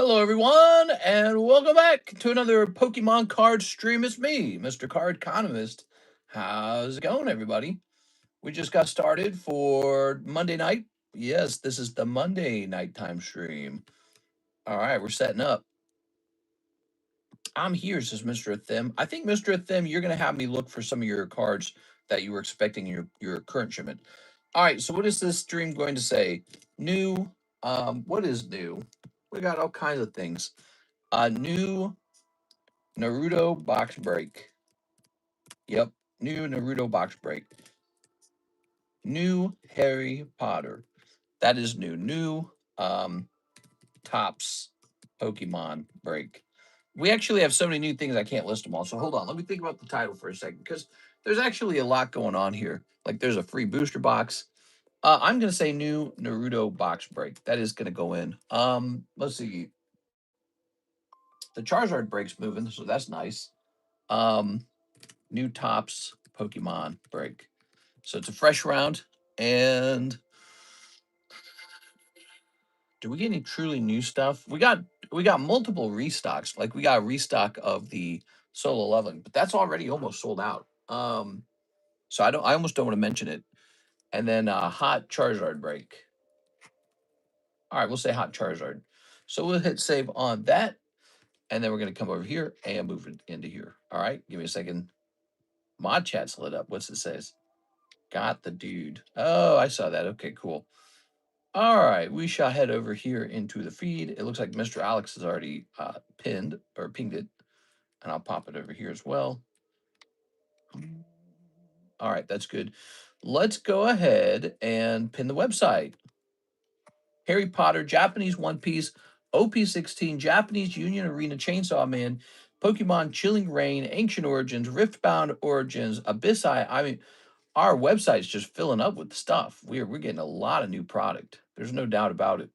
Hello, everyone, and welcome back to another Pokemon card stream. It's me, Mr. Cardconomist. How's it going, everybody? We just got started for Monday night. Yes, this is the Monday nighttime stream. All right, we're setting up. I'm here, says Mr. Thim. I think, Mr. Thim, you're going to have me look for some of your cards that you were expecting in your current shipment. All right, so what is this stream going to say? New. What is new? We got all kinds of things. New Naruto box break. Yep, new Naruto box break. New Harry Potter. That is new. New Tops Pokemon break. We actually have so many new things I can't list them all. So hold on, let me think about the title for a second because there's actually a lot going on here. Like there's a free booster box. I'm gonna say new Naruto box break. That is gonna go in. Let's see. The Charizard break's moving, so that's nice. New Tops Pokemon break. So it's a fresh round. And do we get any truly new stuff? We got multiple restocks. Like we got a restock of the Solo 11, but that's already almost sold out. So I almost don't want to mention it. And then hot Charizard break. All right, we'll say hot Charizard. So we'll hit save on that. And then we're going to come over here and move it into here. All right, give me a second. Mod chat's lit up. What's it says? Got the dude. Oh, I saw that. Okay, cool. All right, we shall head over here into the feed. It looks like Mr. Alex has already pinged it, and I'll pop it over here as well. All right, that's good. Let's go ahead and pin the website. Harry Potter, Japanese One Piece, OP16, Japanese Union Arena Chainsaw Man, Pokemon Chilling Reign, Ancient Origins, Riftbound Origins, Abyss Eye. I mean, our website's just filling up with stuff. We're getting a lot of new product. There's no doubt about it.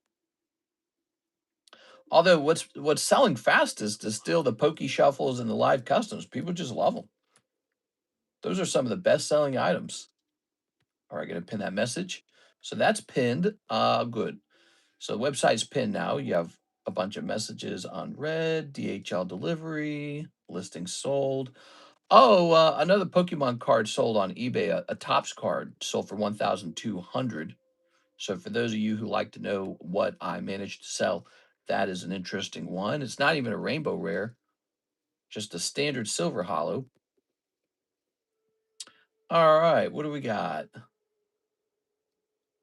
Although what's selling fastest is still the Poke Shuffles and the live customs. People just love them. Those are some of the best selling items. All right, gonna pin that message. So that's pinned. Good. So the website's pinned now. You have a bunch of messages on red, DHL delivery, listing sold. Oh, another Pokemon card sold on eBay. A Topps card sold for 1,200. So for those of you who like to know what I managed to sell, that is an interesting one. It's not even a rainbow rare, just a standard silver hollow. All right, what do we got?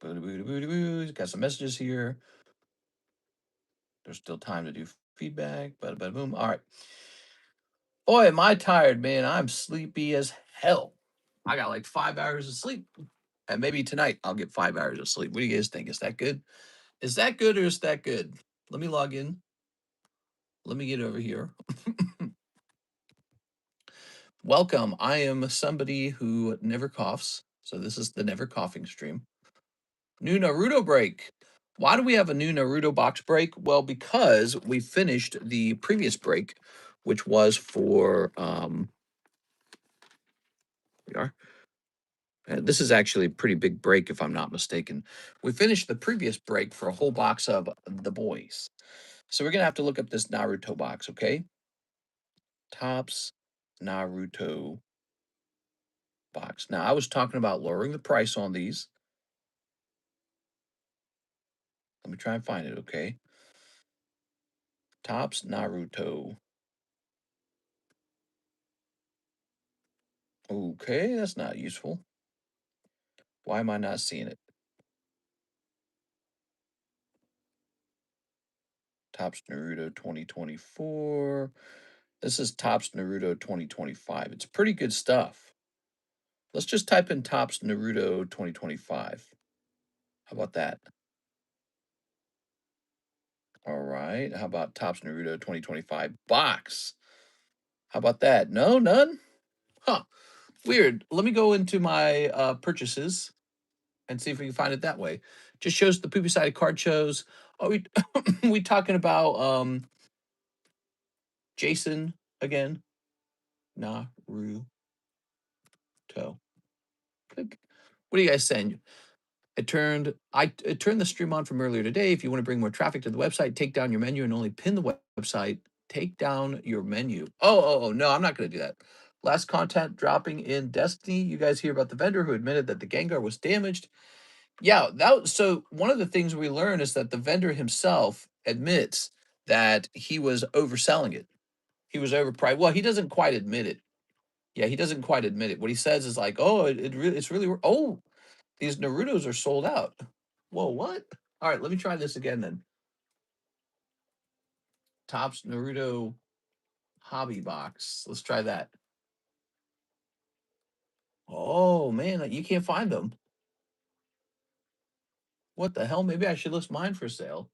Got some messages here. There's still time to do feedback. Bada boom. All right. Boy, am I tired, man. I'm sleepy as hell. I got like 5 hours of sleep. And maybe tonight I'll get 5 hours of sleep. What do you guys think? Is that good? Is that good or is that good? Let me log in. Let me get over here. Welcome. I am somebody who never coughs. So this is the never coughing stream. New Naruto break. Why do we have a new Naruto box break? Well, because we finished the previous break, which was for we are. This is actually a pretty big break, if I'm not mistaken. We finished the previous break for a whole box of the boys. So we're gonna have to look up this Naruto box, okay? Tops Naruto box. Now I was talking about lowering the price on these. Let me try and find it, okay? Tops Naruto. Okay, that's not useful. Why am I not seeing it? Tops Naruto 2024. This is Tops Naruto 2025. It's pretty good stuff. Let's just type in Tops Naruto 2025. How about that? All right. How about Tops Naruto 2025 box? How about that? No, none? Huh. Weird. Let me go into my purchases and see if we can find it that way. Just shows the poopy sided card shows. Are we we talking about Jason again? Naruto. What are you guys saying? It turned the stream on from earlier today. If you want to bring more traffic to the website, take down your menu and only pin the website. Take down your menu. Oh, no, I'm not going to do that. Last content dropping in Destiny. You guys hear about the vendor who admitted that the Gengar was damaged. Yeah, so one of the things we learn is that the vendor himself admits that he was overselling it. He was overpriced. Well, he doesn't quite admit it. Yeah, he doesn't quite admit it. What he says is like, "Oh, it's really oh, these Narutos are sold out." Whoa, what? All right, let me try this again then. Topps Naruto hobby box. Let's try that. Oh man, you can't find them. What the hell? Maybe I should list mine for sale.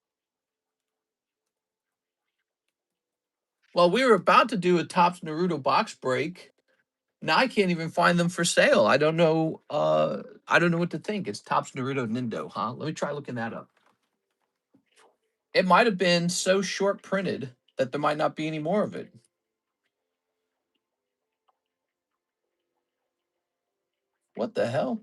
Well, we were about to do a Topps Naruto box break. Now I can't even find them for sale. I don't know. I don't know what to think. It's Topps Naruto Nindo, huh? Let me try looking that up. It might have been so short printed that there might not be any more of it. What the hell?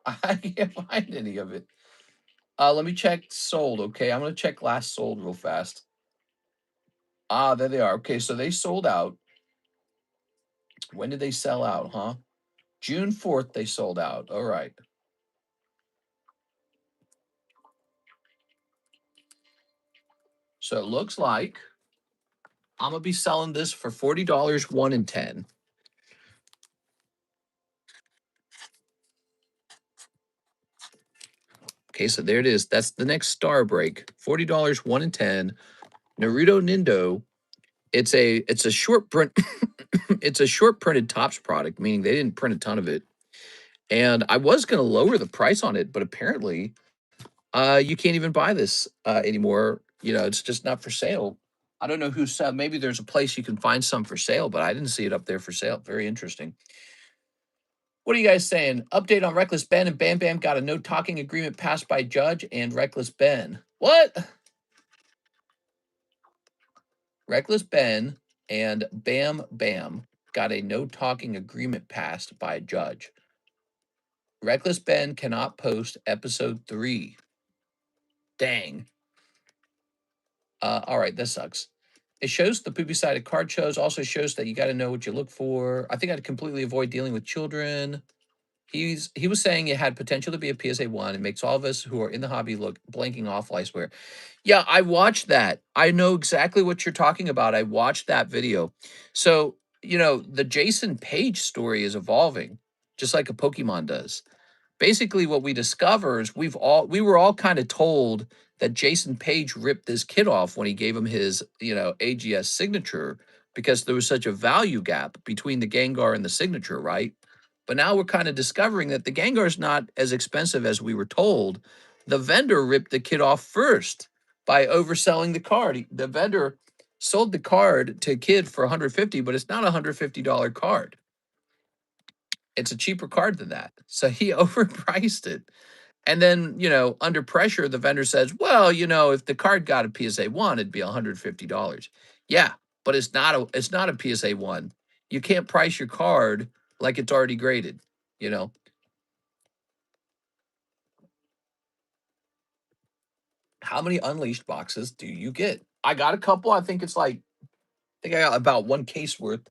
I can't find any of it. Let me check sold. Okay, I'm gonna check last sold real fast. Ah, there they are. Okay, so they sold out. When did they sell out, huh? June 4th, they sold out. All right. So it looks like I'm gonna be selling this for $40, 1 in 10. Okay, so there it is. That's the next star break. $40, 1 in 10. Naruto Nindo. It's a short print. It's a short printed tops product, meaning they didn't print a ton of it. And I was gonna lower the price on it, but apparently you can't even buy this anymore. You know, it's just not for sale. I don't know who's maybe there's a place you can find some for sale, but I didn't see it up there for sale. Very interesting. What are you guys saying? Update on Reckless Ben and Bam Bam got a no talking agreement passed by judge and Reckless Ben. What? Reckless Ben and Bam Bam got a no talking agreement passed by a judge. Reckless Ben cannot post episode 3. Dang. All right, this sucks. It shows the poopy side of card shows. Also shows that you got to know what you look for. I think I'd completely avoid dealing with children. He was saying it had potential to be a PSA 1. It makes all of us who are in the hobby look blanking off, I swear. Yeah, I watched that. I know exactly what you're talking about. I watched that video. So, you know, the Jason Page story is evolving, just like a Pokemon does. Basically, what we discover is we were all kind of told that Jason Page ripped this kid off when he gave him his, AGS signature because there was such a value gap between the Gengar and the signature, right? But now we're kind of discovering that the Gengar is not as expensive as we were told. The vendor ripped the kid off first by overselling the card. The vendor sold the card to a kid for 150, but it's not a $150 card. It's a cheaper card than that. So he overpriced it. And then, under pressure, the vendor says, well, if the card got a PSA 1, it'd be $150. Yeah, but it's not a PSA 1. You can't price your card like it's already graded, you know. How many unleashed boxes do you get? I got a couple. I think I got about one case worth.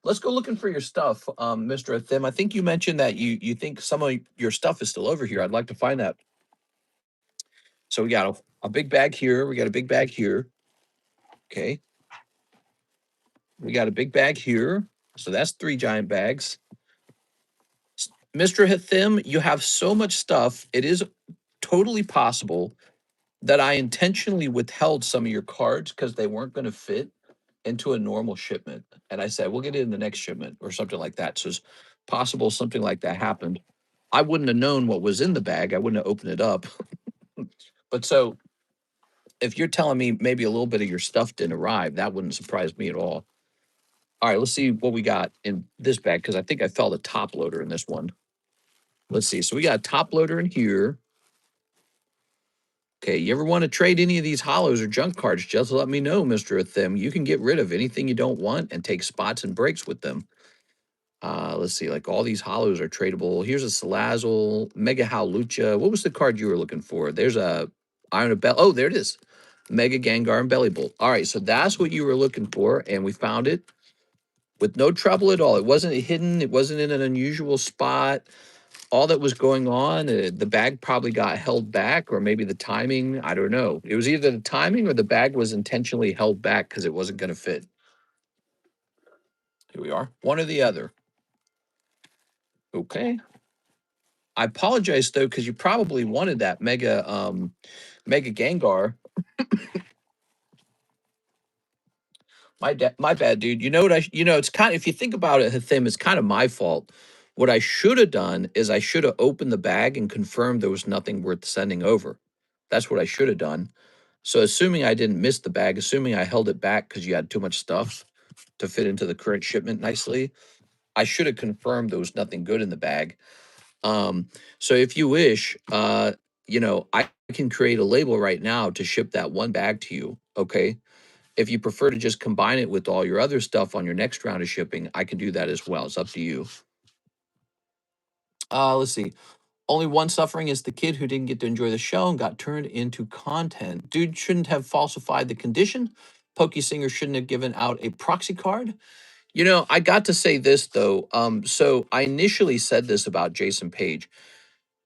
Let's go looking for your stuff, Mr. Thim. I think you mentioned that you think some of your stuff is still over here. I'd like to find that. So we got a big bag here. We got a big bag here. Okay. We got a big bag here. So that's 3 giant bags. Mr. Hathim, you have so much stuff. It is totally possible that I intentionally withheld some of your cards because they weren't going to fit into a normal shipment. And I said, we'll get it in the next shipment or something like that. So it's possible something like that happened. I wouldn't have known what was in the bag. I wouldn't have opened it up. But so if you're telling me maybe a little bit of your stuff didn't arrive, that wouldn't surprise me at all. All right, let's see what we got in this bag because I think I felt a top loader in this one. Let's see. So we got a top loader in here. Okay, you ever want to trade any of these hollows or junk cards? Just let me know, Mr. Athim. You can get rid of anything you don't want and take spots and breaks with them. Let's see, like all these hollows are tradable. Here's a Salazzle, Mega Howlucha. What was the card you were looking for? There's a Iron of Bell. Oh, there it is. Mega Gengar and Belly Bolt. All right, so that's what you were looking for, and we found it with no trouble at all. It wasn't hidden. It wasn't in an unusual spot. All that was going on, the bag probably got held back, or maybe the timing. I don't know. It was either the timing or the bag was intentionally held back because it wasn't going to fit. Here we are. One or the other. Okay. I apologize though, because you probably wanted that Mega Gengar. My bad, dude. You know what it's kind of, if you think about it, Hathim, it's kind of my fault. What I should have done is I should have opened the bag and confirmed there was nothing worth sending over. That's what I should have done. So assuming I didn't miss the bag, assuming I held it back because you had too much stuff to fit into the current shipment nicely, I should have confirmed there was nothing good in the bag. So if you wish, I can create a label right now to ship that one bag to you. Okay. If you prefer to just combine it with all your other stuff on your next round of shipping, I can do that as well. It's up to you. Let's see. Only one suffering is the kid who didn't get to enjoy the show and got turned into content. Dude shouldn't have falsified the condition. Pokey Singer shouldn't have given out a proxy card. I got to say this though. So I initially said this about Jason Page.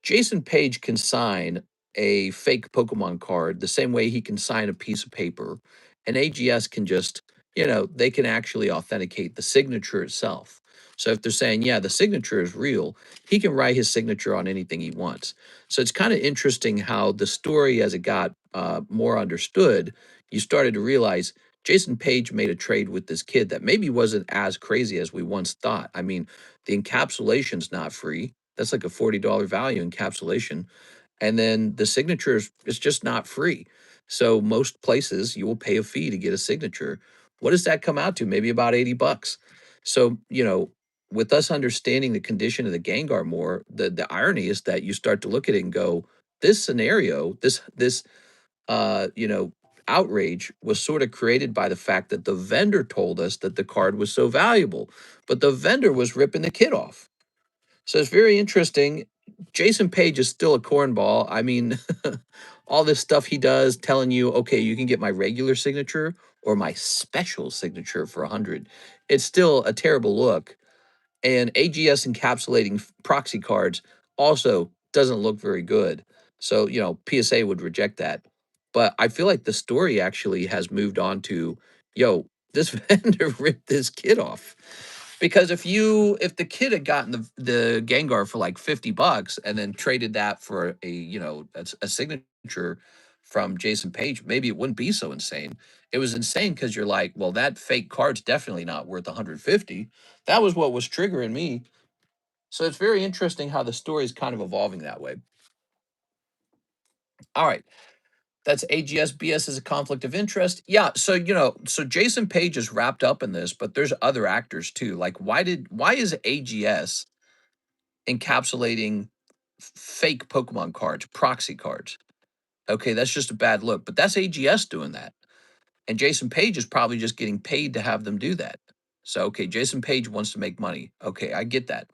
Jason Page can sign a fake Pokemon card the same way he can sign a piece of paper. And AGS can just, they can actually authenticate the signature itself. So if they're saying, yeah, the signature is real, he can write his signature on anything he wants. So it's kind of interesting how the story, as it got more understood, you started to realize Jason Page made a trade with this kid that maybe wasn't as crazy as we once thought. I mean, the encapsulation's not free. That's like a $40 value encapsulation. And then the signature is just not free. So most places you will pay a fee to get a signature. What does that come out to? Maybe about 80 bucks. So, with us understanding the condition of the Gengar more, the irony is that you start to look at it and go, this scenario, this outrage was sort of created by the fact that the vendor told us that the card was so valuable, but the vendor was ripping the kid off. So it's very interesting. Jason Page is still a cornball. I mean, all this stuff he does telling you, okay, you can get my regular signature or my special signature for 100. It's still a terrible look. And AGS encapsulating proxy cards also doesn't look very good. So, PSA would reject that. But I feel like the story actually has moved on to, yo, this vendor ripped this kid off. Because if the kid had gotten the Gengar for like 50 bucks and then traded that for a signature from Jason Page, maybe it wouldn't be so insane. It was insane because you're like, well, that fake card's definitely not worth 150. That was what was triggering me. So it's very interesting how the story is kind of evolving that way. All right. That's AGS. BS is a conflict of interest. Yeah. So Jason Page is wrapped up in this, but there's other actors too. Like, why is AGS encapsulating fake Pokemon cards, proxy cards? Okay, that's just a bad look, but that's AGS doing that. And Jason Page is probably just getting paid to have them do that. So, okay, Jason Page wants to make money. Okay, I get that.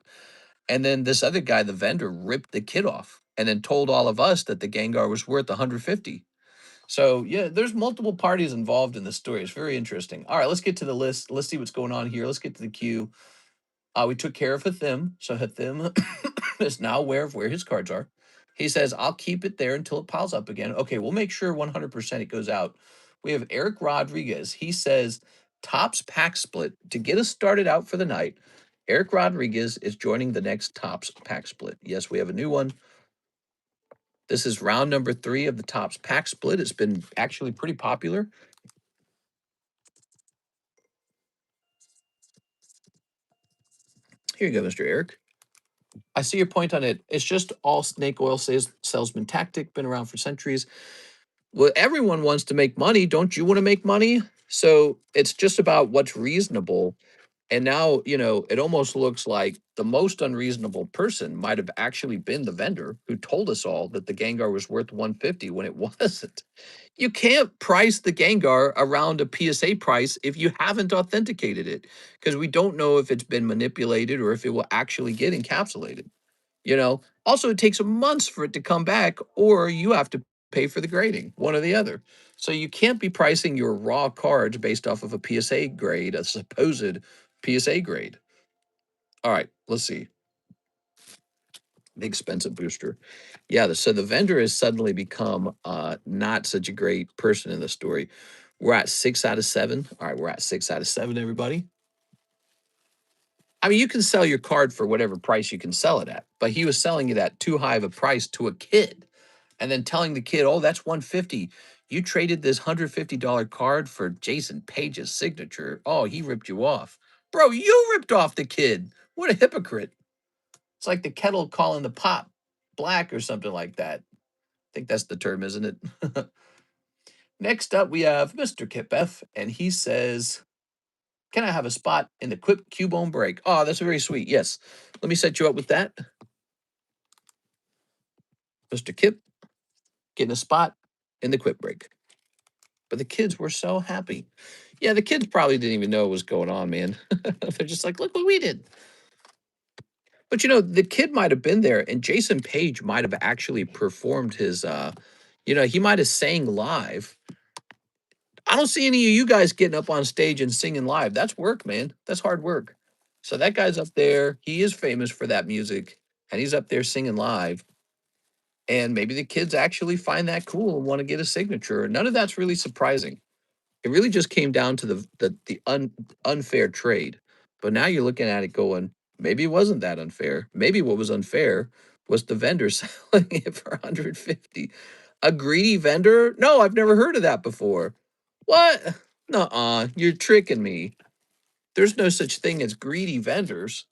And then this other guy, the vendor, ripped the kid off and then told all of us that the Gengar was worth 150. So, yeah, there's multiple parties involved in the story. It's very interesting. All right, let's get to the list. Let's see what's going on here. Let's get to the queue. We took care of Hathim. So Hathim is now aware of where his cards are. He says, I'll keep it there until it piles up again. Okay, we'll make sure 100% it goes out. We have Eric Rodriguez. He says, Tops pack split to get us started out for the night. Eric Rodriguez is joining the next Tops pack split. Yes, we have a new one. This is round number 3 of the Tops pack split. It's been actually pretty popular. Here you go, Mr. Eric. I see your point on it. It's just all snake oil salesman tactic, been around for centuries. Well, everyone wants to make money. Don't you want to make money? So it's just about what's reasonable. And now, it almost looks like the most unreasonable person might have actually been the vendor who told us all that the Gengar was worth 150 when it wasn't. You can't price the Gengar around a PSA price if you haven't authenticated it, because we don't know if it's been manipulated or if it will actually get encapsulated. Also, it takes months for it to come back, or you have to pay for the grading, one or the other. So you can't be pricing your raw cards based off of a PSA grade, a supposed PSA grade. All right, let's see. The expensive booster. Yeah, so the vendor has suddenly become not such a great person in the story. We're at 6 out of 7. All right, we're at 6 out of 7, everybody. I mean, you can sell your card for whatever price you can sell it at, but he was selling it at too high of a price to a kid and then telling the kid, "Oh, that's 150. You traded this $150 card for Jason Page's signature. Oh, he ripped you off." Bro, you ripped off the kid. What a hypocrite. It's like the kettle calling the pot black or something like that. I think that's the term, isn't it? Next up, we have Mr. Kipf, and he says, "Can I have a spot in the Quip Cubone break?" Oh, that's very sweet. Yes. Let me set you up with that. Mr. Kip getting a spot in the Quip break. But the kids were so happy. Yeah, the kids probably didn't even know what was going on, man. They're just like, look what we did. But the kid might have been there, and Jason Page might have actually performed his he might have sang live. I don't see any of you guys getting up on stage and singing live. That's work, man. That's hard work. So that guy's up there. He is famous for that music, and he's up there singing live. And maybe the kids actually find that cool and want to get a signature. None of that's really surprising. It really just came down to the unfair trade. But now you're looking at it going, maybe it wasn't that unfair. Maybe what was unfair was the vendor selling it for 150. A greedy vendor? No, I've never heard of that before. What? Nuh-uh, you're tricking me. There's no such thing as greedy vendors.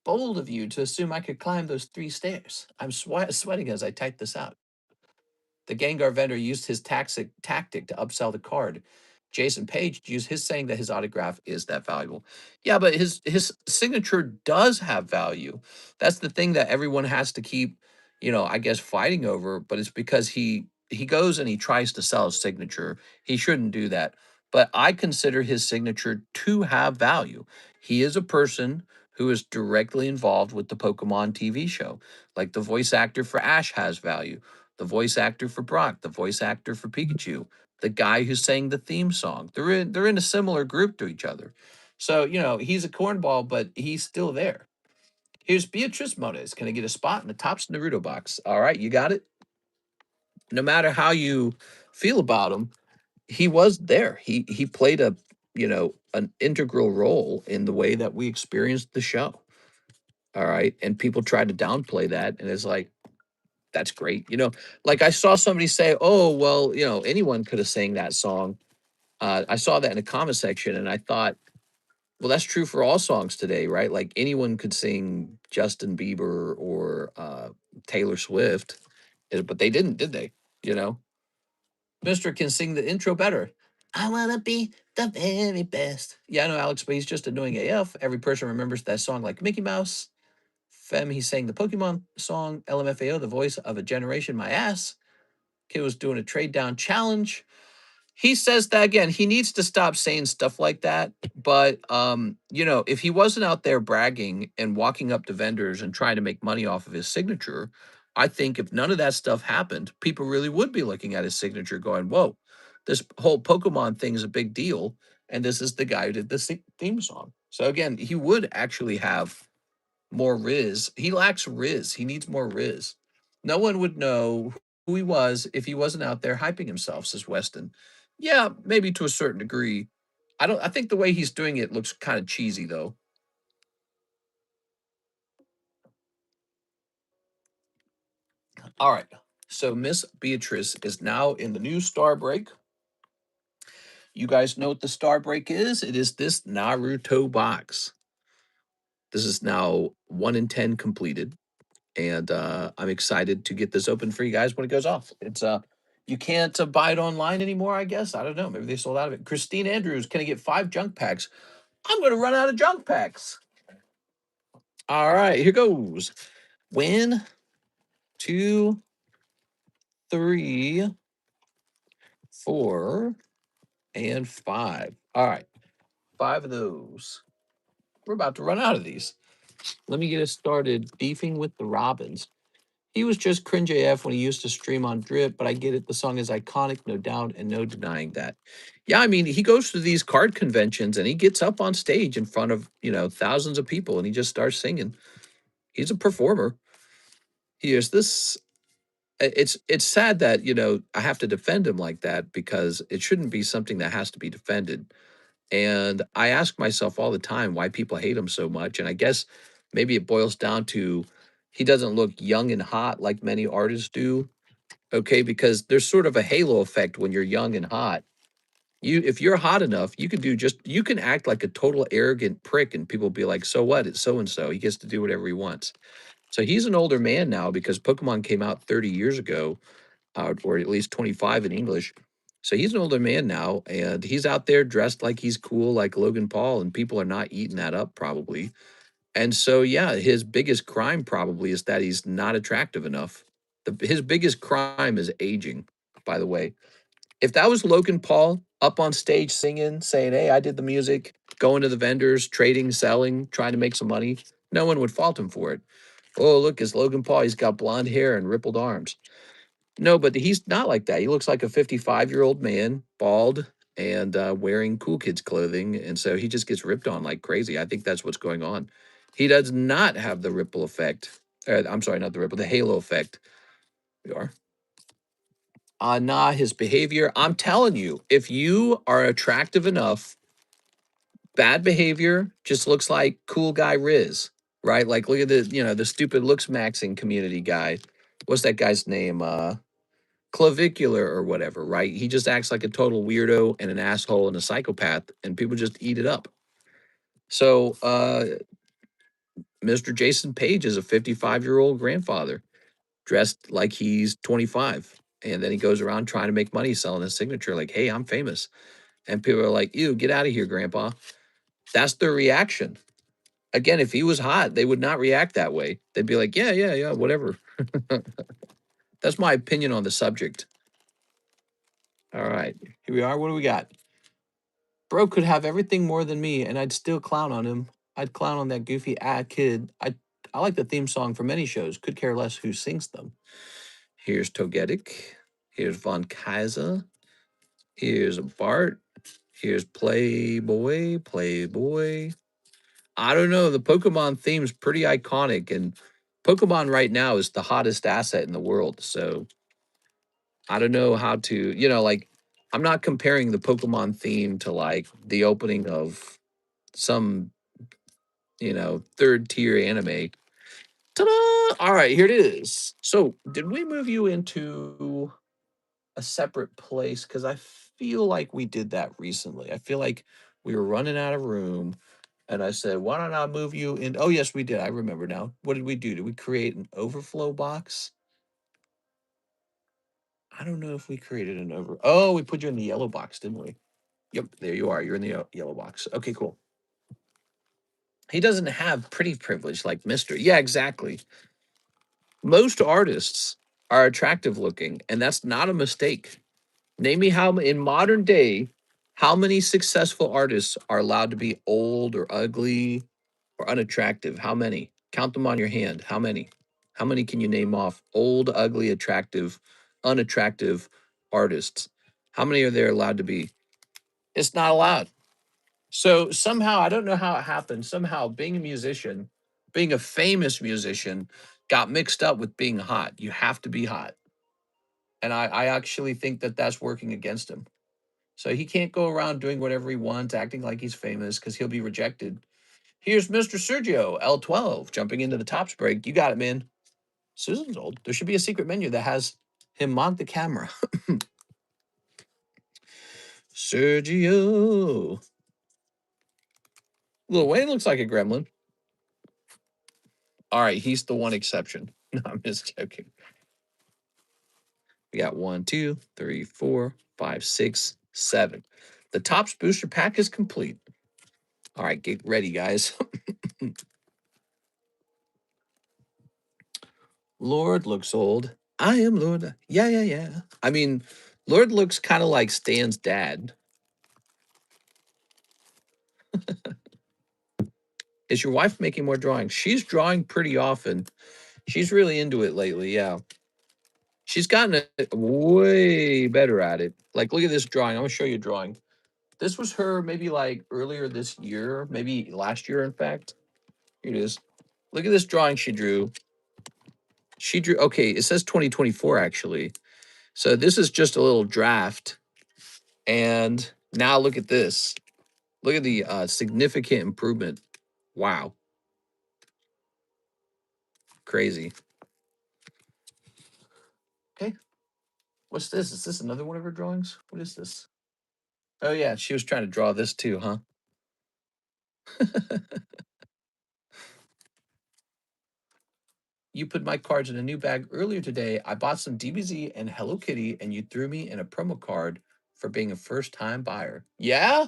Bold of you to assume I could climb those 3 stairs. I'm sweating as I type this out. The Gengar vendor used his tactic to upsell the card. Jason Page used his saying that his autograph is that valuable. Yeah, but his signature does have value. That's the thing that everyone has to keep, I guess fighting over, but it's because he goes and he tries to sell his signature. He shouldn't do that. But I consider his signature to have value. He is a person who is directly involved with the Pokemon TV show. Like the voice actor for Ash has value, the voice actor for Brock, the voice actor for Pikachu, the guy who sang the theme song. They're in a similar group to each other. So, he's a cornball, but he's still there. Here's Beatrice Mones. Can I get a spot in the Topps Naruto box? All right, you got it. No matter how you feel about him, he was there. He played an integral role in the way that we experienced the show. All right. And people tried to downplay that. And it's like, that's great. Like I saw somebody say, "Oh, well, anyone could have sang that song." I saw that in the comment section, and I thought, well, that's true for all songs today, right? Like anyone could sing Justin Bieber or Taylor Swift, but they didn't, did they? You know, Mister can sing the intro better. I wanna be the very best. Yeah, I know, Alex, but he's just annoying AF. Every person remembers that song like Mickey Mouse. Fem, he sang the Pokemon song. LMFAO, the voice of a generation. My ass. Kid was doing a trade down challenge. He says that again. He needs to stop saying stuff like that. But if he wasn't out there bragging and walking up to vendors and trying to make money off of his signature, I think if none of that stuff happened, people really would be looking at his signature going, "Whoa, this whole Pokemon thing is a big deal." And this is the guy who did the theme song. So again, he would actually have more Riz. He lacks Riz. He needs more Riz. No one would know who he was if he wasn't out there hyping himself, says Weston. Yeah, maybe to a certain degree. I think the way he's doing it looks kind of cheesy though. All right. So Miss Beatrice is now in the new star break. You guys know what the star break is? It is this Naruto box. This is now 1 in 10 completed. And I'm excited to get this open for you guys when it goes off. It's you can't buy it online anymore, I guess. I don't know. Maybe they sold out of it. Christine Andrews, can I get 5 junk packs? I'm going to run out of junk packs. All right, here goes. Win, 2, 3, 4, and 5. All right, 5 of those. We're about to run out of these. Let me get us started beefing with the Robins. He was just cringe AF when he used to stream on Drip, but I get it. The song is iconic, no doubt, and no denying that. Yeah, I mean, he goes to these card conventions and he gets up on stage in front of, thousands of people and he just starts singing. He's a performer. He is this. It's sad that, I have to defend him like that because it shouldn't be something that has to be defended. And I ask myself all the time why people hate him so much. And I guess maybe it boils down to he doesn't look young and hot like many artists do. Okay, because there's sort of a halo effect when you're young and hot. If you're hot enough, you can act like a total arrogant prick and people be like, so what? It's so and so. He gets to do whatever he wants. So he's an older man now because Pokemon came out 30 years ago, or at least 25 in English. So he's an older man now, and he's out there dressed like he's cool, like Logan Paul, and people are not eating that up probably. And so, yeah, his biggest crime probably is that he's not attractive enough. His biggest crime is aging, by the way. If that was Logan Paul up on stage singing, saying, hey, I did the music, going to the vendors, trading, selling, trying to make some money, no one would fault him for it. Oh, look, it's Logan Paul. He's got blonde hair and rippled arms. No, but he's not like that. He looks like a 55-year-old man, bald, and wearing cool kids clothing. And so he just gets ripped on like crazy. I think that's what's going on. He does not have the ripple effect. I'm sorry, not the ripple, the halo effect. We are. Nah, his behavior. I'm telling you, if you are attractive enough, bad behavior just looks like cool guy Riz, right? Like look at the stupid looks maxing community guy. What's that guy's name? Clavicular or whatever, right? He just acts like a total weirdo and an asshole and a psychopath, and people just eat it up. So, Mr. Jason Page is a 55-year-old grandfather dressed like he's 25. And then he goes around trying to make money selling his signature, like, hey, I'm famous. And people are like, ew, get out of here, grandpa. That's their reaction. Again, if he was hot, they would not react that way. They'd be like, yeah, yeah, yeah, whatever. That's my opinion on the subject. All right, here we are. What do we got? Bro could have everything more than me, and I'd still clown on him. I'd clown on that goofy kid. I like the theme song for many shows. Could care less who sings them. Here's Togetic. Here's Von Kaiser. Here's Bart. Here's Playboy. Playboy. I don't know. The Pokemon theme's pretty iconic, and Pokemon right now is the hottest asset in the world. So I don't know how to, like, I'm not comparing the Pokemon theme to like the opening of some, third tier anime. Ta-da! All right, here it is. So, did we move you into a separate place? Because I feel like we did that recently. I feel like we were running out of room, and I said, "Why don't I move you in?" Oh, yes, we did. I remember now. What did we do? Did we create an overflow box? I don't know if we created an over. Oh, we put you in the yellow box, didn't we? Yep, there you are. You're in the yellow box. Okay, cool. He doesn't have pretty privilege like Mister. Yeah, exactly. Most artists are attractive looking, and that's not a mistake. Name me how in modern day, how many successful artists are allowed to be old or ugly or unattractive? How many? Count them on your hand. How many? How many can you name off? Old, ugly, attractive, unattractive artists. How many are there allowed to be? It's not allowed. So somehow, I don't know how it happened. Somehow, being a musician, being a famous musician, got mixed up with being hot. You have to be hot. And I actually think that that's working against him. So he can't go around doing whatever he wants, acting like he's famous because he'll be rejected. Here's Mr. Sergio, L12, jumping into the tops break. You got it, man. Susan's old. There should be a secret menu that has him mount the camera. Sergio. Lil Wayne looks like a gremlin. All right, he's the one exception. No, I'm just joking. We got 1, 2, 3, 4, 5, 6, 7. The Tops booster pack is complete. All right, get ready, guys. Lord looks old. I am Lord. Yeah, yeah, yeah. I mean, Lord looks kind of like Stan's dad. Is your wife making more drawings? She's drawing pretty often. She's really into it lately. Yeah. She's gotten way better at it. Like, look at this drawing. I'm going to show you a drawing. This was her maybe like earlier this year, maybe last year, in fact. Here it is. Look at this drawing she drew. She drew, okay, it says 2024 actually. So this is just a little draft. And now look at this. Look at the significant improvement. Wow. Crazy. Okay. What's this? Is this another one of her drawings? What is this? Oh, yeah. She was trying to draw this too, huh? You put my cards in a new bag earlier today. I bought some DBZ and Hello Kitty, and you threw me in a promo card for being a first time buyer. Yeah?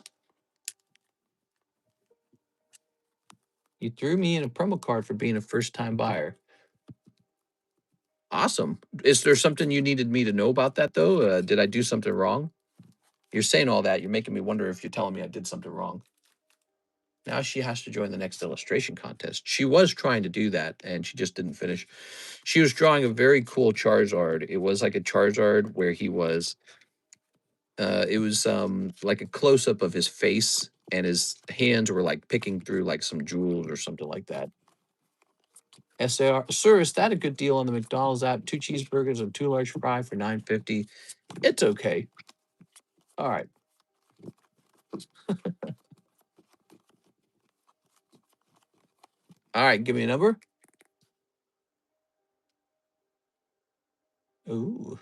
You threw me in a promo card for being a first time buyer. Awesome. Is there something you needed me to know about that, though? Did I do something wrong? You're saying all that. You're making me wonder if you're telling me I did something wrong. Now she has to join the next illustration contest. She was trying to do that, and she just didn't finish. She was drawing a very cool Charizard. It was like a Charizard where he was, it was like a close-up of his face, and his hands were like picking through like some jewels or something like that. SAR, sir, is that a good deal on the McDonald's app? 2 cheeseburgers and 2 large fry for $9.50. It's okay. All right. All right, give me a number. Ooh,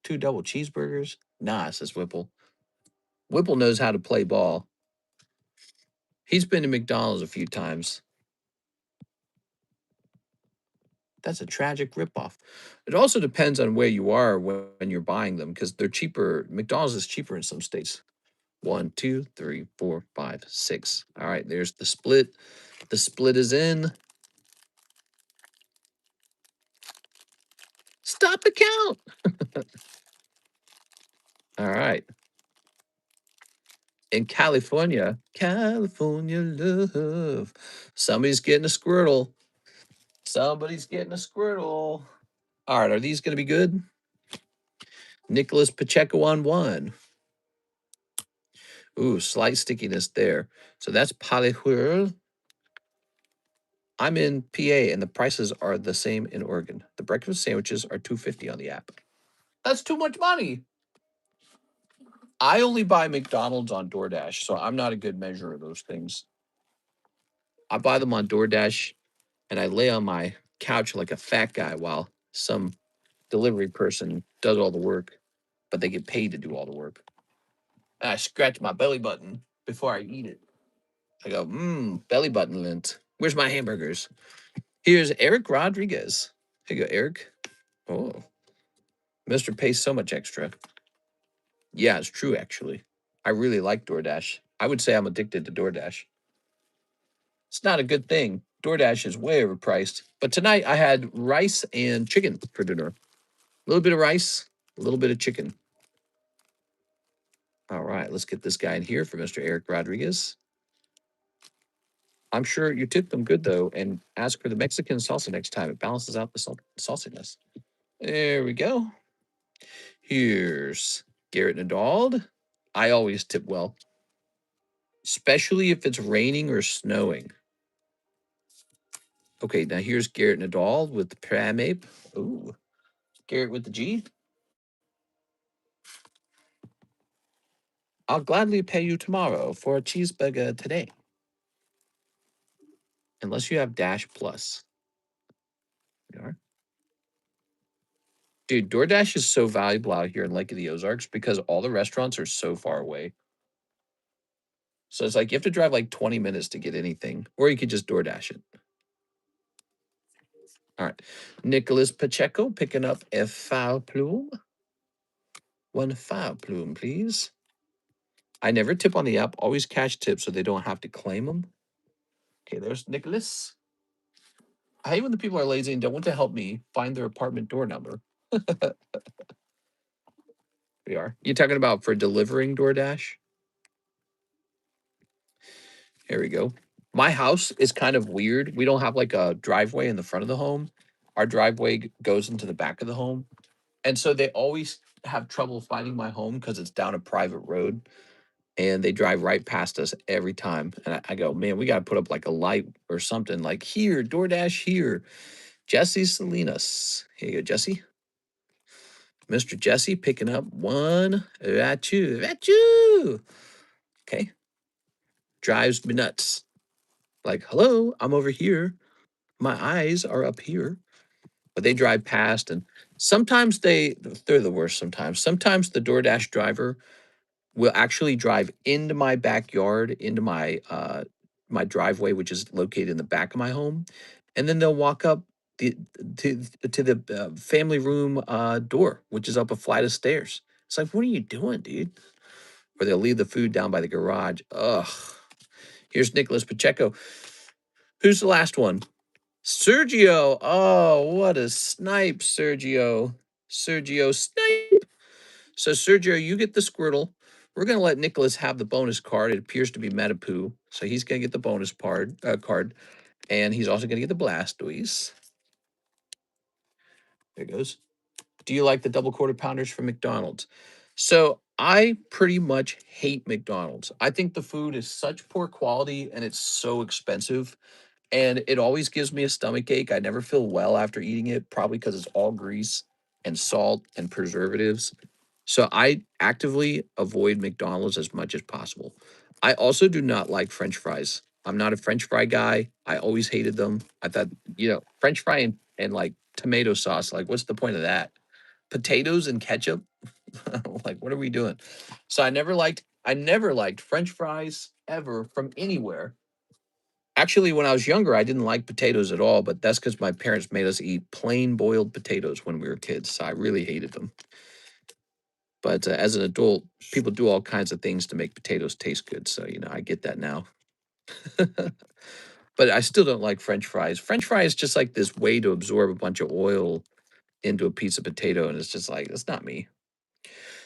2 double cheeseburgers. Nah, says Whipple. Whipple knows how to play ball. He's been to McDonald's a few times. That's a tragic ripoff. It also depends on where you are when you're buying them because they're cheaper. McDonald's is cheaper in some states. 1, 2, 3, 4, 5, 6. All right, there's the split. The split is in. Stop the count. All right. In California, California love. Somebody's getting a Squirtle. Somebody's getting a Squirtle. All right, are these going to be good? Nicholas Pacheco on 1. Ooh, slight stickiness there. So that's polyhuil. I'm in PA and the prices are the same in Oregon. The breakfast sandwiches are $2.50 on the app. That's too much money. I only buy McDonald's on DoorDash, so I'm not a good measure of those things. I buy them on DoorDash and I lay on my couch like a fat guy while some delivery person does all the work, but they get paid to do all the work. And I scratch my belly button before I eat it. I go, belly button lint. Where's my hamburgers? Here's Eric Rodriguez. Here you go, Eric. Oh, Mr. pays so much extra. Yeah, it's true, actually. I really like DoorDash. I would say I'm addicted to DoorDash. It's not a good thing. DoorDash is way overpriced. But tonight I had rice and chicken for dinner. A little bit of rice, a little bit of chicken. All right, let's get this guy in here for Mr. Eric Rodriguez. I'm sure you tipped them good, though, and ask for the Mexican salsa next time. It balances out the salsiness. There we go. Here's Garrett Nadal. I always tip well, especially if it's raining or snowing. Okay, now here's Garrett Nadal with the Pramape. Ooh, Garrett with the G. I'll gladly pay you tomorrow for a cheeseburger today. Unless you have Dash Plus. You are. Dude, DoorDash is so valuable out here in Lake of the Ozarks because all the restaurants are so far away. So it's like you have to drive like 20 minutes to get anything, or you could just DoorDash it. All right. Nicholas Pacheco picking up a foul plume. 1 foul plume, please. I never tip on the app. Always cash tips so they don't have to claim them. Okay, there's Nicholas. I hate when the people are lazy and don't want to help me find their apartment door number. We are. You talking about for delivering DoorDash? Here we go. My house is kind of weird. We don't have like a driveway in the front of the home. Our driveway goes into the back of the home. And so they always have trouble finding my home because it's down a private road and they drive right past us every time. And I go, man, we got to put up like a light or something like here, DoorDash here. Jesse Salinas. Here you go, Jesse. Mr. Jesse picking up one. At you. Okay. Drives me nuts. Like, hello, I'm over here. My eyes are up here. But they drive past and sometimes they're the worst sometimes. Sometimes the DoorDash driver will actually drive into my backyard, into my driveway, which is located in the back of my home, and then they'll walk up the to the family room door, which is up a flight of stairs. It's like, what are you doing, dude? Or they'll leave the food down by the garage. Ugh. Here's Nicholas Pacheco. Who's the last one? Sergio. Oh, what a snipe, Sergio. Sergio snipe. So, Sergio, you get the Squirtle. We're going to let Nicholas have the bonus card. It appears to be Metapoo. So, he's going to get the bonus card. And he's also going to get the Blastoise. There it goes. Do you like the double quarter pounders from McDonald's? So, I pretty much hate McDonald's. I think the food is such poor quality and it's so expensive. And it always gives me a stomach ache. I never feel well after eating it, probably because it's all grease and salt and preservatives. So I actively avoid McDonald's as much as possible. I also do not like French fries. I'm not a French fry guy. I always hated them. I thought, French fry and like tomato sauce, like what's the point of that? Potatoes and ketchup? Like, what are we doing? So I never liked French fries ever from anywhere. Actually, when I was younger, I didn't like potatoes at all, but that's because my parents made us eat plain boiled potatoes when we were kids. So I really hated them. But as an adult, people do all kinds of things to make potatoes taste good. So, I get that now. But I still don't like French fries. French fry is just like this way to absorb a bunch of oil into a piece of potato. And it's just like, that's not me.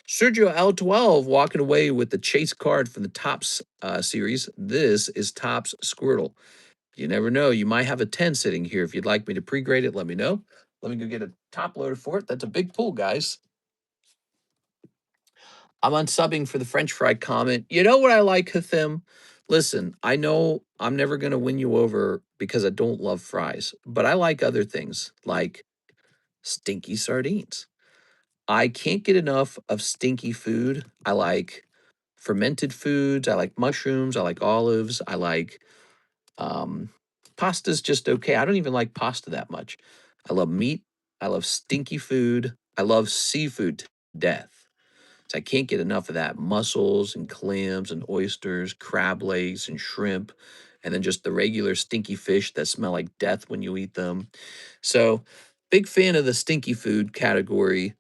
Sergio L12 walking away with the chase card from the Tops series. This is Tops Squirtle. You never know. You might have a 10 sitting here. If you'd like me to pre-grade it, let me know. Let me go get a top loader for it. That's a big pull, guys. I'm unsubbing for the French fry comment. You know what I like, Hathim? Listen, I know I'm never going to win you over because I don't love fries, but I like other things like stinky sardines. I can't get enough of stinky food. I like fermented foods. I like mushrooms. I like olives. I like um, pasta's just okay. I don't even like pasta that much. I love meat. I love stinky food. I love seafood to death. So I can't get enough of that. Mussels and clams and oysters, crab legs and shrimp, and then just the regular stinky fish that smell like death when you eat them. So, big fan of the stinky food category.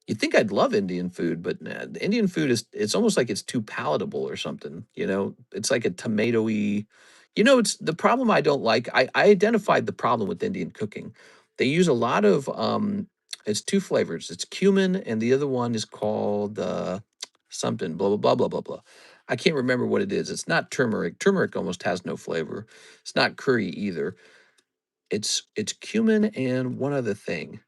You'd think I'd love Indian food, but nah, the Indian food it's almost like it's too palatable or something. It's like a tomatoey. It's the problem I don't like. I identified the problem with Indian cooking. They use a lot of it's two flavors. It's cumin and the other one is called something blah blah blah blah blah blah. I can't remember what it is. It's not turmeric. Turmeric almost has no flavor. It's not curry either. It's cumin and one other thing.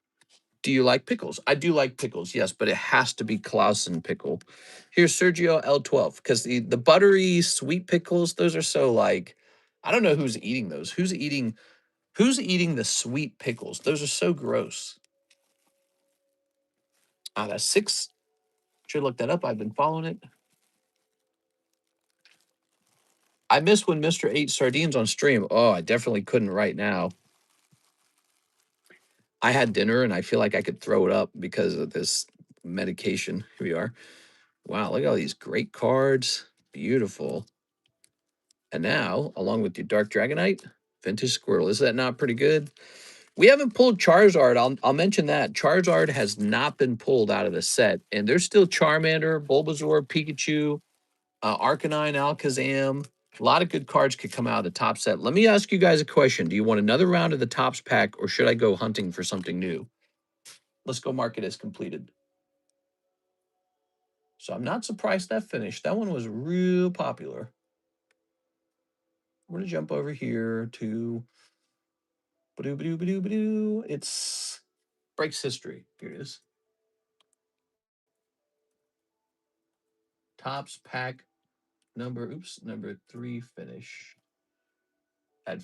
Do you like pickles? I do like pickles, yes, but it has to be Clausen pickle. Here's Sergio L12 because the buttery sweet pickles, those are so like, I don't know who's eating those. Who's eating the sweet pickles? Those are so gross. That's 6. Should look that up. I've been following it. I miss when Mr. ate sardines on stream. Oh, I definitely couldn't right now. I had dinner and I feel like I could throw it up because of this medication. Here we are. Wow, look at all these great cards. Beautiful. And now, along with your Dark Dragonite, Vintage Squirtle. Is that not pretty good? We haven't pulled Charizard. I'll mention that. Charizard has not been pulled out of the set. And there's still Charmander, Bulbasaur, Pikachu, Arcanine, Alakazam. A lot of good cards could come out of the top set. Let me ask you guys a question. Do you want another round of the tops pack, or should I go hunting for something new? Let's go mark it as completed. So I'm not surprised that finished. That one was real popular. We're going to jump over here to it's Breaks History. Here it is. Tops pack number 3 finish at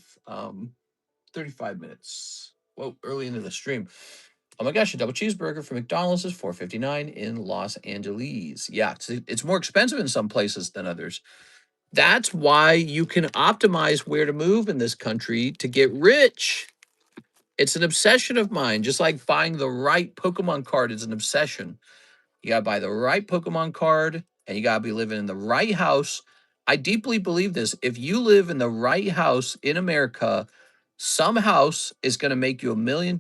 35 minutes. Whoa, early into the stream. Oh my gosh, a double cheeseburger from McDonald's is $4.59 in Los Angeles. Yeah, it's more expensive in some places than others. That's why you can optimize where to move in this country to get rich. It's an obsession of mine, just like buying the right Pokemon card is an obsession. You got to buy the right Pokemon card and you got to be living in the right house. I deeply believe this. If you live in the right house in America, some house is going to make you $1 million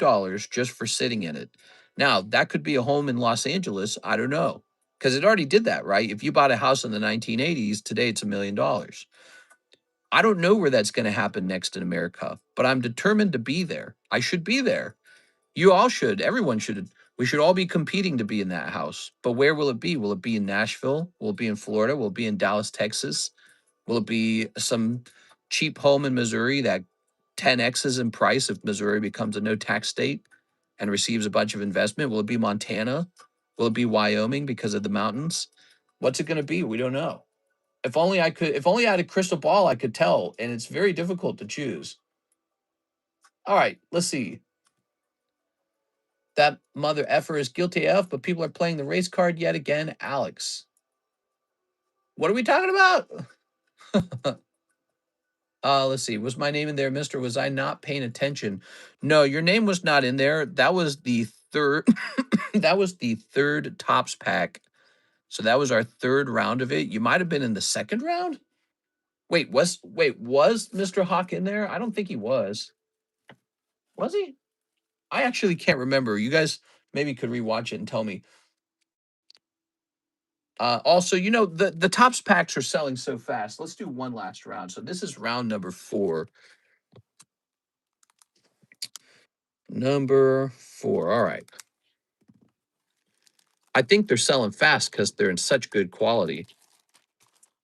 just for sitting in it. Now, that could be a home in Los Angeles. I don't know. Because it already did that, right? If you bought a house in the 1980s, today it's $1 million. I don't know where that's going to happen next in America, but I'm determined to be there. I should be there. You all should. Everyone should. We should all be competing to be in that house. But where will it be? Will it be in Nashville? Will it be in Florida? Will it be in Dallas, Texas? Will it be some cheap home in Missouri that 10x's in price if Missouri becomes a no tax state and receives a bunch of investment? Will it be Montana? Will it be Wyoming because of the mountains? What's it going to be? We don't know. If only I could, if only I had a crystal ball, I could tell. And it's very difficult to choose. All right, let's see. That mother effer is guilty of, but people are playing the race card yet again. Alex. What are we talking about? Let's see. Was my name in there, Mister? Was I not paying attention? No, your name was not in there. That was the third. That was the third tops pack. So that was our third round of it. You might have been in the second round. Was Mr. Hawk in there? I don't think he was. Was he? I actually can't remember. You guys maybe could rewatch it and tell me. Also, the tops packs are selling so fast. Let's do one last round. So this is round number 4. Number 4. All right. I think they're selling fast because they're in such good quality.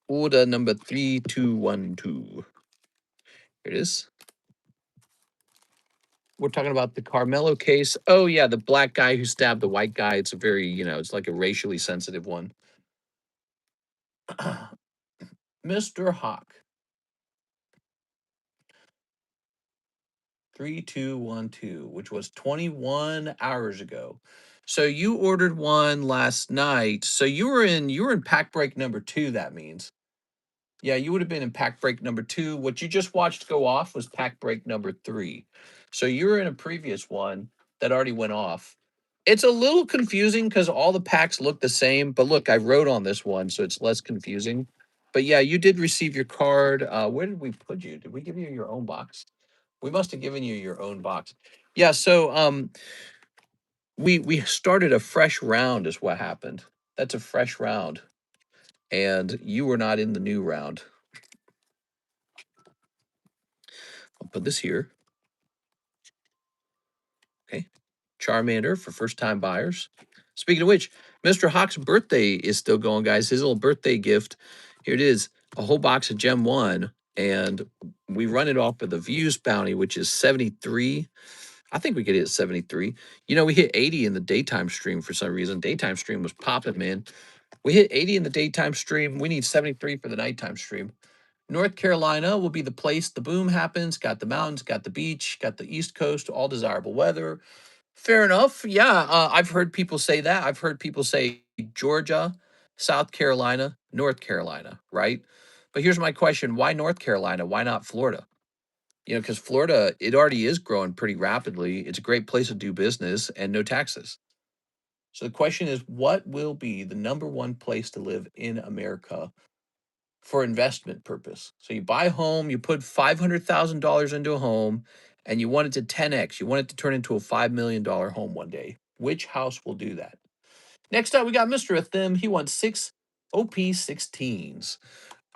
Order number 3212. Here it is. We're talking about the Carmelo case. Oh yeah, the black guy who stabbed the white guy. It's a very, it's like a racially sensitive one. Mr. Hawk. 3212, which was 21 hours ago. So you ordered one last night. So you were in pack break number 2, that means. Yeah, you would have been in pack break number 2. What you just watched go off was pack break number 3. So you were in a previous one that already went off. It's a little confusing because all the packs look the same, but look, I wrote on this one, so it's less confusing. But yeah, you did receive your card. Where did we put you? Did we give you your own box? We must have given you your own box. Yeah, so we started a fresh round is what happened. That's a fresh round. And you were not in the new round. I'll put this here. Okay. Charmander for first-time buyers. Speaking of which, Mr. Hawk's birthday is still going, guys. His little birthday gift. Here it is. A whole box of Gem 1. And we run it off with the views bounty, which is 73. I think we could hit 73. We hit 80 in the daytime stream for some reason. Daytime stream was popping, man. We hit 80 in the daytime stream. We need 73 for the nighttime stream. North Carolina will be the place the boom happens. Got the mountains, got the beach, got the East Coast, all desirable weather. Fair enough. Yeah, I've heard people say that. I've heard people say Georgia, South Carolina, North Carolina, right? But here's my question. Why North Carolina? Why not Florida? Because Florida, it already is growing pretty rapidly. It's a great place to do business and no taxes. So the question is, what will be the number one place to live in America for investment purpose? So you buy a home, you put $500,000 into a home, and you want it to 10x. You want it to turn into a $5 million home one day. Which house will do that? Next up, we got Mr. Athim. He wants 6 OP16s.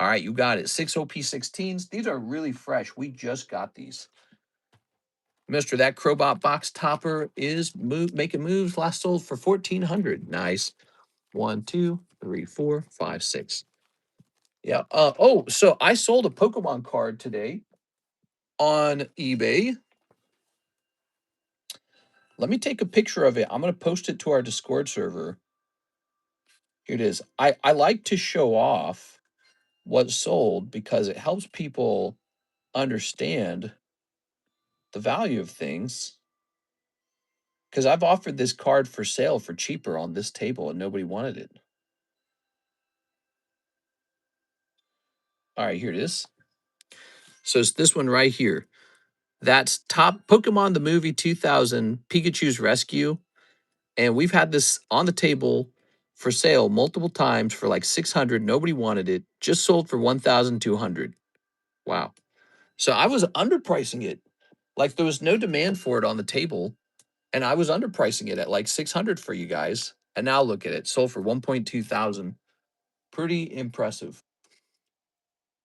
All right, you got it. 6 OP16s. These are really fresh. We just got these. Mister, that Crowbot box topper is making moves. Last sold for 1,400. Nice. 1, 2, 3, 4, 5, 6. Yeah. Oh, so I sold a Pokemon card today on eBay. Let me take a picture of it. I'm going to post it to our Discord server. Here it is. I like to show off what's sold because it helps people understand the value of things. Because I've offered this card for sale for cheaper on this table and nobody wanted it. All right, here it is. So it's this one right here. That's top Pokemon the movie 2000 Pikachu's Rescue. And we've had this on the table for sale multiple times for like 600. Nobody wanted it. Just sold for 1,200. Wow. So I was underpricing it. Like there was no demand for it on the table. And I was underpricing it at like 600 for you guys. And now look at it. Sold for 1.2 thousand. Pretty impressive.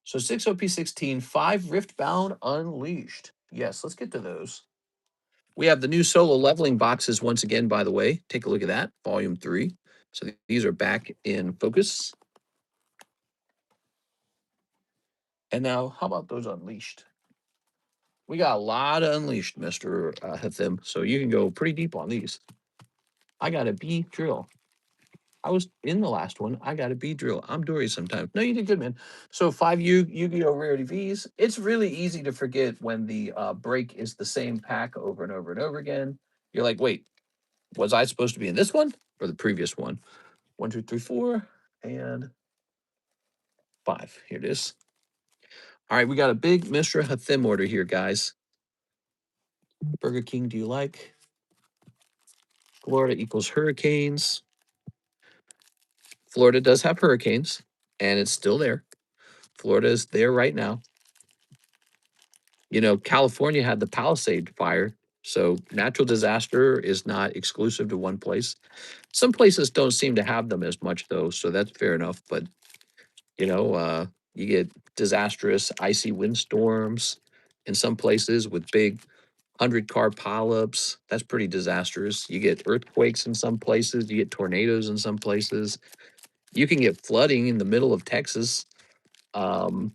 So 6 OP16, 5 Rift Bound Unleashed. Yes, let's get to those. We have the new solo leveling boxes once again, by the way. Take a look at that, volume 3. So these are back in focus. And now, how about those Unleashed? We got a lot of Unleashed, Mr. Hathim. So you can go pretty deep on these. I got a B drill. I was in the last one. I got a B drill. I'm Dory sometimes. No, you did good, man. So 5 Yu-Gi-Oh! Rarity Vs. It's really easy to forget when the break is the same pack over and over and over again. You're like, wait, was I supposed to be in this one or the previous one? 1, 2, 3, 4, and 5. Here it is. All right, we got a big Mr. Hathim order here, guys. Burger King, do you like? Florida equals hurricanes. Florida does have hurricanes, and it's still there. Florida is there right now. You know, California had the Palisade fire, so natural disaster is not exclusive to one place. Some places don't seem to have them as much, though, so that's fair enough. But, you know, you get disastrous, icy windstorms in some places with big 100-car pileups. That's pretty disastrous. You get earthquakes in some places. You get tornadoes in some places. You can get flooding in the middle of Texas. All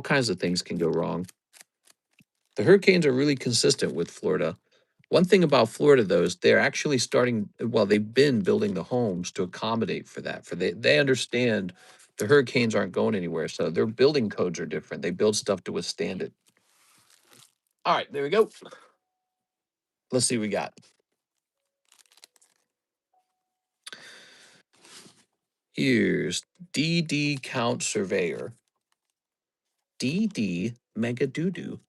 kinds of things can go wrong. The hurricanes are really consistent with Florida. One thing about Florida, though, is they're actually starting, well, they've been building the homes to accommodate for that. They understand the hurricanes aren't going anywhere, so their building codes are different. They build stuff to withstand it. All right, there we go. Let's see what we got. Here's DD Count Surveyor. DD Mega Doodoo.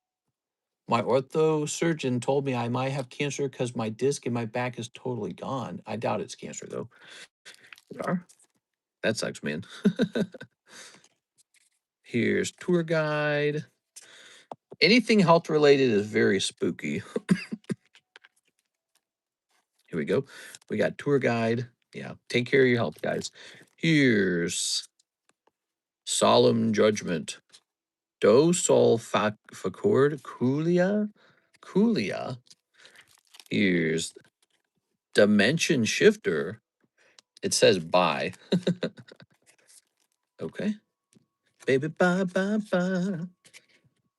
My ortho surgeon told me I might have cancer because my disc in my back is totally gone. I doubt it's cancer, though. That sucks, man. Here's tour guide. Anything health related is very spooky. Here we go. We got tour guide. Yeah, take care of your health, guys. Here's solemn judgment. Do sol faccord culia. Culia. Here's dimension shifter. It says bye. Okay. Baby, bye, bye, bye.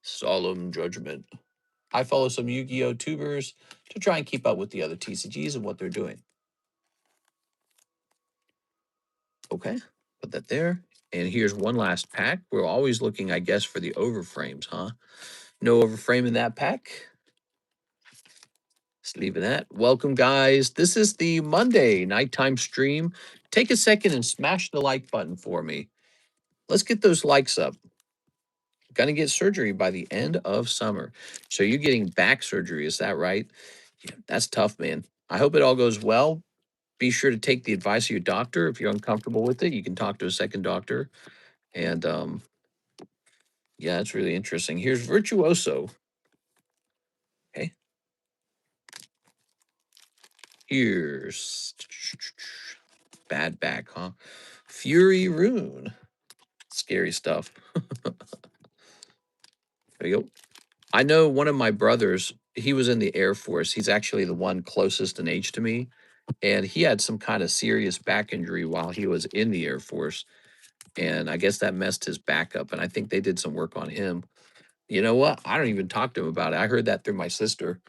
Solemn judgment. I follow some Yu-Gi-Oh! Tubers to try and keep up with the other TCGs and what they're doing. Okay, put that there. And here's one last pack. We're always looking, I guess, for the overframes, huh? No overframe in that pack. Just leaving that. Welcome, guys. This is the Monday nighttime stream. Take a second and smash the like button for me. Let's get those likes up. Gonna get surgery by the end of summer. So you're getting back surgery, is that right? Yeah, that's tough, man. I hope it all goes well. Be sure to take the advice of your doctor. If you're uncomfortable with it, you can talk to a second doctor. And yeah, it's really interesting. Here's Virtuoso. Okay. Here's Bad Back, huh? Fury Rune. Scary stuff. There you go. I know one of my brothers, he was in the Air Force. He's actually the one closest in age to me. And he had some kind of serious back injury while he was in the Air Force. And I guess that messed his back up. And I think they did some work on him. You know what? I don't even talk to him about it. I heard that through my sister.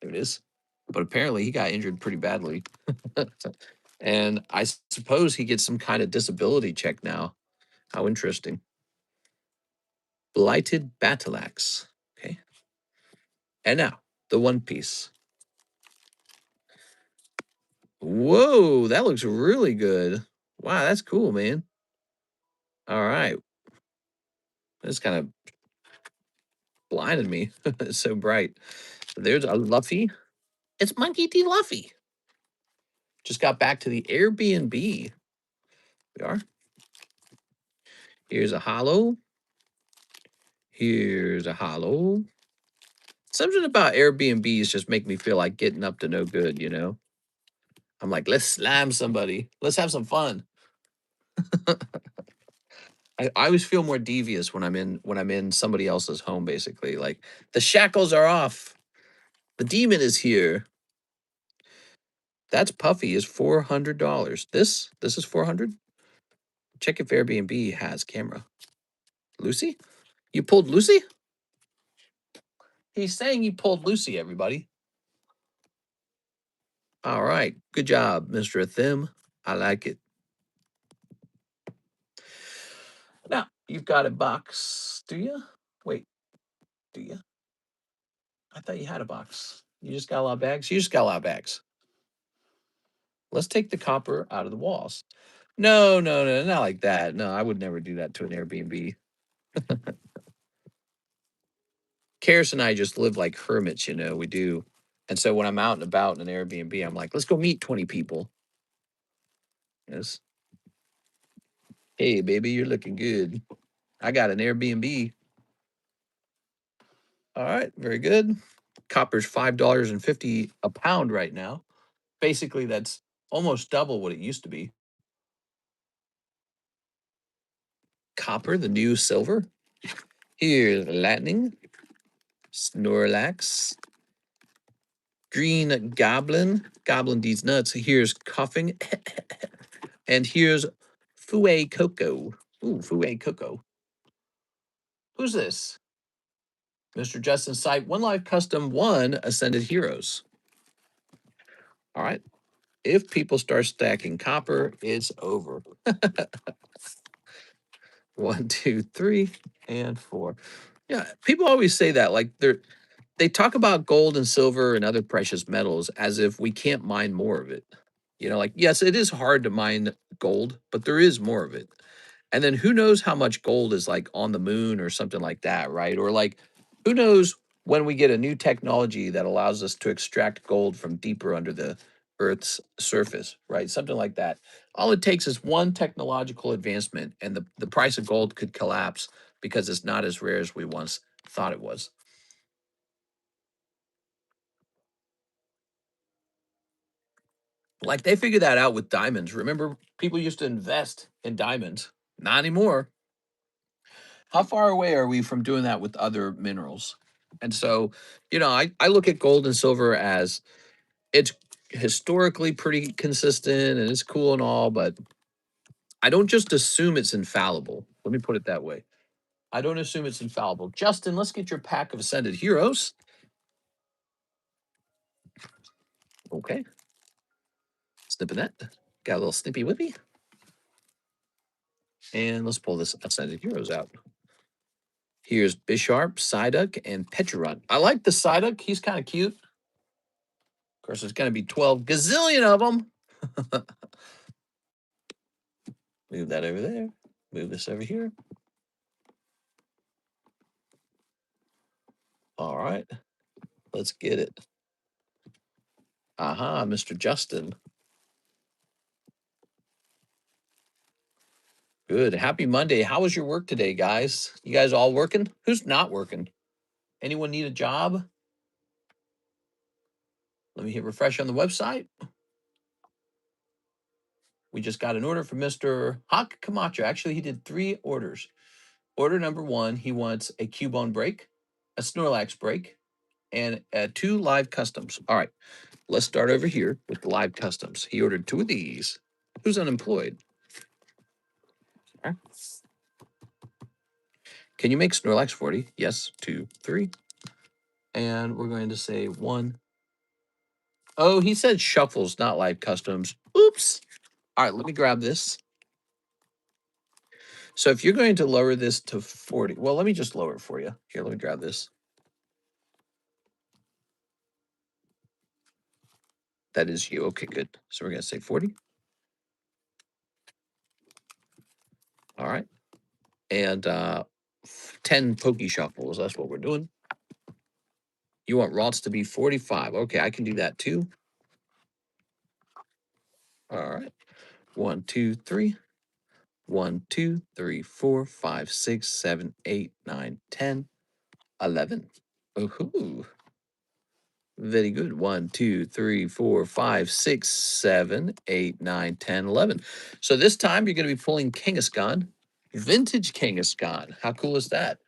There it is. But apparently he got injured pretty badly. And I suppose he gets some kind of disability check now. How interesting. Blighted Battle Axe. Okay. And now, the One Piece. Whoa, that looks really good. Wow, that's cool, man. All right. That's kind of blinded me. It's so bright. There's a Luffy. It's Monkey D. Luffy. Just got back to the Airbnb. We are. Here's a hollow. Here's a hollow. Something about Airbnbs just make me feel like getting up to no good, you know? I'm like, let's slam somebody. Let's have some fun. I always feel more devious when I'm in somebody else's home, basically. Like the shackles are off. The demon is here. That's Puffy is $400. This is 400. Check if Airbnb has camera. Lucy? You pulled Lucy? He's saying you pulled Lucy, everybody. All right. Good job, Mr. Thim. I like it. Now, you've got a box, do you? Wait, do you? I thought you had a box. You just got a lot of bags? You just got a lot of bags. Let's take the copper out of the walls. No, no, no, not like that. No, I would never do that to an Airbnb. Karis and I just live like hermits, you know, we do. And so when I'm out and about in an Airbnb, I'm like, let's go meet 20 people. Yes. Hey, baby, you're looking good. I got an Airbnb. All right, very good. Copper's $5.50 a pound right now. Basically, that's almost double what it used to be. Copper, the new silver. Here's lightning, Snorlax, green goblin, goblin these nuts. Here's coughing, and here's Fue Coco. Ooh, Fue Coco. Who's this? Mr. Justin Sight, One Life Custom 1 Ascended Heroes. All right. If people start stacking copper, it's over. 1, 2, 3, and 4. Yeah, people always say that. Like they talk about gold and silver and other precious metals as if we can't mine more of it. You know, like, yes, it is hard to mine gold, but there is more of it. And then who knows how much gold is like on the moon or something like that, right? Or like, who knows when we get a new technology that allows us to extract gold from deeper under the Earth's surface, right? Something like that. All it takes is one technological advancement, and the price of gold could collapse because it's not as rare as we once thought it was. Like they figured that out with diamonds. Remember, people used to invest in diamonds. Not anymore. How far away are we from doing that with other minerals? And so, you know, I look at gold and silver as it's historically pretty consistent and it's cool and all, but I don't just assume it's infallible. Let me put it that way. I don't assume it's infallible. Justin, let's get your pack of Ascended Heroes. Okay. Snipping that. Got a little snippy whippy. And let's pull this Ascended Heroes out. Here's Bisharp, Psyduck, and Pecharunt. I like the Psyduck. He's kind of cute. Of course, there's going to be 12 gazillion of them. Move that over there. Move this over here. All right. Let's get it. Aha, Mr. Justin. Good. Happy Monday. How was your work today, guys? You guys all working? Who's not working? Anyone need a job? Let me hit refresh on the website. We just got an order from Mr. Hawk Camacho. Actually, he did 3 orders. Order number 1, he wants a Cubone break, a Snorlax break, and 2 live customs. All right, let's start over here with the live customs. He ordered 2 of these. Who's unemployed? All right. Can you make Snorlax 40? Yes, 2, 3. And we're going to say 1. Oh, he said shuffles, not live customs. Oops. All right, let me grab this. So if you're going to lower this to 40, well, let me just lower it for you. Here, let me grab this. That is you. Okay, good. So we're going to say 40. All right. And 10 Pokey Shuffles. That's what we're doing. You want Ralts to be 45. Okay, I can do that too. All right. 1, 2, 3. 1, 2, 3, 4, 5, 6, 7, 8, 9, 10, 11. Ooh. Very good. 1, 2, 3, 4, 5, 6, 7, 8, 9, 10, 11. So this time you're going to be pulling Kangaskhan, vintage Kangaskhan. How cool is that?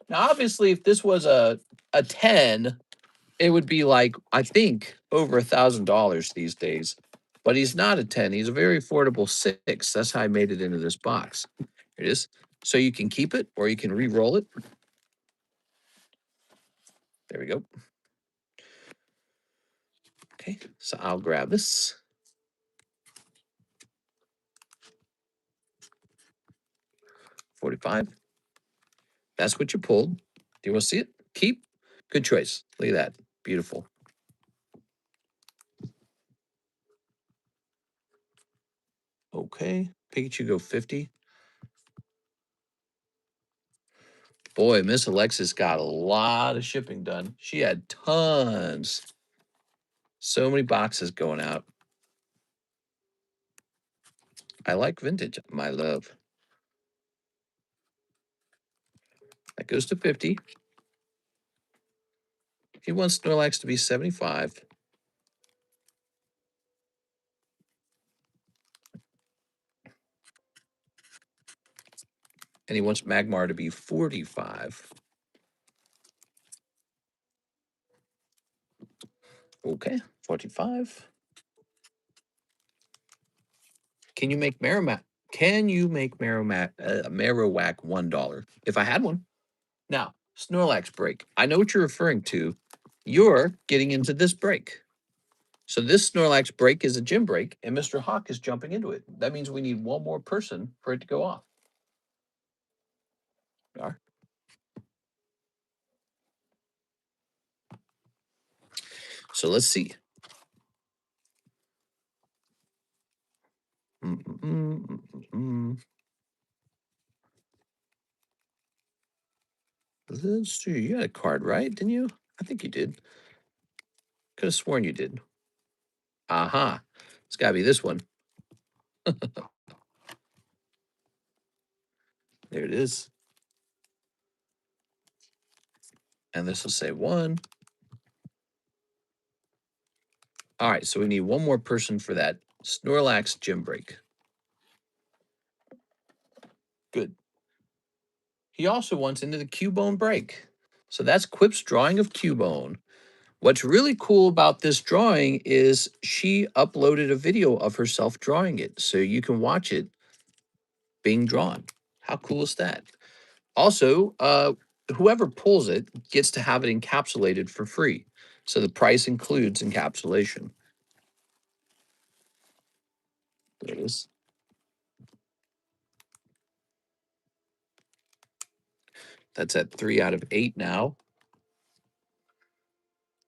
Now, obviously, if this was a 10, it would be like, I think, over $1,000 these days. But he's not a 10. He's a very affordable 6. That's how I made it into this box. Here it is. So you can keep it or you can re-roll it. There we go. Okay, so I'll grab this. 45. That's what you pulled. Do you want to see it? Keep. Good choice. Look at that. Beautiful. Okay. Pikachu go 50. Boy, Miss Alexis got a lot of shipping done. She had tons. So many boxes going out. I like vintage, my love. That goes to 50. He wants Snorlax to be 75. And he wants Magmar to be 45. Okay, 45. Can you make Marowak? Can you make Marowak $1? If I had one. Now, Snorlax break. I know what you're referring to. You're getting into this break. So this Snorlax break is a gym break, and Mr. Hawk is jumping into it. That means we need one more person for it to go off. All right. So let's see. Let's see. You had a card, right? Didn't you? I think you did. Could have sworn you did. Aha. It's got to be this one. There it is. And this will say 1. All right, so we need one more person for that Snorlax gym break. Good. He also wants into the Cubone break. So that's Quip's drawing of Cubone. What's really cool about this drawing is she uploaded a video of herself drawing it, so you can watch it being drawn. How cool is that? Also, whoever pulls it gets to have it encapsulated for free. So the price includes encapsulation. There it is. That's at 3 out of 8 now.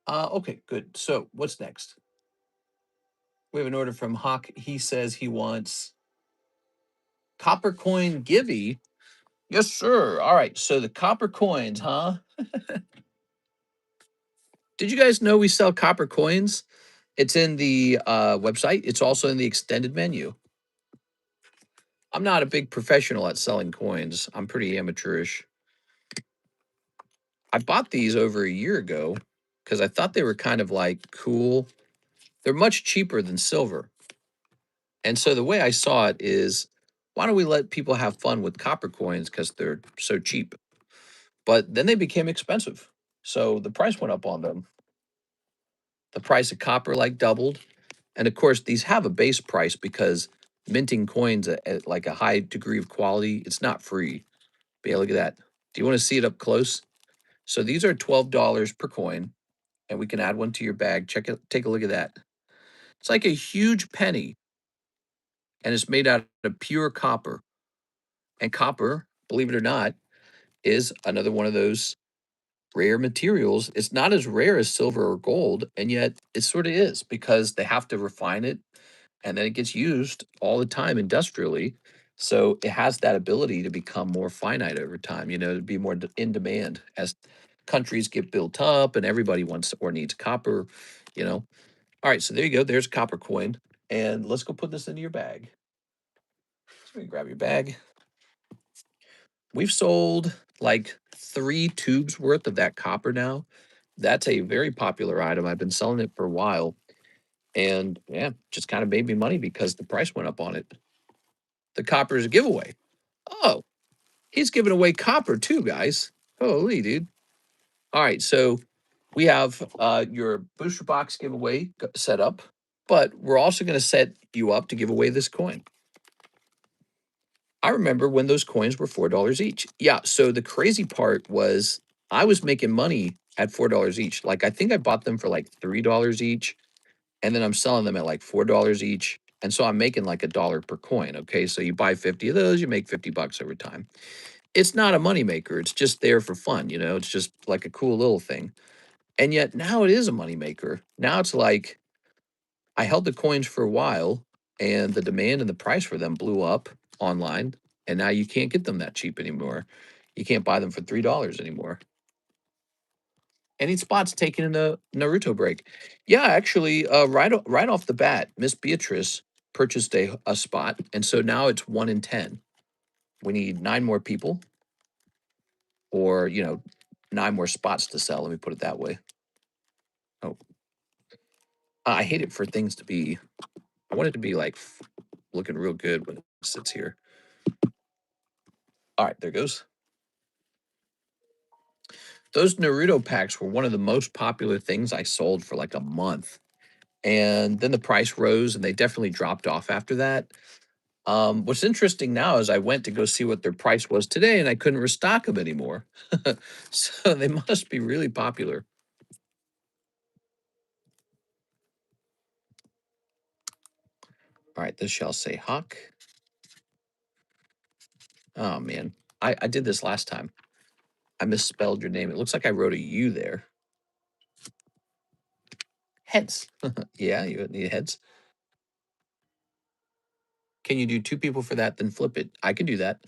Okay, good. So what's next? We have an order from Hawk. He says he wants copper coin Gibby. Yes, sir. All right. So the copper coins, huh? Did you guys know we sell copper coins? It's in the website. It's also in the extended menu. I'm not a big professional at selling coins. I'm pretty amateurish. I bought these over a year ago because I thought they were kind of like cool. They're much cheaper than silver. And so the way I saw it is, why don't we let people have fun with copper coins because they're so cheap? But then they became expensive. So the price went up on them. The price of copper like doubled. And of course, these have a base price because minting coins at like a high degree of quality, it's not free. But yeah, look at that. Do you want to see it up close? So these are $12 per coin, and we can add one to your bag. Check it, take a look at that. It's like a huge penny, and it's made out of pure copper. And copper, believe it or not, is another one of those rare materials. It's not as rare as silver or gold, and yet it sort of is because they have to refine it and then it gets used all the time industrially. So it has that ability to become more finite over time, to be more in demand as countries get built up and everybody wants or needs copper, you know. All right, so there you go. There's a copper coin. And let's go put this into your bag. So you grab your bag. We've sold like 3 tubes worth of that copper now. That's a very popular item. I've been selling it for a while. And yeah, just kind of made me money because the price went up on it. The copper is a giveaway. Oh, he's giving away copper too, guys. Holy dude. All right, so we have your booster box giveaway set up, but we're also going to set you up to give away this coin. I remember when those coins were $4 each. Yeah, so the crazy part was I was making money at $4 each. Like I think I bought them for like $3 each, and then I'm selling them at like $4 each. And so I'm making like $1 per coin. Okay, so you buy 50 of those, you make 50 bucks over time. It's not a moneymaker. It's just there for fun, It's just like a cool little thing. And yet now it is a moneymaker. Now it's like I held the coins for a while and the demand and the price for them blew up online. And now you can't get them that cheap anymore. You can't buy them for $3 anymore. Any spots taking in a Naruto break? Yeah, actually, right off the bat, Miss Beatrice purchased a spot, and so now it's 1 in 10. We need 9 more people, or 9 more spots to sell. Let me put it that way. Oh, I hate it for things to be. I want it to be like looking real good when it sits here. All right, there goes. Those Naruto packs were one of the most popular things I sold for like a month. And then the price rose and they definitely dropped off after that. What's interesting now is I went to go see what their price was today and I couldn't restock them anymore. So they must be really popular. All right, this shall say Hawk. Oh man, I did this last time. I misspelled your name. It looks like I wrote a U there. Heads. Yeah, you need heads. Can you do 2 people for that, then flip it? I can do that.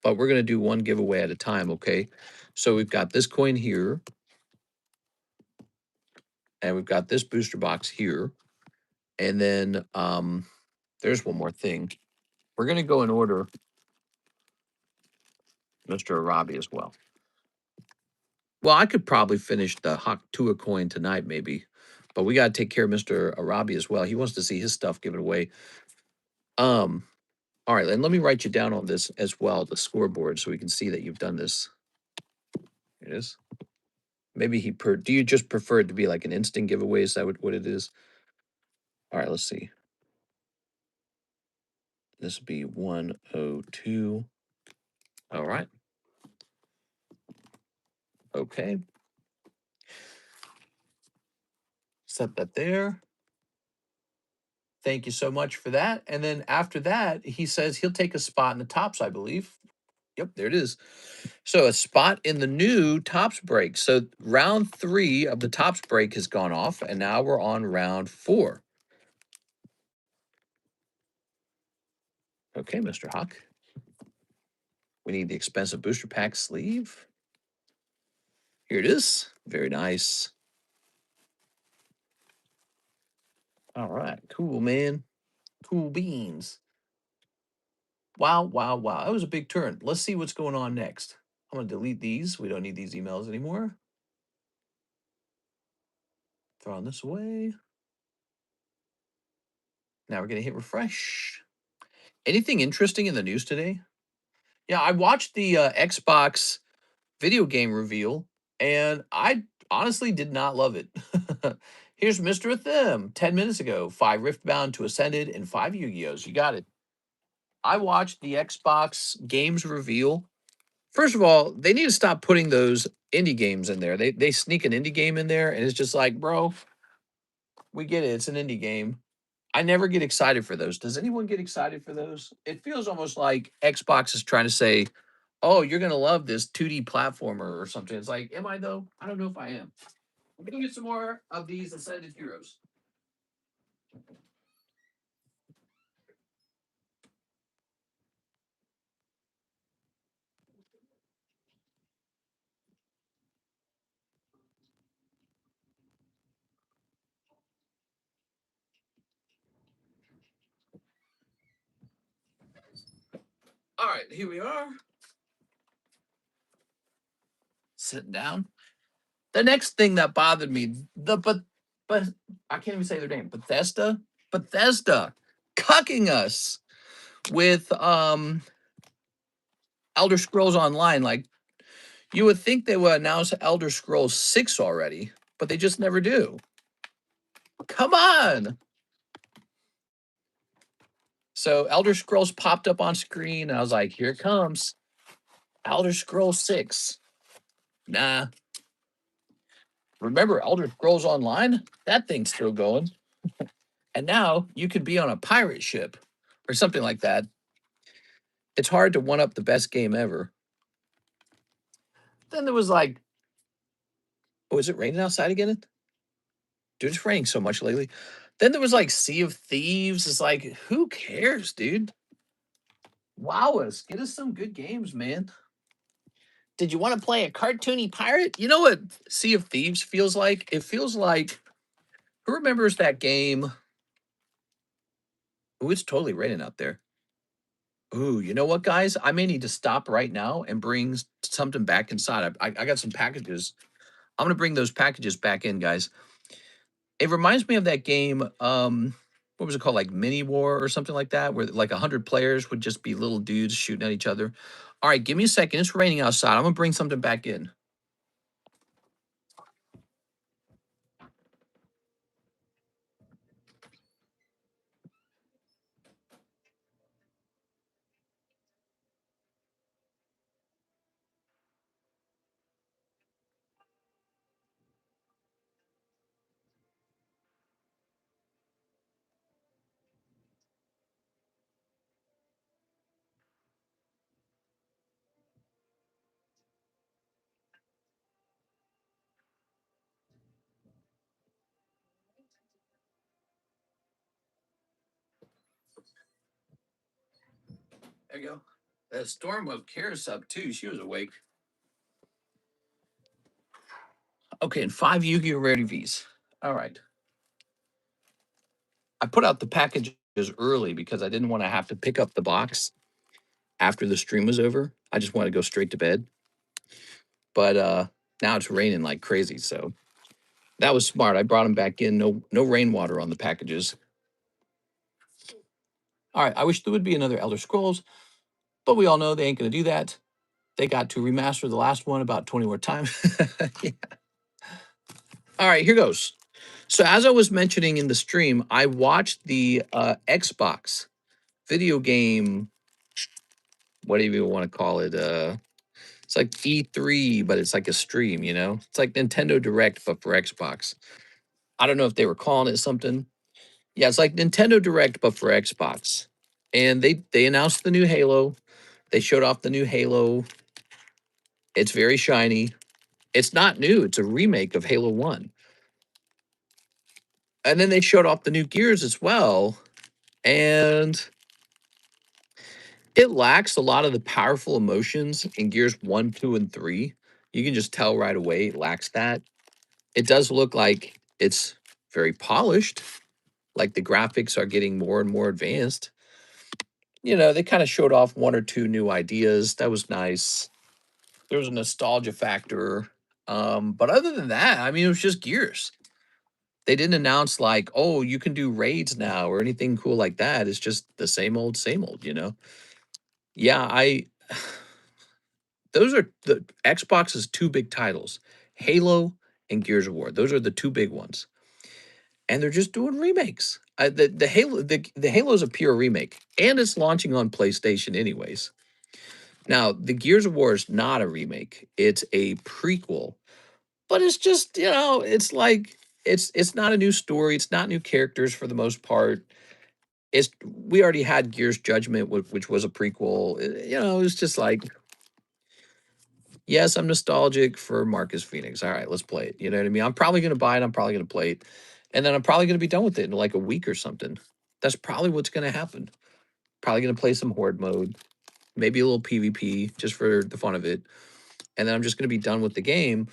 But we're going to do one giveaway at a time, okay? So we've got this coin here. And we've got this booster box here. And then there's one more thing. We're going to go in order, Mr. Arabi as well. Well, I could probably finish the Hawk Tua coin tonight, maybe. But we got to take care of Mr. Arabi as well. He wants to see his stuff given away. All right, and let me write you down on this as well, the scoreboard, so we can see that you've done this. Here it is. Maybe do you just prefer it to be like an instant giveaway? Is that what it is? All right, let's see. This would be 102. All right. Okay. Set that there. Thank you so much for that. And then after that, he says he'll take a spot in the tops, I believe. Yep, there it is. So a spot in the new tops break. So round 3 of the tops break has gone off, and now we're on round 4. Okay, Mr. Hawk. We need the expensive booster pack sleeve. Here it is. Very nice. All right. Cool, man. Cool beans. Wow, wow, wow. That was a big turn. Let's see what's going on next. I'm going to delete these. We don't need these emails anymore. Throwing this away. Now we're gonna hit refresh. Anything interesting in the news today? Yeah, I watched the Xbox video game reveal, and I honestly did not love it. Here's Mr. With them 10 minutes ago. 5 Riftbound to Ascended and 5 Yu-Gi-Ohs. You got it. I watched the Xbox games reveal. First of all, they need to stop putting those indie games in there. They sneak an indie game in there, and it's just like, bro, we get it. It's an indie game. I never get excited for those. Does anyone get excited for those? It feels almost like Xbox is trying to say, "Oh, you're gonna love this 2D platformer or something." It's like, am I though? I don't know if I am. I'm gonna get some more of these Ascended Heroes. All right, here we are. Sitting down. The next thing that bothered me, but I can't even say their name. Bethesda cucking us with Elder Scrolls Online. Like, you would think they would announce Elder Scrolls 6 already, but they just never do. Come on. So Elder Scrolls popped up on screen, and I was like, here it comes. Elder Scrolls 6. Nah. Remember Elder Scrolls Online? That thing's still going. And now you could be on a pirate ship or something like that. It's hard to one up the best game ever. Then there was like, oh, is it raining outside again? Dude, it's raining so much lately. Then there was like Sea of Thieves. It's like, who cares, dude? Wow us. Get us some good games, man. Did you want to play a cartoony pirate? You know what Sea of Thieves feels like? It feels like, who remembers that game? Oh, it's totally raining out there. Ooh, you know what, guys? I may need to stop right now and bring something back inside. I got some packages. I'm gonna bring those packages back in, guys. It reminds me of that game. What was it called? Like Mini War or something like that, where like 100 players would just be little dudes shooting at each other. All right, give me a second. It's raining outside. I'm gonna bring something back in. There you go. That storm woke Karis up too. She was awake. Okay, and 5 Yu-Gi-Oh! Rarity Vs. All right. I put out the packages early because I didn't want to have to pick up the box after the stream was over. I just wanted to go straight to bed. But now it's raining like crazy, so that was smart. I brought them back in. No rainwater on the packages. All right. I wish there would be another Elder Scrolls, but we all know they ain't gonna do that. They got to remaster the last one about 20 more times. Yeah. All right, here goes. So as I was mentioning in the stream, I watched the Xbox video game, whatever you want to call it. It's like E3, but it's like a stream, you know? It's like Nintendo Direct, but for Xbox. I don't know if they were calling it something. Yeah, it's like Nintendo Direct, but for Xbox. And they announced the new Halo. They showed off the new Halo. It's very shiny. It's not new. It's a remake of Halo 1. And then they showed off the new Gears as well. And it lacks a lot of the powerful emotions in Gears 1, 2, and 3. You can just tell right away it lacks that. It does look like it's very polished, like the graphics are getting more and more advanced. You know, they kind of showed off 1 or 2 new ideas. That was nice. There was a nostalgia factor. But other than that, I mean, it was just Gears. They didn't announce like, oh, you can do raids now or anything cool like that. It's just the same old, you know? Yeah, I those are the Xbox's two big titles, Halo and Gears of War. Those are the two big ones. And they're just doing remakes. The Halo is a pure remake, and it's launching on PlayStation anyways. Now, the Gears of War is not a remake. It's a prequel. But it's just, it's like it's not a new story. It's not new characters for the most part. It's we already had Gears Judgment, which was a prequel. It's just like, yes, I'm nostalgic for Marcus Phoenix. All right, let's play it. You know what I mean? I'm probably gonna buy it. I'm probably gonna play it, and then I'm probably gonna be done with it in like a week or something. That's probably what's gonna happen. Probably gonna play some horde mode, maybe a little PvP just for the fun of it, and then I'm just gonna be done with the game.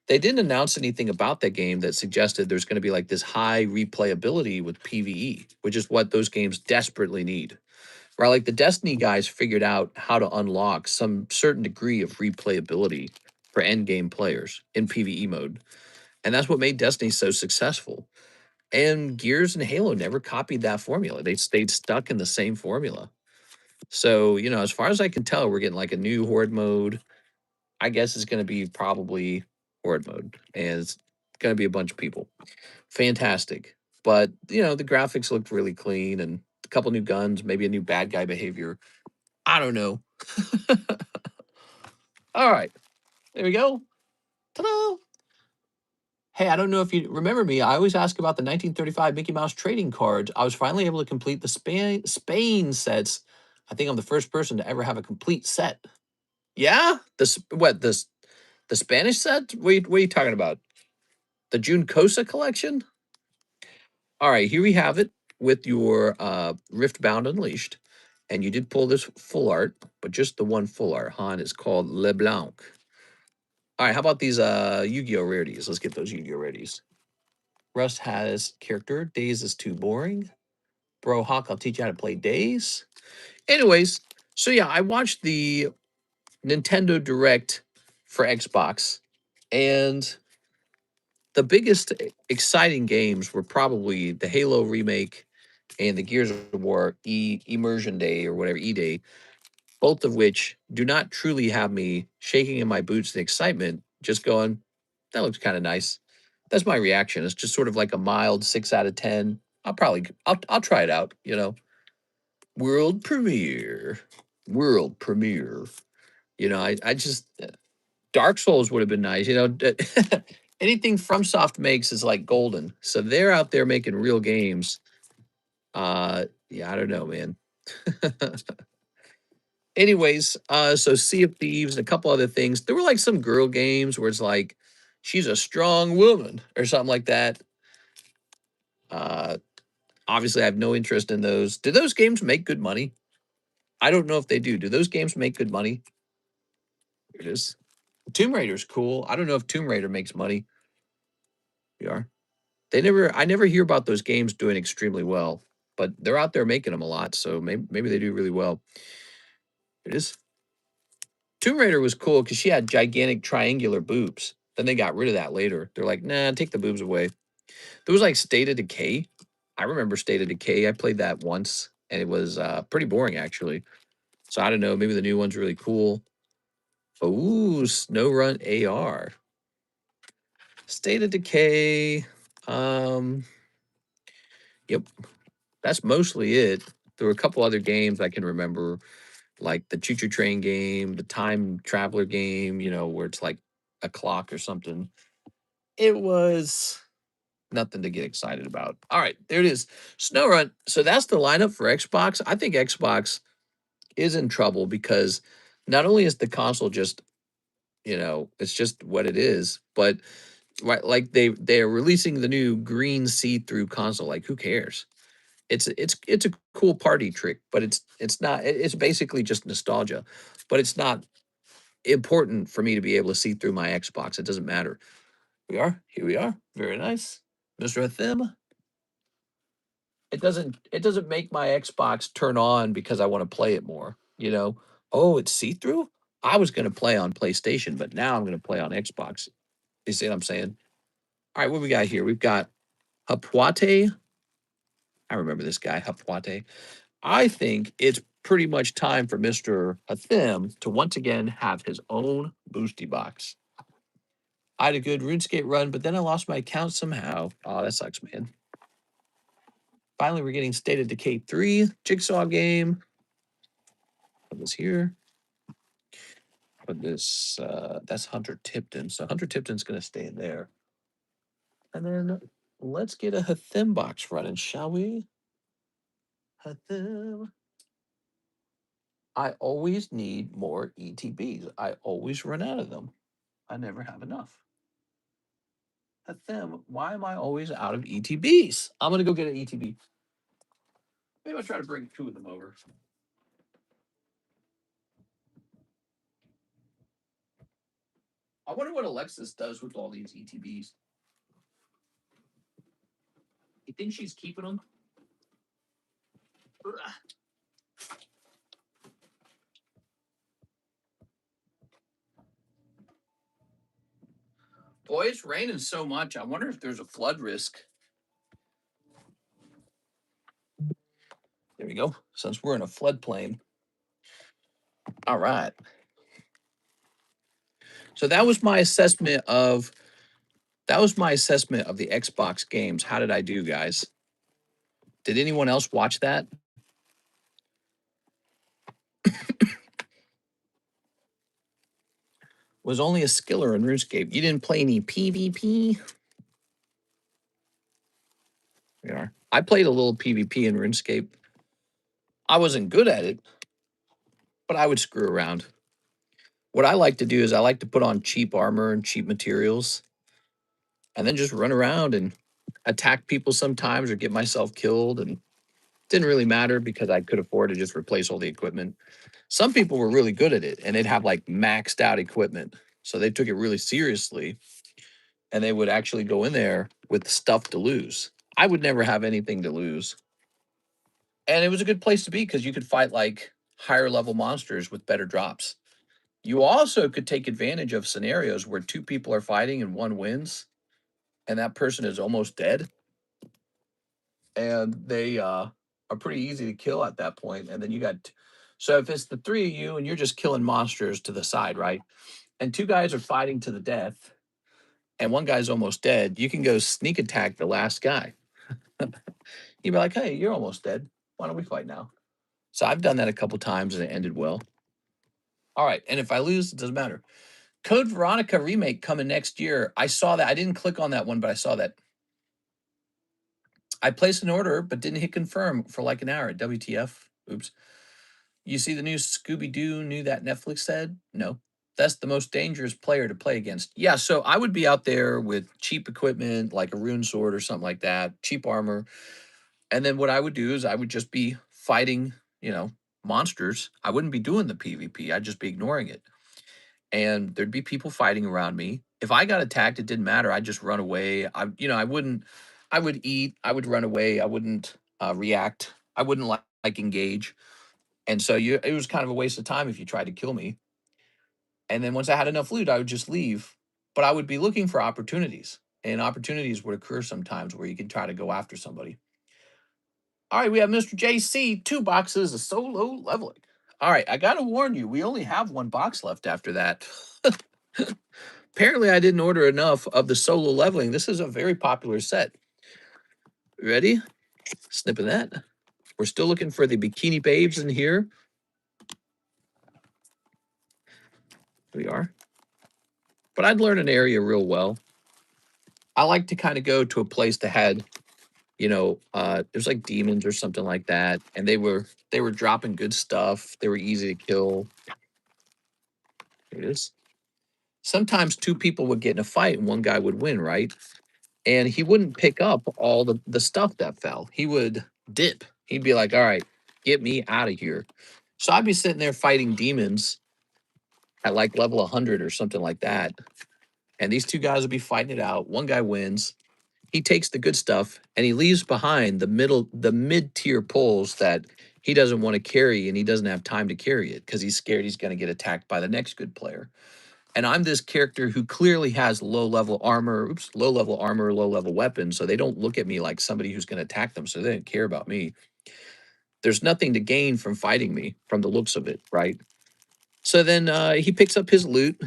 They didn't announce anything about that game that suggested there's going to be like this high replayability with PvE, which is what those games desperately need. Right? Like the Destiny guys figured out how to unlock some certain degree of replayability for end game players in PvE mode. And that's what made Destiny so successful. And Gears and Halo never copied that formula. They stayed stuck in the same formula. So, as far as I can tell, we're getting like a new horde mode. I guess it's going to be probably horde mode, and it's going to be a bunch of people. Fantastic. But, the graphics looked really clean and a couple new guns, maybe a new bad guy behavior. I don't know. All right. There we go. Ta-da! Hey, I don't know if you remember me. I always ask about the 1935 Mickey Mouse trading cards. I was finally able to complete the Spain sets. I think I'm the first person to ever have a complete set. Yeah? The Spanish set? What are you talking about? The June Cosa collection? All right, here we have it with your Riftbound Unleashed. And you did pull this full art, but just the one full art, huh? And it's called LeBlanc. All right, how about these Yu-Gi-Oh rarities? Let's get those Yu-Gi-Oh rarities. Rust has character. Days is too boring. Bro Hawk, I'll teach you how to play Days. Anyways, so yeah, I watched the Nintendo Direct for Xbox, and the biggest exciting games were probably the Halo remake and the Gears of War Immersion Day or whatever E-Day, both of which do not truly have me shaking in my boots in excitement, just going, that looks kind of nice. That's my reaction. It's just sort of like a mild 6 out of 10. I'll try it out, World premiere. World premiere. I just Dark Souls would have been nice, anything FromSoft makes is like golden. So they're out there making real games. Yeah, I don't know, man. Anyways, so Sea of Thieves and a couple other things. There were like some girl games where it's like, she's a strong woman or something like that. Uh, Obviously, I have no interest in those. Do those games make good money? I don't know if they do. Do those games make good money? Here it is. Tomb Raider's cool. I don't know if Tomb Raider makes money. We are. I never hear about those games doing extremely well, but they're out there making them a lot, so maybe they do really well. Here it is. Tomb Raider was cool because she had gigantic triangular boobs. Then they got rid of that later. They're like, nah, take the boobs away. There was like State of Decay. I remember State of Decay. I played that once, and it was pretty boring actually. So I don't know. Maybe the new one's really cool. Ooh, SnowRun AR. State of Decay. Um, yep, that's mostly it. There were a couple other games I can remember, like the Choo Choo Train game, the Time Traveler game, where it's like a clock or something. It was nothing to get excited about. All right, there it is. SnowRun. So that's the lineup for Xbox. I think Xbox is in trouble because not only is the console just, it's just what it is, but right, like they're releasing the new green see-through console. Like, who cares? It's a cool party trick, but it's not. It's basically just nostalgia, but it's not important for me to be able to see through my Xbox. It doesn't matter. Here we are. Very nice, Mr. Thim. It doesn't make my Xbox turn on because I want to play it more. Oh, it's see through. I was going to play on PlayStation, but now I'm going to play on Xbox. You see what I'm saying? All right, what we got here? We've got Hapwate. I remember this guy, Hapwate. I think it's pretty much time for Mr. Hathim to once again have his own boosty box. I had a good RuneScape run, but then I lost my account somehow. Oh, that sucks, man. Finally, we're getting State of Decay 3 Jigsaw game. Put this here. Put this, that's Hunter Tipton. So Hunter Tipton's going to stay in there. And then let's get a Hathim box running, shall we? Hathim. I always need more ETBs. I always run out of them. I never have enough. Hathim, why am I always out of ETBs? I'm going to go get an ETB. Maybe I'll try to bring 2 of them over. I wonder what Alexis does with all these ETBs. You think she's keeping them? Boy, it's raining so much. I wonder if there's a flood risk. There we go. Since we're in a floodplain. All right. So that was my assessment of the Xbox games. How did I do, guys? Did anyone else watch that? Was only a skiller in RuneScape. You didn't play any PvP? We are. I played a little PvP in RuneScape. I wasn't good at it, but I would screw around. What I like to do is I like to put on cheap armor and cheap materials and then just run around and attack people sometimes or get myself killed. And it didn't really matter because I could afford to just replace all the equipment. Some people were really good at it and they'd have like maxed out equipment. So they took it really seriously and they would actually go in there with stuff to lose. I would never have anything to lose. And it was a good place to be because you could fight like higher level monsters with better drops. You also could take advantage of scenarios where 2 people are fighting and 1 wins and that person is almost dead. And they are pretty easy to kill at that point. And then you got, so if it's the 3 of you and you're just killing monsters to the side, right? And 2 guys are fighting to the death and 1 guy's almost dead, you can go sneak attack the last guy. You'd be like, hey, you're almost dead. Why don't we fight now? So I've done that a couple times and it ended well. All right. And if I lose, it doesn't matter. Code Veronica remake coming next year. I saw that. I didn't click on that one, but I saw that. I placed an order, but didn't hit confirm for like an hour. WTF. Oops. You see the new Scooby-Doo new that Netflix said? No. That's the most dangerous player to play against. Yeah, so I would be out there with cheap equipment, like a rune sword or something like that, cheap armor. And then what I would do is I would just be fighting, monsters. I wouldn't be doing the PvP. I'd just be ignoring it. And there'd be people fighting around me. If I got attacked, it didn't matter. I'd just run away. I would eat. I would run away. I wouldn't react. I wouldn't like engage. And so it was kind of a waste of time if you tried to kill me. And then once I had enough loot, I would just leave. But I would be looking for opportunities. And opportunities would occur sometimes where you could try to go after somebody. All right, we have Mr. JC, 2 boxes of solo leveling. All right, I got to warn you, we only have 1 box left after that. Apparently, I didn't order enough of the solo leveling. This is a very popular set. Ready? Snipping that. We're still looking for the bikini babes in here. We are. But I'd learn an area real well. I like to kind of go to a place that had, there's like demons or something like that, and they were dropping good stuff. They were easy to kill. Here it is. Sometimes 2 people would get in a fight and 1 guy would win, right? And he wouldn't pick up all the stuff that fell. He would dip. He'd be like, all right, get me out of here. So I'd be sitting there fighting demons at like level 100 or something like that. And these 2 guys would be fighting it out. 1 guy wins. He takes the good stuff and he leaves behind the mid-tier pulls that he doesn't want to carry and he doesn't have time to carry it because he's scared he's going to get attacked by the next good player. And I'm this character who clearly has low-level armor, low-level armor, low-level weapons, so they don't look at me like somebody who's gonna attack them, so they don't care about me. There's nothing to gain from fighting me from the looks of it, right? So then he picks up his loot.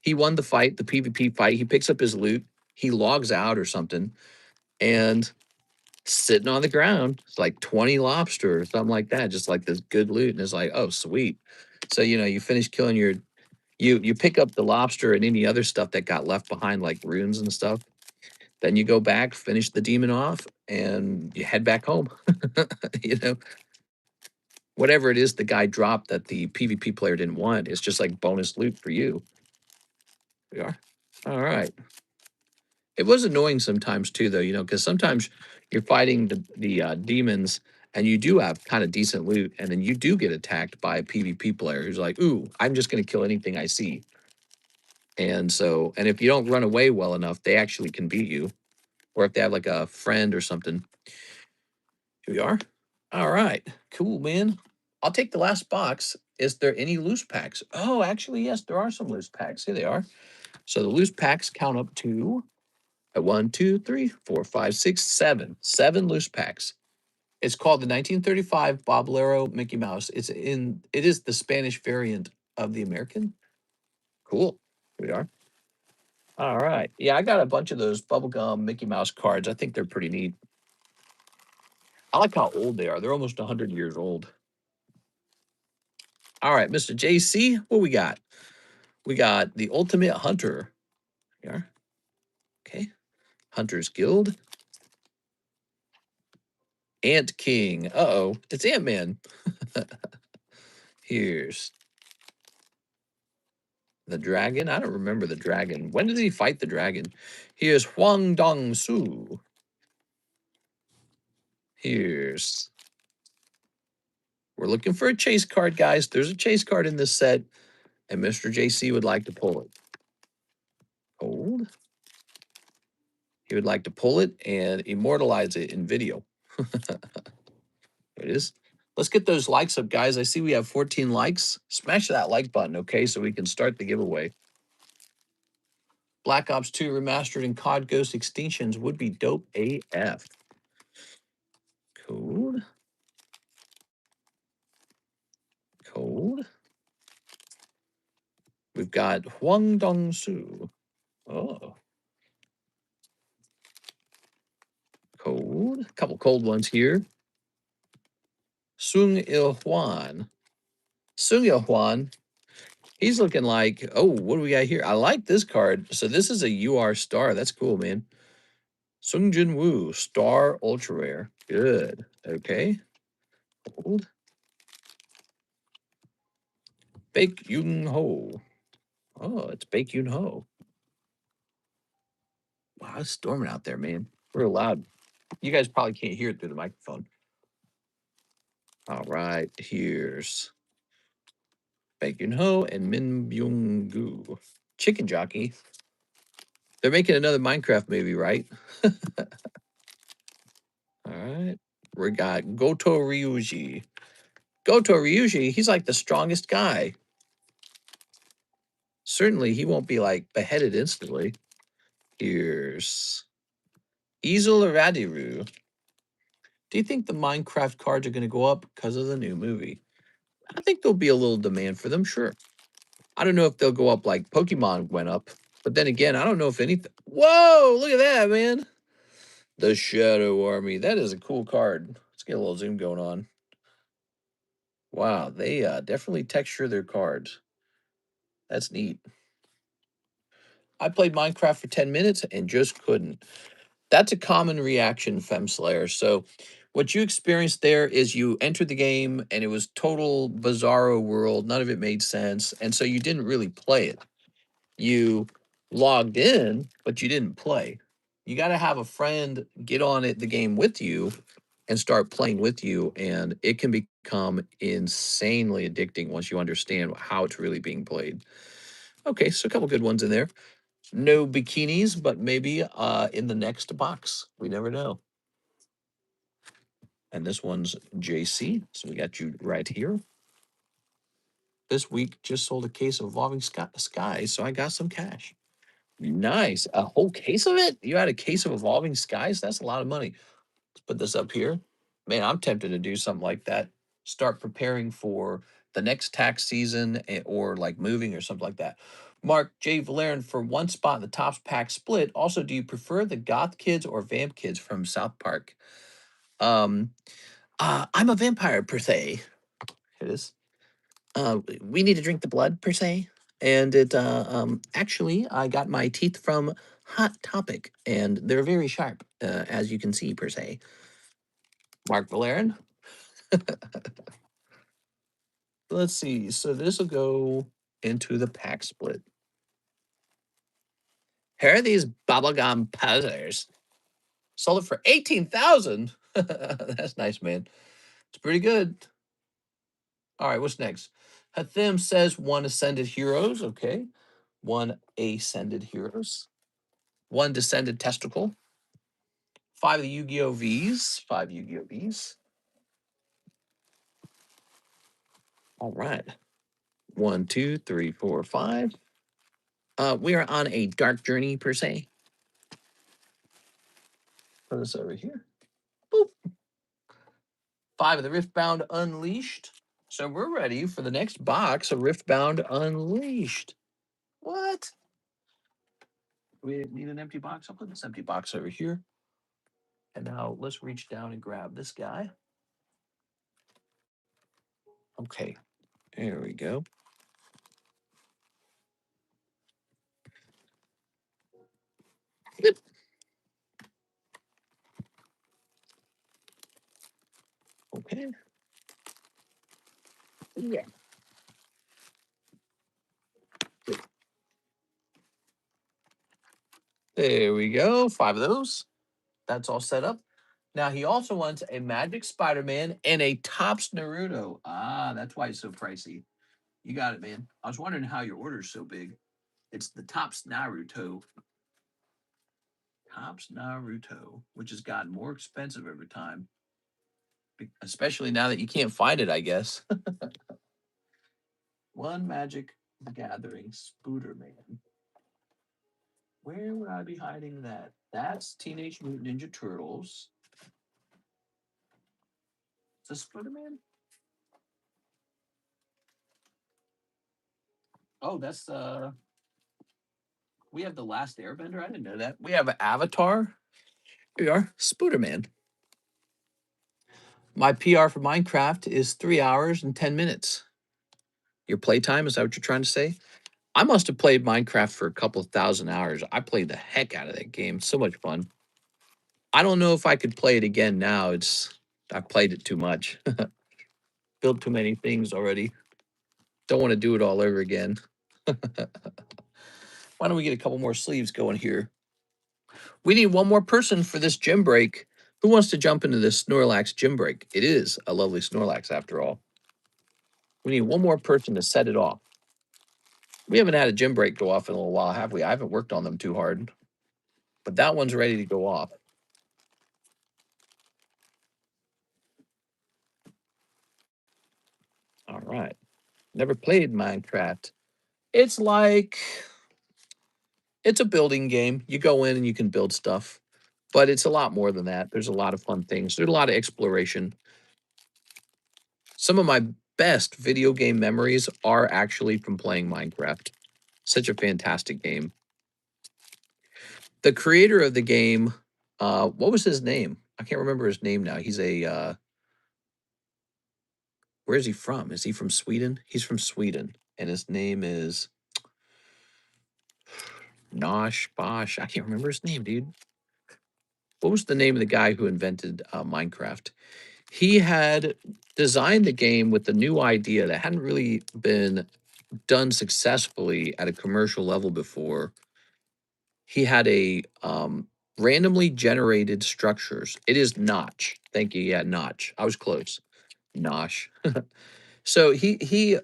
He won the fight, the PvP fight. He picks up his loot. He logs out or something, and sitting on the ground, it's like 20 lobster or something like that, just like this good loot. And it's like, oh, sweet. So you finish killing you pick up the lobster and any other stuff that got left behind, like runes and stuff. Then you go back, finish the demon off, and you head back home. you know, whatever it is the guy dropped that the PvP player didn't want, it's just like bonus loot for you. We are. All right. It was annoying sometimes too, though, because sometimes you're fighting the demons and you do have kind of decent loot, and then you do get attacked by a PvP player who's like, "Ooh, I'm just going to kill anything I see." And if you don't run away well enough, they actually can beat you. Or if they have like a friend or something. Here we are. All right, cool, man. I'll take the last box. Is there any loose packs? Oh, actually, yes, there are some loose packs. Here they are. So the loose packs count up to 1, 2, 3, 4, 5, 6, 7. 7 loose packs. It's called the 1935 Bobolero Mickey Mouse. It is the Spanish variant of the American. Cool. Here we are. All right. Yeah, I got a bunch of those bubblegum Mickey Mouse cards. I think they're pretty neat. I like how old they are. They're almost 100 years old. All right, Mr. JC, what we got? We got the Ultimate Hunter. Here. Okay. Hunter's Guild. Ant King. Uh-oh. It's Ant-Man. Here's the dragon. I don't remember the dragon. When did he fight the dragon? Here's Huang Dong-su. Here's... We're looking for a chase card, guys. There's a chase card in this set, and Mr. JC would like to pull it. Hold. He would like to pull it and immortalize it in video. It is. Let's get those likes up, guys. I see we have 14 likes. Smash that like button, okay, so we can start the giveaway. Black Ops 2 Remastered and COD Ghost Extinctions would be dope AF. Code. Code. We've got Huang Dong-su. Oh. Code. A couple cold ones here. Sung Il Huan. Sung Il Huan. He's looking like, oh, what do we got here? I like this card. So this is a UR star. That's cool, man. Sung Jin Woo, star ultra rare. Good. Okay. Hold. Baek Yoon Ho. Oh, it's Baek Yoon Ho. Wow, it's storming out there, man. Real loud. You guys probably can't hear it through the microphone. All right, here's Baek Yoon Ho and Min Byung Gu. Chicken Jockey. They're making another Minecraft movie, right? All right. We got Goto Ryuji. Goto Ryuji, he's like the strongest guy. Certainly, he won't be like beheaded instantly. Here's Easel Radiru. Do you think the Minecraft cards are going to go up because of the new movie? I think there'll be a little demand for them, sure. I don't know if they'll go up like Pokemon went up, but then again, I don't know if anything. Whoa, look at that, man. The Shadow Army. That is a cool card. Let's get a little zoom going on. Wow, they definitely texture their cards. That's neat. I played Minecraft for 10 minutes and just couldn't. That's a common reaction, Femslayer. So what you experienced there is you entered the game and it was total bizarro world. None of it made sense. And so you didn't really play it. You logged in, but you didn't play. You got to have a friend get on it, the game with you and start playing with you. And it can become insanely addicting once you understand how it's really being played. Okay, so a couple good ones in there. No bikinis, but maybe in the next box. We never know. And this one's JC. So we got you right here. this week just sold a case of Evolving Skies, so I got some cash. Nice. A whole case of it? You had a case of Evolving Skies? That's a lot of money. Let's put this up here. Man, I'm tempted to do something like that. Start preparing for the next tax season or like moving or something like that. Mark J. Valerian for one spot in the Tops pack split. Also, do you prefer the Goth Kids or Vamp Kids from South Park? Um, I'm a vampire per se. It is. We need to drink the blood per se. And actually, I got my teeth from Hot Topic, and they're very sharp, as you can see per se. Mark Valerian. Let's see. So this will go into the pack split. Here are these bubblegum posers. Sold it for 18,000. That's nice, man. It's pretty good. All right, what's next? Hathim says one Ascended Heroes. Okay. One Ascended Heroes. One Descended Testicle. 5 of the Yu-Gi-Oh! Vs. 5 Yu-Gi-Oh! Vs. All right. 1, 2, 3, 4, 5. We are on a dark journey per se. Put this over here. Boop. 5 of the Riftbound Unleashed. So we're ready for the next box of Riftbound Unleashed. What? We need an empty box. I'll put this empty box over here. And now let's reach down and grab this guy. Okay, there we go. Yep. Okay. Yeah. There we go. 5 of those. That's all set up. Now he also wants a Magic Spider-Man and a Topps Naruto. Ah, that's why it's so pricey. You got it, man. I was wondering how your order's so big. It's the Topps Naruto. Topps Naruto, which has gotten more expensive every time. Especially now that you can't find it, I guess. One Magic Gathering Spooderman. Where would I be hiding that? That's Teenage Mutant Ninja Turtles. Is this Spooderman? Oh, that's we have the Last Airbender. I didn't know that. We have an Avatar. Here we are, Spooderman. My PR for Minecraft is 3 hours and 10 minutes. Your playtime, is that what you're trying to say? I must have played Minecraft for a couple of thousand hours. I played the heck out of that game. So much fun. I don't know if I could play it again now. I've played it too much. Built too many things already. Don't want to do it all over again. Why don't we get a couple more sleeves going here? We need one more person for this gym break. Who wants to jump into this Snorlax gym break? It is a lovely Snorlax after all. We need one more person to set it off. We haven't had a gym break go off in a little while, have we? I haven't worked on them too hard. But that one's ready to go off. All right. Never played Minecraft. It's like it's a building game. You go in and you can build stuff. But it's a lot more than that. There's a lot of fun things. There's a lot of exploration. Some of my best video game memories are actually from playing Minecraft. Such a fantastic game. The creator of the game, what was his name? I can't remember his name now. He's a where is he from? Is he from Sweden? He's from Sweden, and his name is Nosh Bosch. I can't remember his name, dude. What was the name of the guy who invented Minecraft? He had designed the game with a new idea that hadn't really been done successfully at a commercial level before. He had a randomly generated structures. It is Notch. Thank you. Yeah, Notch. I was close. Nosh. So he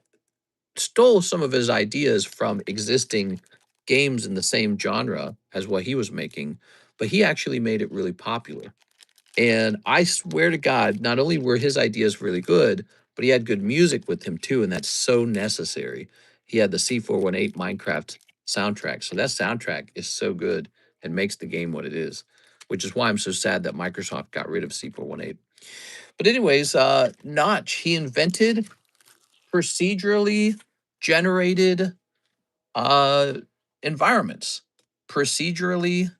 stole some of his ideas from existing games in the same genre as what he was making, but he actually made it really popular. And I swear to God, not only were his ideas really good, but he had good music with him too, and that's so necessary. He had the C418 Minecraft soundtrack, so that soundtrack is so good and makes the game what it is, which is why I'm so sad that Microsoft got rid of C418. But anyways, Notch, he invented procedurally generated uh, environments. Procedurally,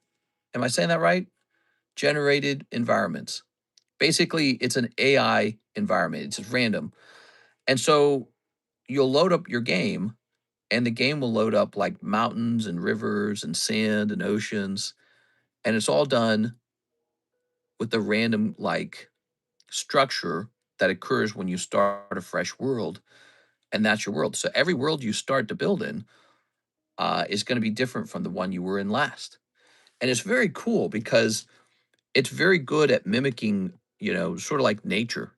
am I saying that right? Generated environments. Basically, it's an AI environment. It's just random. And so you'll load up your game, and the game will load up like mountains and rivers and sand and oceans. And it's all done with the random like structure that occurs when you start a fresh world. And that's your world. So every world you start to build in is going to be different from the one you were in last. And it's very cool because it's very good at mimicking, sort of like nature.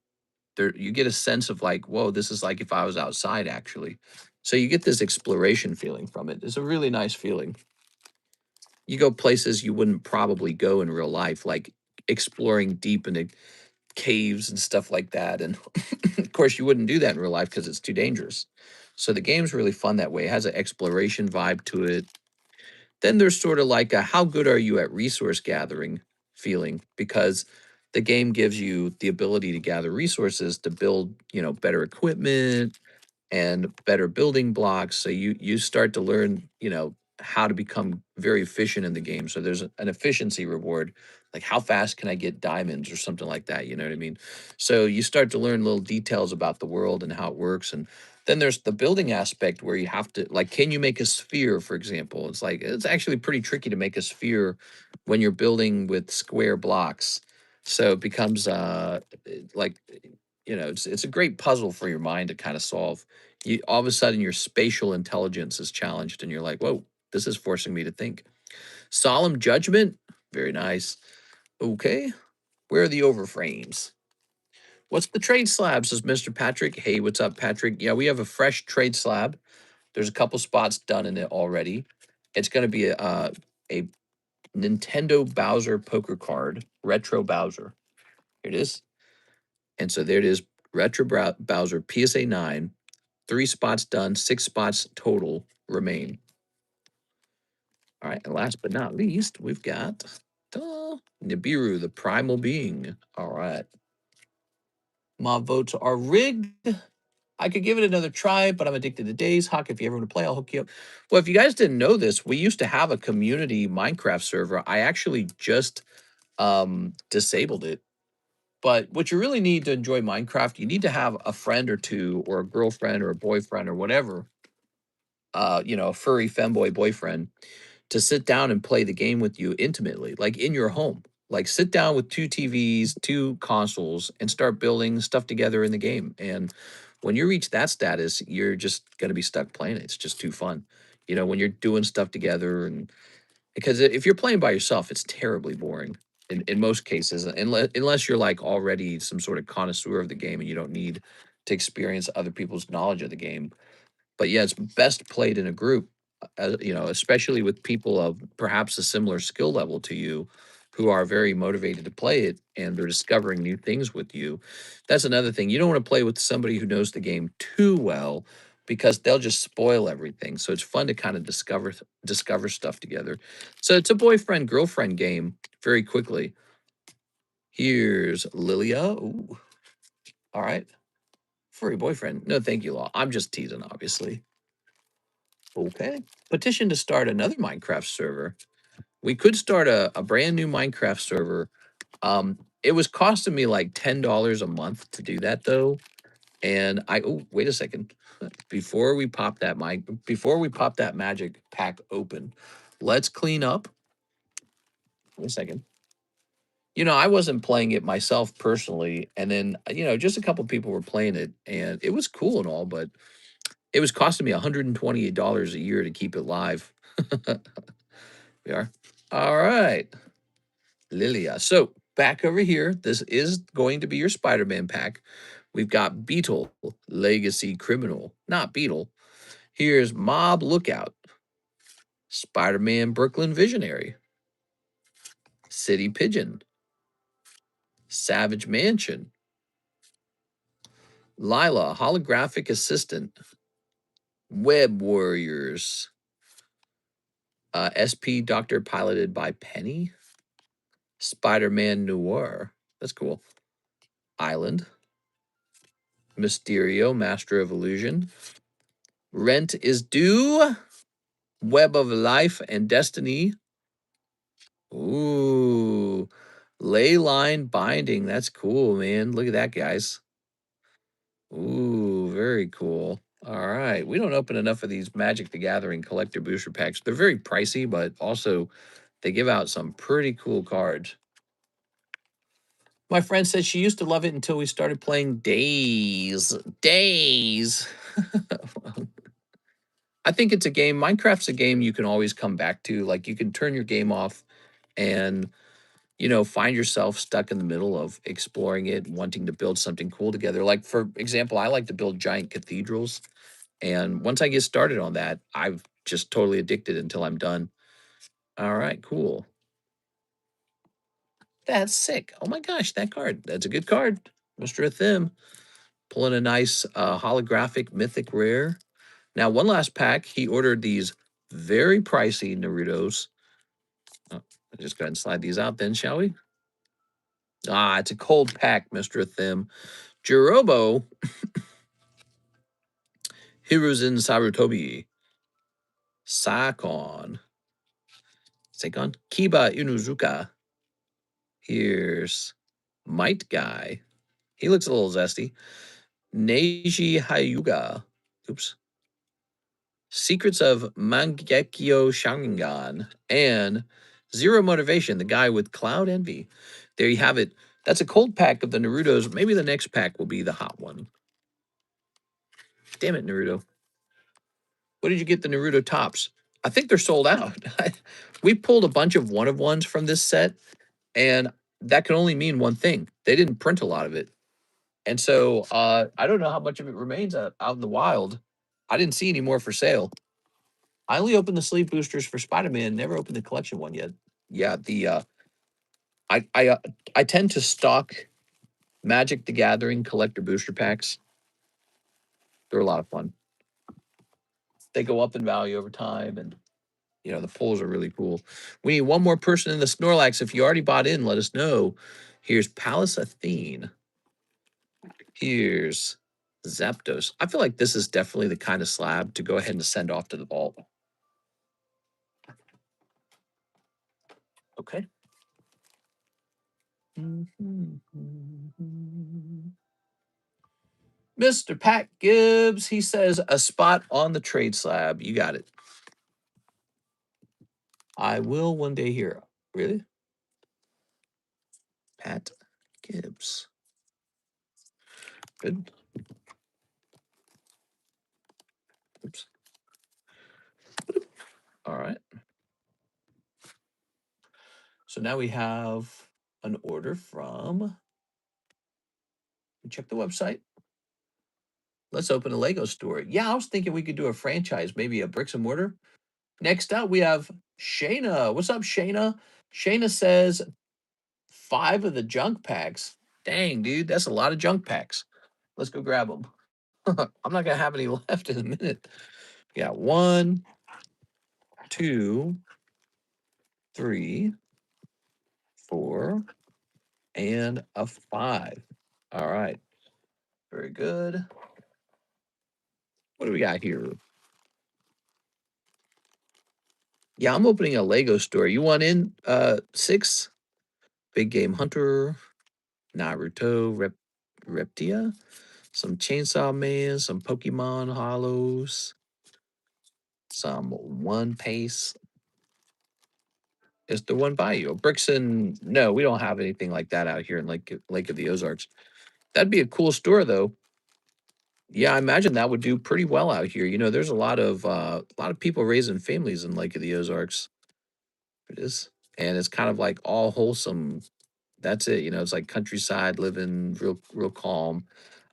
There, you get a sense of like, whoa, this is like if I was outside actually. So you get this exploration feeling from it. It's a really nice feeling. You go places you wouldn't probably go in real life, like exploring deep into caves and stuff like that. And of course, you wouldn't do that in real life because it's too dangerous. So the game's really fun that way. It has an exploration vibe to it. Then there's sort of like a how good are you at resource gathering feeling because the game gives you the ability to gather resources to build, better equipment and better building blocks. So you start to learn, how to become very efficient in the game. So there's an efficiency reward, like how fast can I get diamonds or something like that. You know what I mean? So you start to learn little details about the world and how it works. And then there's the building aspect where you have to like, can you make a sphere, for example? It's like it's actually pretty tricky to make a sphere when you're building with square blocks. So it becomes like it's a great puzzle for your mind to kind of solve. You all of a sudden your spatial intelligence is challenged and you're like, whoa, this is forcing me to think. Solemn judgment, very nice. Okay, where are the overframes? What's the trade slab? Says Mr. Patrick. Hey, what's up, Patrick? Yeah, we have a fresh trade slab. There's a couple spots done in it already. It's going to be a Nintendo Bowser poker card, retro Bowser. Here it is. And so there it is, retro Bowser PSA 9. 3 spots done, 6 spots total remain. All right, and last but not least, we've got Nibiru, the primal being. All right. My votes are rigged. I could give it another try, but I'm addicted to days. Hawk, if you ever want to play, I'll hook you up. Well, if you guys didn't know this, we used to have a community Minecraft server. I actually just disabled it. But what you really need to enjoy Minecraft, you need to have a friend or two, or a girlfriend or a boyfriend or whatever, a furry femboy boyfriend to sit down and play the game with you intimately, like in your home. Like sit down with 2 TVs, 2 consoles, and start building stuff together in the game. And when you reach that status, you're just gonna be stuck playing it. It's just too fun. When you're doing stuff together, and because if you're playing by yourself, it's terribly boring in most cases, unless you're like already some sort of connoisseur of the game and you don't need to experience other people's knowledge of the game. But yeah, it's best played in a group, especially with people of perhaps a similar skill level to you who are very motivated to play it and they're discovering new things with you. That's another thing. You don't want to play with somebody who knows the game too well because they'll just spoil everything. So it's fun to kind of discover stuff together. So it's a boyfriend girlfriend game very quickly. Here's Lilia. Ooh, all right. Furry boyfriend. No, thank you, Law. I'm just teasing, obviously. Okay. Petition to start another Minecraft server. We could start a brand new Minecraft server. It was costing me like $10 a month to do that though. And wait a second. Before we pop that magic pack open, let's clean up. Wait a second. I wasn't playing it myself personally, and then just a couple people were playing it, and it was cool and all, but it was costing me $128 a year to keep it live. We are. All right. Lilia. So back over here, this is going to be your Spider-Man pack. We've got Beetle, Legacy Criminal, not Beetle. Here's Mob Lookout, Spider-Man Brooklyn Visionary, City Pigeon, Savage Mansion, Lila, holographic assistant. Web Warriors. SP Doctor piloted by Penny. Spider-Man Noir. That's cool. Island. Mysterio, Master of Illusion. Rent is Due. Web of Life and Destiny. Ooh. Leyline Binding. That's cool, man. Look at that, guys. Ooh, very cool. All right. We don't open enough of these Magic the Gathering collector booster packs. They're very pricey, but also they give out some pretty cool cards. My friend said she used to love it until we started playing Days. Days. I think it's a game. Minecraft's a game you can always come back to. Like you can turn your game off and, you know, find yourself stuck in the middle of exploring it, wanting to build something cool together. Like, for example, I like to build giant cathedrals. And once I get started on that, I've just totally addicted until I'm done. All right, cool. That's sick. Oh my gosh, that card. That's a good card. Mr. Athim. Pulling a nice holographic mythic rare. Now, one last pack. He ordered these very pricey Narutos. Oh, I'll just go ahead and slide these out then, shall we? Ah, it's a cold pack, Mr. Athim. Jirobo. Hiruzen Sarutobi. Sakon. Sakon. Kiba Inuzuka. Here's Might Guy. He looks a little zesty. Neji Hyuga. Oops. Secrets of Mangekyo Sharingan. And Zero Motivation, the guy with Cloud Envy. There you have it. That's a cold pack of the Narutos. Maybe the next pack will be the hot one. Damn it, Naruto. What did you get the Naruto tops? I think they're sold out. We pulled a bunch of one-of-ones from this set, and that can only mean one thing. They didn't print a lot of it. And so I don't know how much of it remains out in the wild. I didn't see any more for sale. I only opened the sleeve boosters for Spider-Man, never opened the collection one yet. Yeah, I I uh, I tend to stock Magic the Gathering collector booster packs. They're a lot of fun. They go up in value over time, and you know the pulls are really cool. We need one more person in the Snorlax. If you already bought in, let us know. Here's Palace Athene. Here's Zapdos. I feel like this is definitely the kind of slab to go ahead and send off to the vault. Okay. Mr. Pat Gibbs, he says a spot on the trade slab. You got it. I will one day here. Really? Pat Gibbs. Good. Oops. All right. So now we have an order from, check the website. Let's open a Lego store. Yeah, I was thinking we could do a franchise, maybe a bricks and mortar. Next up, we have Shayna. What's up, Shayna? Shayna says 5 of the junk packs. Dang, dude, that's a lot of junk packs. Let's go grab them. I'm not gonna have any left in a minute. Yeah, 1, 2, 3, 4, and a 5. All right, very good. What do we got here? Yeah, I'm opening a Lego store. You want in? 6. Big Game Hunter, Naruto, Reptia, some Chainsaw Man, some Pokemon Hollows, some One Piece. Is the one by you? Brixton? No, we don't have anything like that out here in Lake of the Ozarks. That'd be a cool store, though. Yeah, I imagine that would do pretty well out here. You know, there's a lot of people raising families in Lake of the Ozarks. It is, and it's kind of like all wholesome. That's it. You know, it's like countryside living, real calm.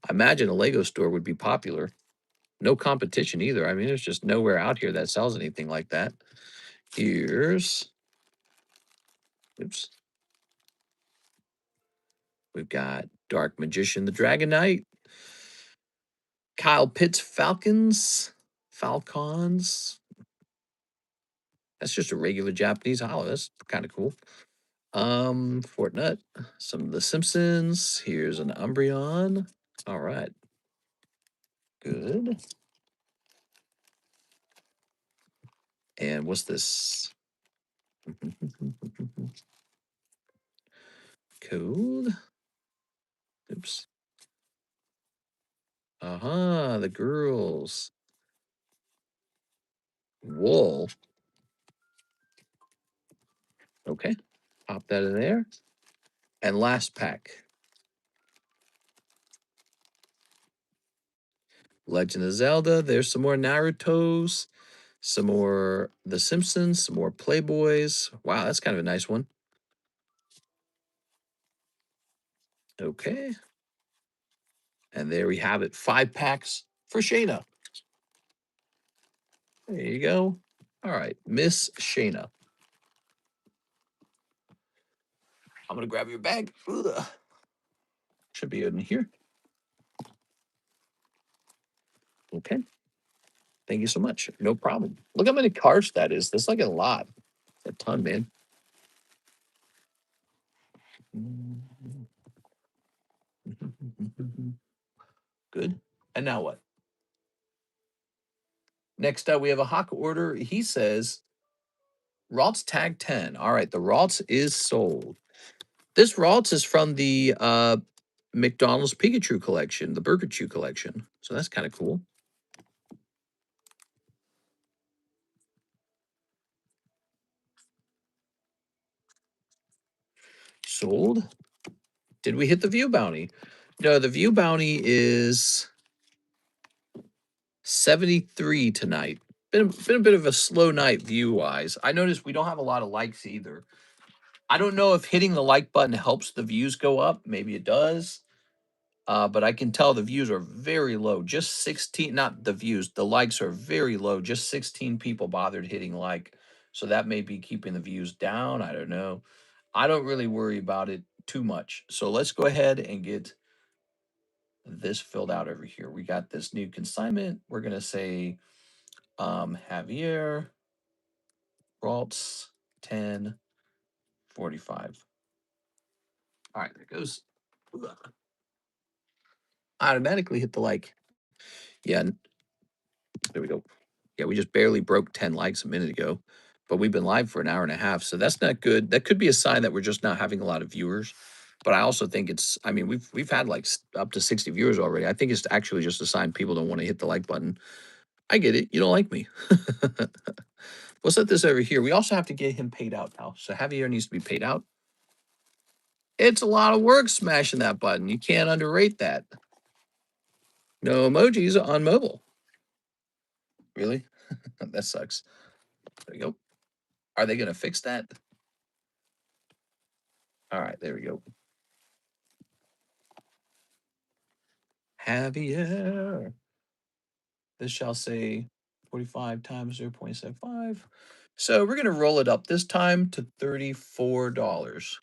I imagine a Lego store would be popular. No competition either. I mean, there's just nowhere out here that sells anything like that. Here's, oops, we've got Dark Magician, the Dragon Knight. Kyle Pitts Falcons. Falcons. That's just a regular Japanese hollow. That's kind of cool. Fortnite. Some of the Simpsons. Here's an Umbreon. All right. Good. And what's this? Code. Oops. The girls. Wool. Okay. Pop that in there. And last pack. Legend of Zelda. There's some more Naruto's. Some more The Simpsons. Some more Playboys. Wow, that's kind of a nice one. Okay. And there we have it. 5 packs for Shayna. There you go. All right, Miss Shayna. I'm gonna grab your bag. Ugh. Should be in here. Okay. Thank you so much. No problem. Look how many cards that is. That's like a lot. A ton, man. Good. And now what? Next up, we have a Hawk order. He says Ralts tag 10. All right, the Ralts is sold. This Ralts is from the McDonald's Pikachu collection, the Burger Chew collection. So that's kind of cool. Sold. Did we hit the view bounty? No, the view bounty is 73 tonight. Been a bit of a slow night view-wise. I noticed we don't have a lot of likes either. I don't know if hitting the like button helps the views go up. Maybe it does. But I can tell the views are very low. Just 16, not the views, the likes are very low. Just 16 people bothered hitting like. So that may be keeping the views down. I don't know. I don't really worry about it too much. So let's go ahead and get this filled out over here. We got this new consignment. We're going to say Javier Ralts 1045. All right, there it goes. Automatically hit the like. Yeah, there we go. Yeah, we just barely broke 10 likes a minute ago, but we've been live for an hour and a half, so that's not good. That could be a sign that we're just not having a lot of viewers. But I also think it's, I mean, we've had like up to 60 viewers already. I think it's actually just a sign people don't want to hit the like button. I get it. You don't like me. We'll set this over here. We also have to get him paid out now. So Javier needs to be paid out. It's a lot of work smashing that button. You can't underrate that. No emojis on mobile. Really? That sucks. There we go. Are they going to fix that? All right, there we go. Javier. This shall say 45 times 0.75. So we're going to roll it up this time to $34.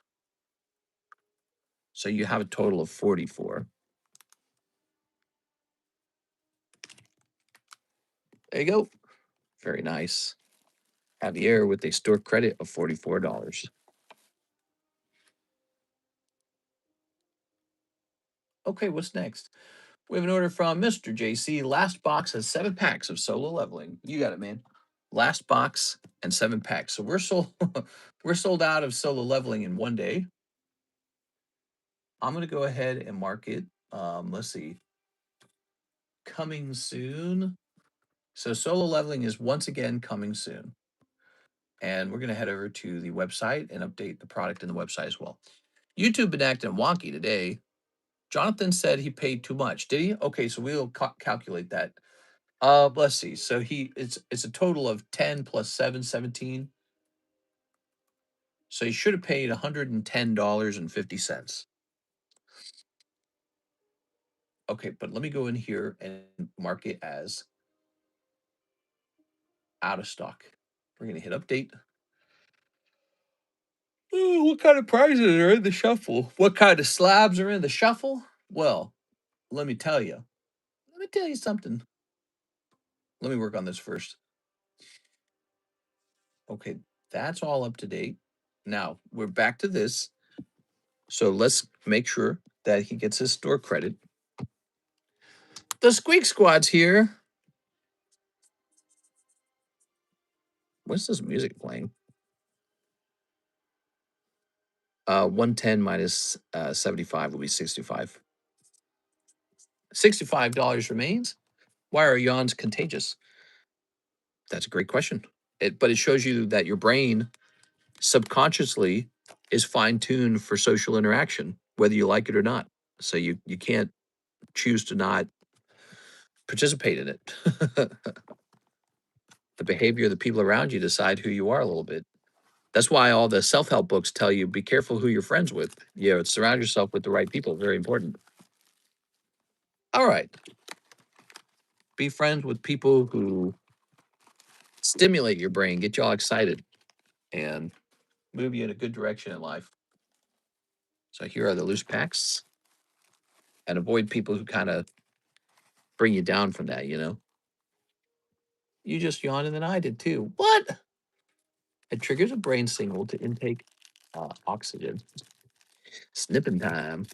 So you have a total of 44. There you go. Very nice. Javier with a store credit of $44. Okay, what's next? We have an order from Mr. JC. Last box has 7 packs of solo leveling. You got it, man. Last box and 7 packs. So we're sold we're sold out of solo leveling in 1 day. I'm gonna go ahead and mark it. Let's see. Coming soon. So solo leveling is once again coming soon. And we're gonna head over to the website and update the product in the website as well. YouTube been acting wonky today. Jonathan said he paid too much. Did he? Okay, so we'll calculate that. Let's see. So it's a total of 10 plus 7, 17. So he should have paid $110.50. Okay, but let me go in here and mark it as out of stock. We're gonna hit update. Oh, what kind of prizes are in the shuffle? What kind of slabs are in the shuffle? Well, let me tell you. me tell you something. Let me work on this first. Okay, that's all up to date. Now we're back to this. So let's make sure that he gets his store credit. The Squeak Squad's here. What's this music playing? 110 minus 75 will be 65. $65 remains. Why are yawns contagious? That's a great question. But it shows you that your brain subconsciously is fine-tuned for social interaction, whether you like it or not. So you can't choose to not participate in it. The behavior of the people around you decide who you are a little bit. That's why all the self-help books tell you be careful who you're friends with. You know, surround yourself with the right people. Very important. All right. Be friends with people who stimulate your brain, get you all excited, and move you in a good direction in life. So here are the loose packs. And avoid people who kind of bring you down from that, you know? You just yawned and then I did too. What? It triggers a brain signal to intake oxygen. Snipping time.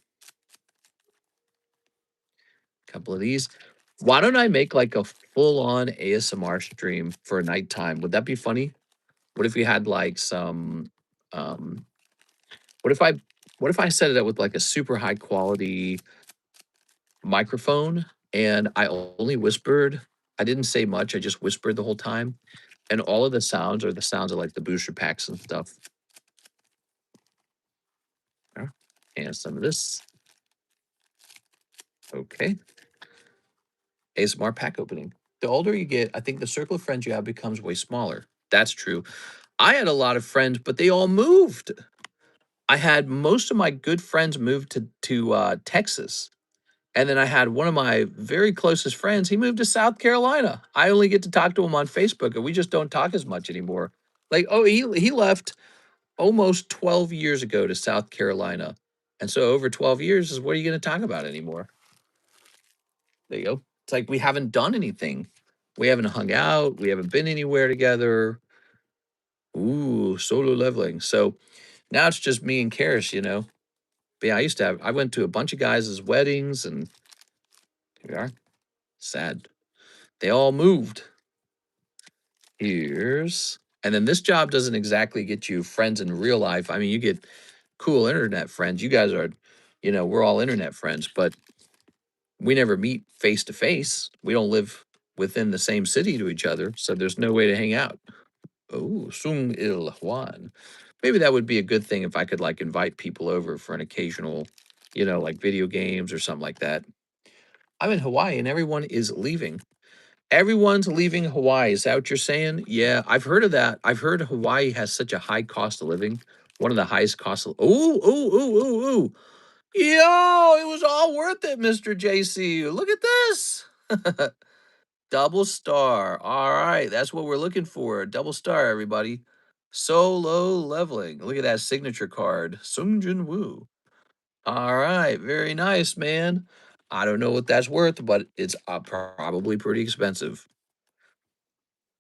Couple of these. Why don't I make like a full-on ASMR stream for nighttime? Would that be funny? What if we had like some um what if I set it up with like a super high quality microphone and I only whispered. I didn't say much. I just whispered the whole time. And all of the sounds are the sounds of like the booster packs and stuff. And some of this. Okay. ASMR pack opening. The older you get, I think the circle of friends you have becomes way smaller. That's true. I had a lot of friends, but they all moved. I had most of my good friends moved to Texas. And then I had one of my very closest friends, he moved to South Carolina. I only get to talk to him on Facebook, and we just don't talk as much anymore. Like, oh, he left almost 12 years ago to South Carolina. And so over 12 years is what are you going to talk about anymore? There you go. It's like we haven't done anything. We haven't hung out. We haven't been anywhere together. Ooh, solo leveling. So now it's just me and Karis, you know. But yeah, I went to a bunch of guys' weddings and here we are. Sad. They all moved. And then this job doesn't exactly get you friends in real life. I mean, you get cool internet friends. You guys are, you know, we're all internet friends, but we never meet face to face. We don't live within the same city to each other, so there's no way to hang out. Oh, Sung Il Juan. Maybe that would be a good thing if I could like invite people over for an occasional, you know, like video games or something like that. I'm in Hawaii and everyone is leaving. Everyone's leaving Hawaii. Is that what you're saying? Yeah, I've heard of that. I've heard Hawaii has such a high cost of living. One of the highest costs of ooh, ooh, ooh, ooh, ooh. Yo, it was all worth it, Mr. JC. Look at this. Double star. All right, that's what we're looking for. Double star, everybody. Solo leveling. Look at that signature card. Sung Jin Woo. All right, very nice, man. I don't know what that's worth, but it's probably pretty expensive.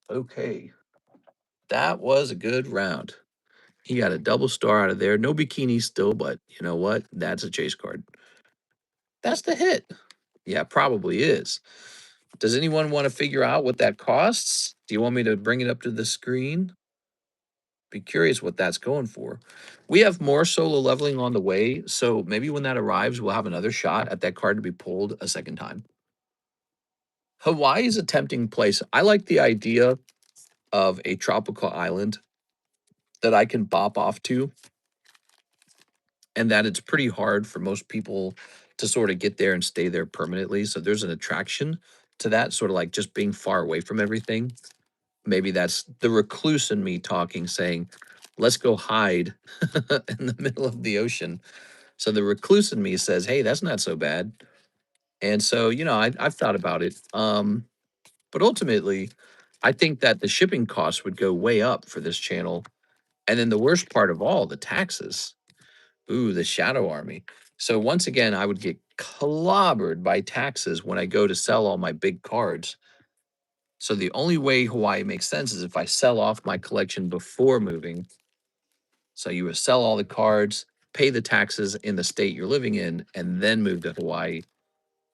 Okay, that was a good round. He got a double star out of there. No bikini still, but you know what? That's a chase card. That's the hit. Yeah, probably is. Does anyone want to figure out what that costs? Do you want me to bring it up to the screen? Be curious what that's going for. We have more solo leveling on the way, so maybe when that arrives, we'll have another shot at that card to be pulled a second time. Hawaii is a tempting place. I like the idea of a tropical island that I can bop off to, and that it's pretty hard for most people to sort of get there and stay there permanently. So there's an attraction to that, sort of like just being far away from everything. Maybe that's the recluse in me talking, saying, let's go hide in the middle of the ocean. So the recluse in me says, hey, that's not so bad. And so, you know, I've thought about it. But ultimately, I think that the shipping costs would go way up for this channel. And then the worst part of all, the taxes. Ooh, the shadow army. So once again, I would get clobbered by taxes when I go to sell all my big cards. So the only way Hawaii makes sense is if I sell off my collection before moving. So you would sell all the cards, pay the taxes in the state you're living in, and then move to Hawaii.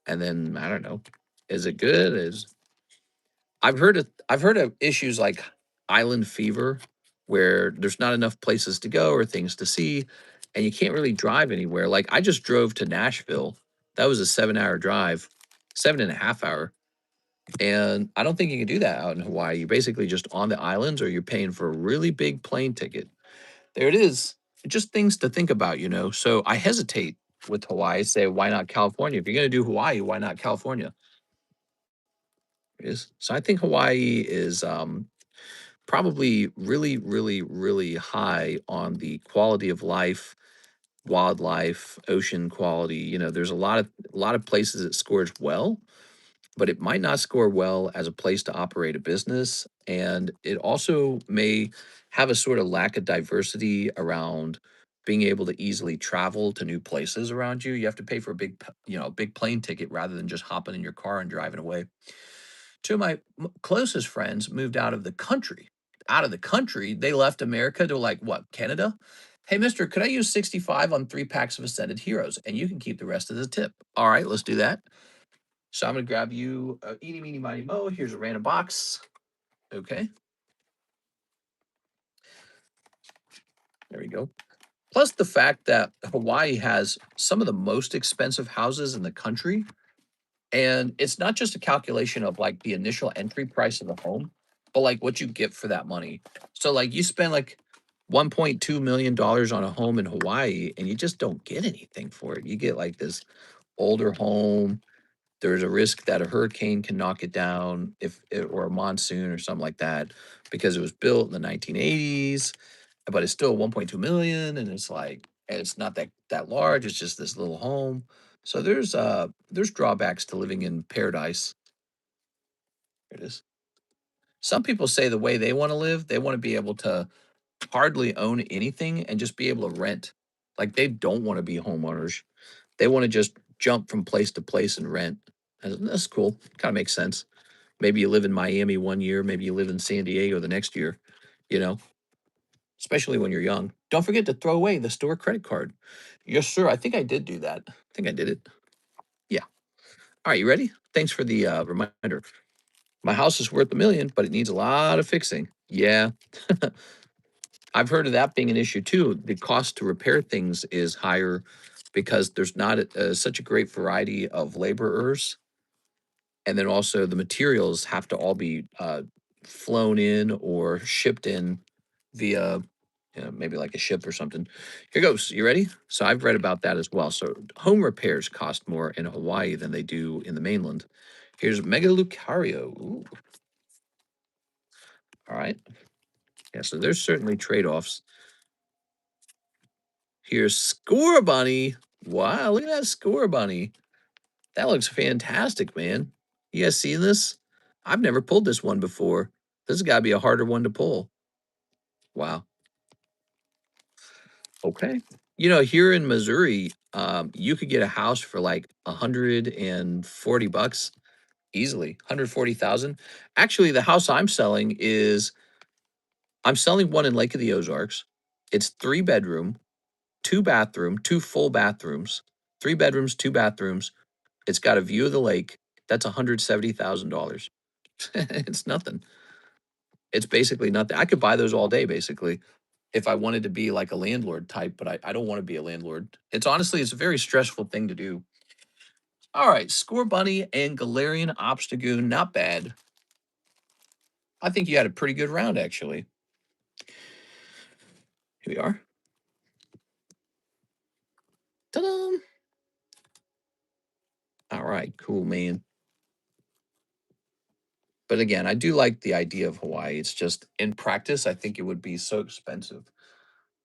And then I don't know, is it good? Is I've heard of issues like island fever, where there's not enough places to go or things to see, and you can't really drive anywhere. Like I just drove to Nashville. That was a 7 hour drive, 7.5 hour. And I don't think you can do that out in Hawaii. You're basically just on the islands or you're paying for a really big plane ticket. There it is. Just things to think about, you know. So I hesitate with Hawaii, say, why not California? If you're going to do Hawaii, why not California? It is. So I think Hawaii is probably really, really, really high on the quality of life, wildlife, ocean quality. You know, there's a lot of places it scores well, but it might not score well as a place to operate a business. And it also may have a sort of lack of diversity around being able to easily travel to new places around you. You have to pay for a big plane ticket rather than just hopping in your car and driving away. Two of my closest friends moved out of the country. Out of the country, they left America to like what, Canada? Hey, mister, could I use 65 on 3 packs of Ascended Heroes? And you can keep the rest of the tip. All right, let's do that. So I'm going to grab you eeny, meeny, miny, mo. Here's a random box. Okay, there we go. Plus the fact that Hawaii has some of the most expensive houses in the country. And it's not just a calculation of like the initial entry price of the home, but like what you get for that money. So like you spend like $1.2 million on a home in Hawaii and you just don't get anything for it. You get like this older home. There's a risk that a hurricane can knock it down or a monsoon or something like that because it was built in the 1980s, but it's still 1.2 million and it's like and it's not that large, it's just this little home. So there's drawbacks to living in paradise. There it is. Some people say the way they want to live, they want to be able to hardly own anything and just be able to rent. Like they don't want to be homeowners. They want to just jump from place to place and rent. And that's cool. Kind of makes sense. Maybe you live in Miami one year, maybe you live in San Diego the next year, you know, especially when you're young. Don't forget to throw away the store credit card. Yes, sir. I think I did do that. I think I did it. Yeah. All right, you ready? Thanks for the reminder. My house is worth a million, but it needs a lot of fixing. Yeah, I've heard of that being an issue too. The cost to repair things is higher because there's not such a great variety of laborers. And then also the materials have to all be flown in or shipped in via maybe like a ship or something. Here goes. You ready? So I've read about that as well. So home repairs cost more in Hawaii than they do in the mainland. Here's Mega Lucario. Ooh, all right. Yeah, so there's certainly trade-offs. Here's Score Bunny. Wow, look at that Score Bunny. That looks fantastic, man. You guys seen this? I've never pulled this one before. This has got to be a harder one to pull. Wow. Okay. You know, here in Missouri, you could get a house for like $140 easily, 140,000. Actually, the house I'm selling one in Lake of the Ozarks. It's 3 bedroom, 2 bathroom, 2 full bathrooms, 3 bedrooms, 2 bathrooms. It's got a view of the lake. That's $170,000. It's nothing. It's basically nothing. I could buy those all day, basically, if I wanted to be like a landlord type, but I don't want to be a landlord. It's a very stressful thing to do. All right, Score Bunny and Galarian Obstagoon, not bad. I think you had a pretty good round, actually. Here we are. Ta-da! All right, cool, man. But again, I do like the idea of Hawaii. It's just in practice, I think it would be so expensive.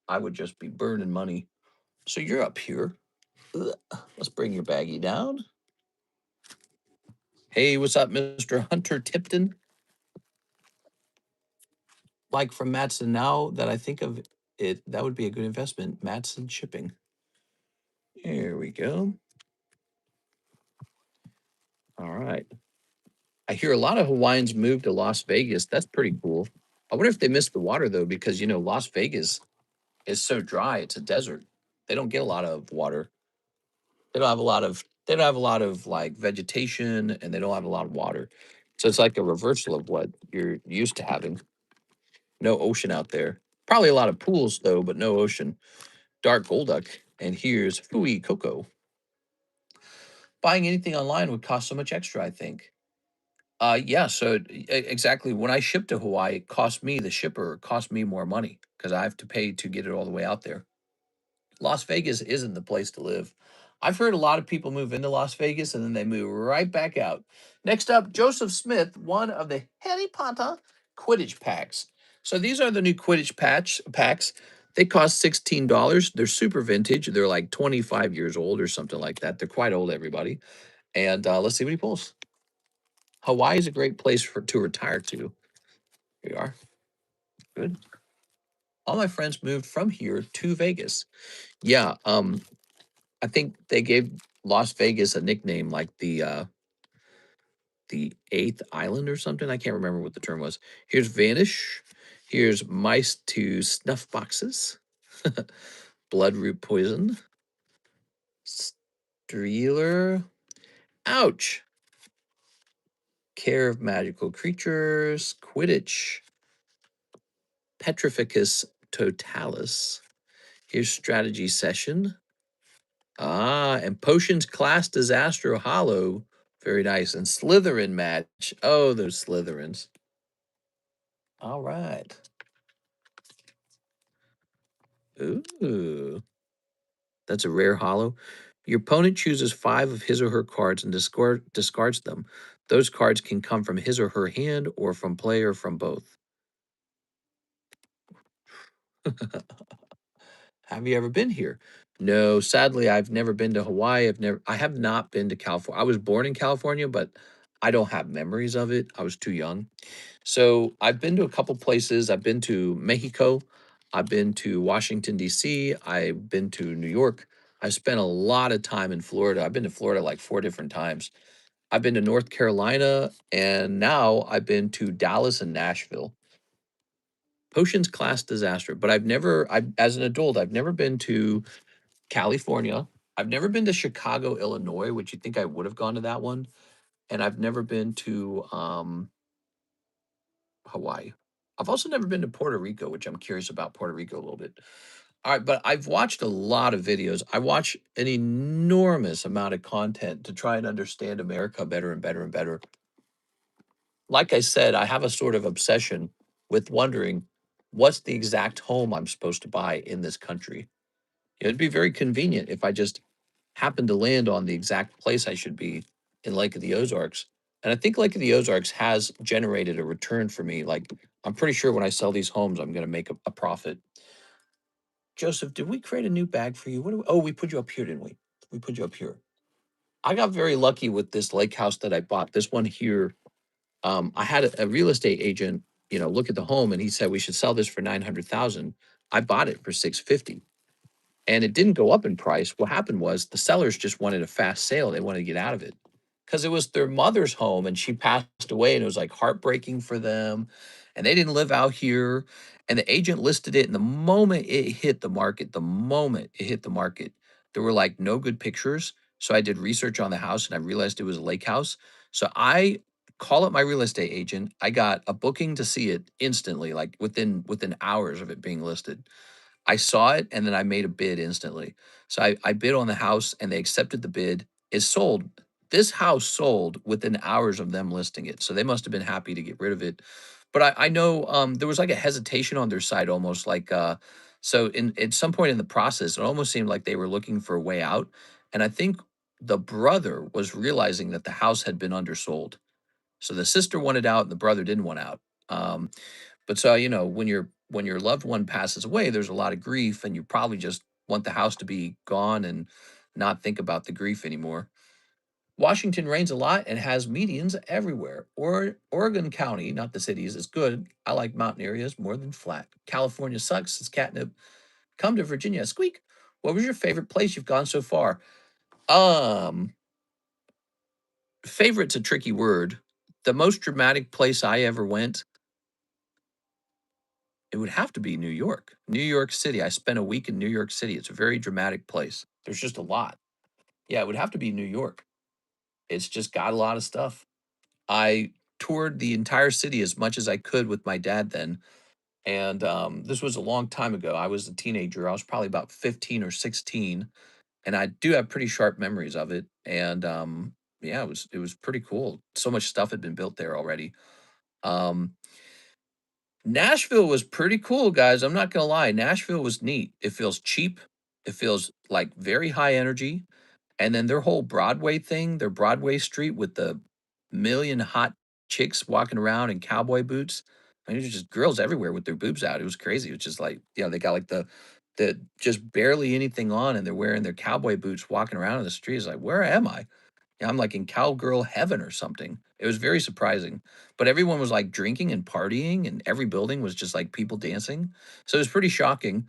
I would just be burning money. So you're up here. Ugh. Let's bring your baggie down. Hey, what's up, Mr. Hunter Tipton? Like from Matson, now that I think of it, that would be a good investment. Matson Shipping. Here we go. All right. I hear a lot of Hawaiians move to Las Vegas. That's pretty cool. I wonder if they miss the water though, because Las Vegas is so dry. It's a desert. They don't get a lot of water. They don't have a lot of like vegetation, and they don't have a lot of water. So it's like a reversal of what you're used to having. No ocean out there. Probably a lot of pools though, but no ocean. Dark Golduck. And here's Fui Coco. Buying anything online would cost so much extra, I think. Yeah, so exactly. When I ship to Hawaii, it cost me, the shipper, cost me more money because I have to pay to get it all the way out there. Las Vegas isn't the place to live. I've heard a lot of people move into Las Vegas and then they move right back out. Next up, Joseph Smith, one of the Harry Potter Quidditch packs. So these are the new Quidditch packs. They cost $16. They're super vintage. They're like 25 years old or something like that. They're quite old, everybody. And let's see what he pulls. Hawaii is a great place to retire to. Here we are. Good. All my friends moved from here to Vegas. Yeah, I think they gave Las Vegas a nickname like the eighth island or something. I can't remember what the term was. Here's Vanish. Here's Mice to Snuff Boxes. Bloodroot Poison. Streeler. Ouch. Care of Magical Creatures. Quidditch. Petrificus Totalis. Here's Strategy Session. And Potions Class Disaster Hollow. Very nice. And Slytherin match. Oh, those Slytherins. All right. Ooh. That's a rare hollow. Your opponent chooses 5 of his or her cards and discards them. Those cards can come from his or her hand or from play or from both. Have you ever been here? No, sadly, I've never been to Hawaii. I have not been to California. I was born in California, but I don't have memories of it. I was too young. So I've been to a couple places. I've been to Mexico. I've been to Washington, D.C. I've been to New York. I've spent a lot of time in Florida. I've been to Florida like 4 different times. I've been to North Carolina, and now I've been to Dallas and Nashville. Potions class disaster, but as an adult, I've never been to California. I've never been to Chicago, Illinois, which you'd think I would have gone to that one. And I've never been to Hawaii. I've also never been to Puerto Rico, which I'm curious about Puerto Rico a little bit. All right, but I've watched a lot of videos. I watch an enormous amount of content to try and understand America better and better and better. Like I said, I have a sort of obsession with wondering what's the exact home I'm supposed to buy in this country. It'd be very convenient if I just happened to land on the exact place I should be in Lake of the Ozarks. And I think Lake of the Ozarks has generated a return for me. Like, I'm pretty sure when I sell these homes, I'm going to make a profit. Joseph, did we create a new bag for you? Oh, we put you up here, didn't we? We put you up here. I got very lucky with this lake house that I bought. This one here, I had a real estate agent, look at the home, and he said we should sell this for 900,000. I bought it for 650. And it didn't go up in price. What happened was the sellers just wanted a fast sale. They wanted to get out of it because it was their mother's home and she passed away, and it was like heartbreaking for them. And they didn't live out here. And the agent listed it. And the moment it hit the market, there were like no good pictures. So I did research on the house and I realized it was a lake house. So I call up my real estate agent. I got a booking to see it instantly, like within hours of it being listed. I saw it and then I made a bid instantly. So I bid on the house and they accepted the bid. It sold. This house sold within hours of them listing it. So they must have been happy to get rid of it. But I know there was like a hesitation on their side, almost like so in at some point in the process, it almost seemed like they were looking for a way out. And I think the brother was realizing that the house had been undersold. So the sister wanted out and the brother didn't want out. But so, when your loved one passes away, there's a lot of grief, and you probably just want the house to be gone and not think about the grief anymore. Washington rains a lot and has medians everywhere. Oregon County, not the cities, is good. I like mountain areas more than flat. California sucks. It's catnip. Come to Virginia. Squeak. What was your favorite place you've gone so far? Um, Favorite's a tricky word. The most dramatic place I ever went, it would have to be New York. New York City. I spent a week in New York City. It's a very dramatic place. There's just a lot. Yeah, it would have to be New York. It's just got a lot of stuff. I toured the entire city as much as I could with my dad then. And this was a long time ago. I was a teenager. I was probably about 15 or 16. And I do have pretty sharp memories of it. And yeah, it was pretty cool. So much stuff had been built there already. Um, Nashville was pretty cool, guys. I'm not gonna lie. Nashville was neat. It feels cheap. It feels like very high energy. And then their whole Broadway thing, their Broadway street with the million hot chicks walking around in cowboy boots. I mean, there's just girls everywhere with their boobs out. It was crazy. It was just like, they got like the just barely anything on, and they're wearing their cowboy boots walking around in the street. It's like, where am I? Yeah, I'm like in cowgirl heaven or something. It was very surprising. But everyone was like drinking and partying, and every building was just like people dancing. So it was pretty shocking.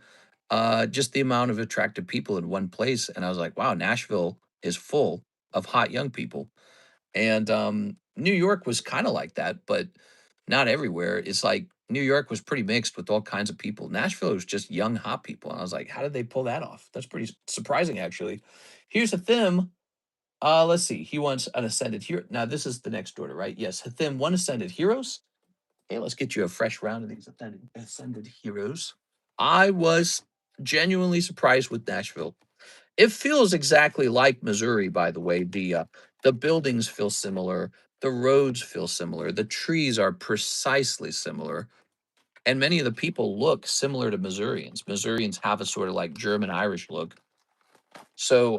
Just the amount of attractive people in one place. And I was like, wow, Nashville is full of hot young people. And New York was kind of like that, but not everywhere. It's like New York was pretty mixed with all kinds of people. Nashville was just young, hot people. And I was like, how did they pull that off? That's pretty surprising, actually. Here's a thim. Let's see. He wants an ascended hero. Now, this is the next order, right? Yes, Hathim, one ascended heroes. Hey, let's get you a fresh round of these ascended heroes. I was genuinely surprised with Nashville. It feels exactly like Missouri, by the way. The buildings feel similar, the roads feel similar, the trees are precisely similar, and many of the people look similar to Missourians. Missourians have a sort of like German Irish look. So,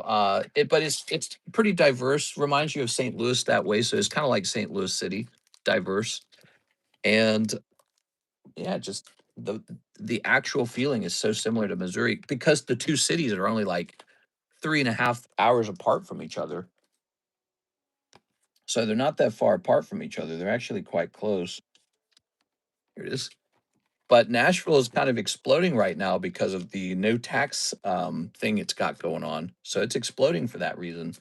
but it's pretty diverse. Reminds you of St. Louis that way. So it's kind of like St. Louis City, diverse, and yeah, just the actual feeling is so similar to Missouri because the two cities are only like 3.5 hours apart from each other. So they're not that far apart from each other. They're actually quite close. Here it is. But Nashville is kind of exploding right now because of the no tax thing it's got going on. So it's exploding for that reason.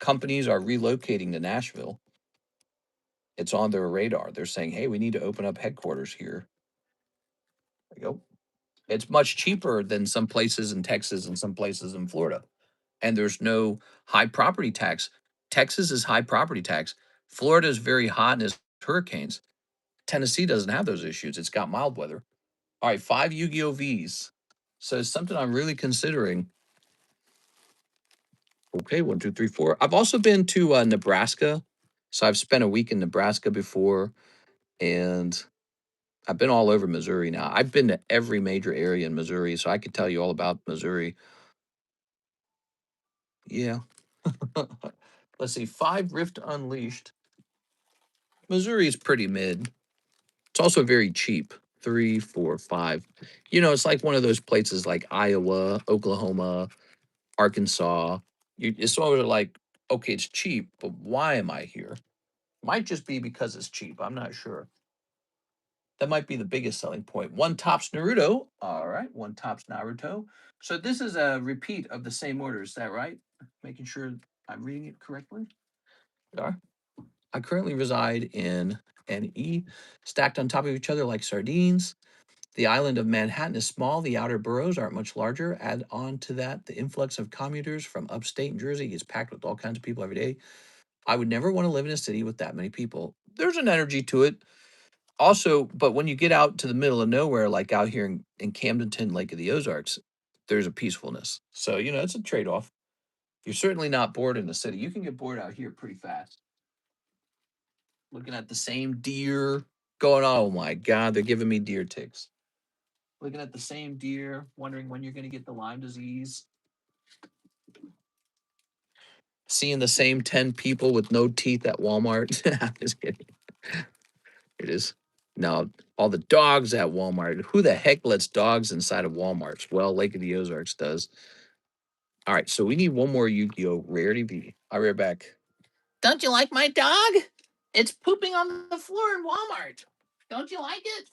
Companies are relocating to Nashville. It's on their radar. They're saying, hey, we need to open up headquarters here. There you go. It's much cheaper than some places in Texas and some places in Florida. And there's no high property tax. Texas is high property tax. Florida is very hot and has hurricanes. Tennessee doesn't have those issues. It's got mild weather. All right, 5 Yu-Gi-Oh! Vs. So it's something I'm really considering. Okay, 1, 2, 3, 4. I've also been to Nebraska. So I've spent a week in Nebraska before, and I've been all over Missouri now. I've been to every major area in Missouri, so I could tell you all about Missouri. Yeah. Let's see. 5 Rift Unleashed. Missouri is pretty mid. It's also very cheap. 3, 4, 5. It's like one of those places like Iowa, Oklahoma, Arkansas. It's sort of like, okay, it's cheap, but why am I here? Might just be because it's cheap. I'm not sure. That might be the biggest selling point. One tops Naruto. All right, one tops Naruto. So this is a repeat of the same order. Is that right? Making sure I'm reading it correctly. We are. I currently reside in NE, stacked on top of each other like sardines. The island of Manhattan is small. The outer boroughs are much larger. Add on to that the influx of commuters from upstate Jersey is packed with all kinds of people every day. I would never want to live in a city with that many people. There's an energy to it. Also, but when you get out to the middle of nowhere, like out here in Camdenton, Lake of the Ozarks, there's a peacefulness. So, it's a trade off. You're certainly not bored in the city. You can get bored out here pretty fast. Looking at the same deer going, oh my God, they're giving me deer ticks. Looking at the same deer, wondering when you're going to get the Lyme disease. Seeing the same 10 people with no teeth at Walmart. I'm just kidding. It is. Now, all the dogs at Walmart. Who the heck lets dogs inside of Walmarts? Well, Lake of the Ozarks does. All right, so we need one more Yu-Gi-Oh! Rarity V. I'll be right back. Don't you like my dog? It's pooping on the floor in Walmart. Don't you like it?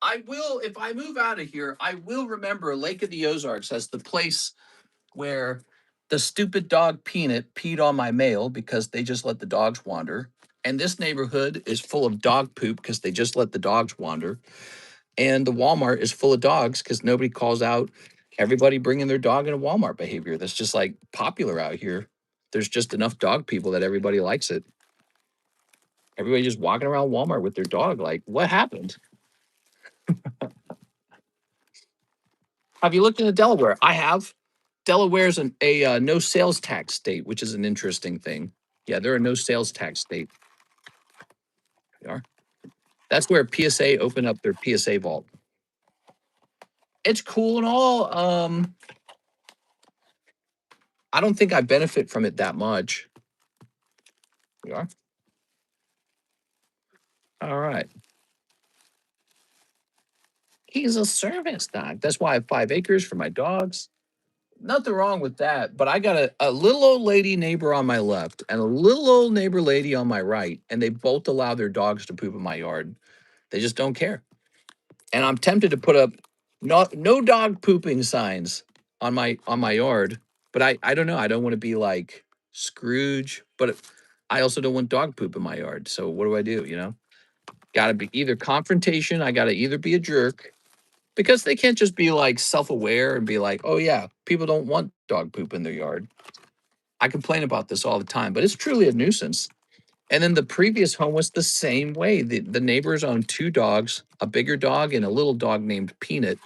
I will, if I move out of here, I will remember Lake of the Ozarks as the place where the stupid dog Peanut peed on my mail because they just let the dogs wander. And this neighborhood is full of dog poop because they just let the dogs wander. And the Walmart is full of dogs because nobody calls out everybody bringing their dog in a Walmart behavior. That's just like popular out here. There's just enough dog people that everybody likes it. Everybody just walking around Walmart with their dog. Like, what happened? Have you looked into Delaware? I have. Delaware's a no sales tax state, which is an interesting thing. Yeah, they're a no sales tax state. They are. That's where PSA opened up their PSA vault. It's cool and all. I don't think I benefit from it that much. We are. All right. He's a service dog. That's why I have 5 acres for my dogs. Nothing wrong with that. But I got a little old lady neighbor on my left and a little old neighbor lady on my right, and they both allow their dogs to poop in my yard. They just don't care. And I'm tempted to put up no dog pooping signs on my yard, but I don't know. I don't want to be like Scrooge, but I also don't want dog poop in my yard. So what do I do? Got to be either confrontation. I got to either be a jerk because they can't just be like self-aware and be like, oh yeah, people don't want dog poop in their yard. I complain about this all the time, but it's truly a nuisance. And then the previous home was the same way. The neighbors owned 2 dogs, a bigger dog and a little dog named Peanut.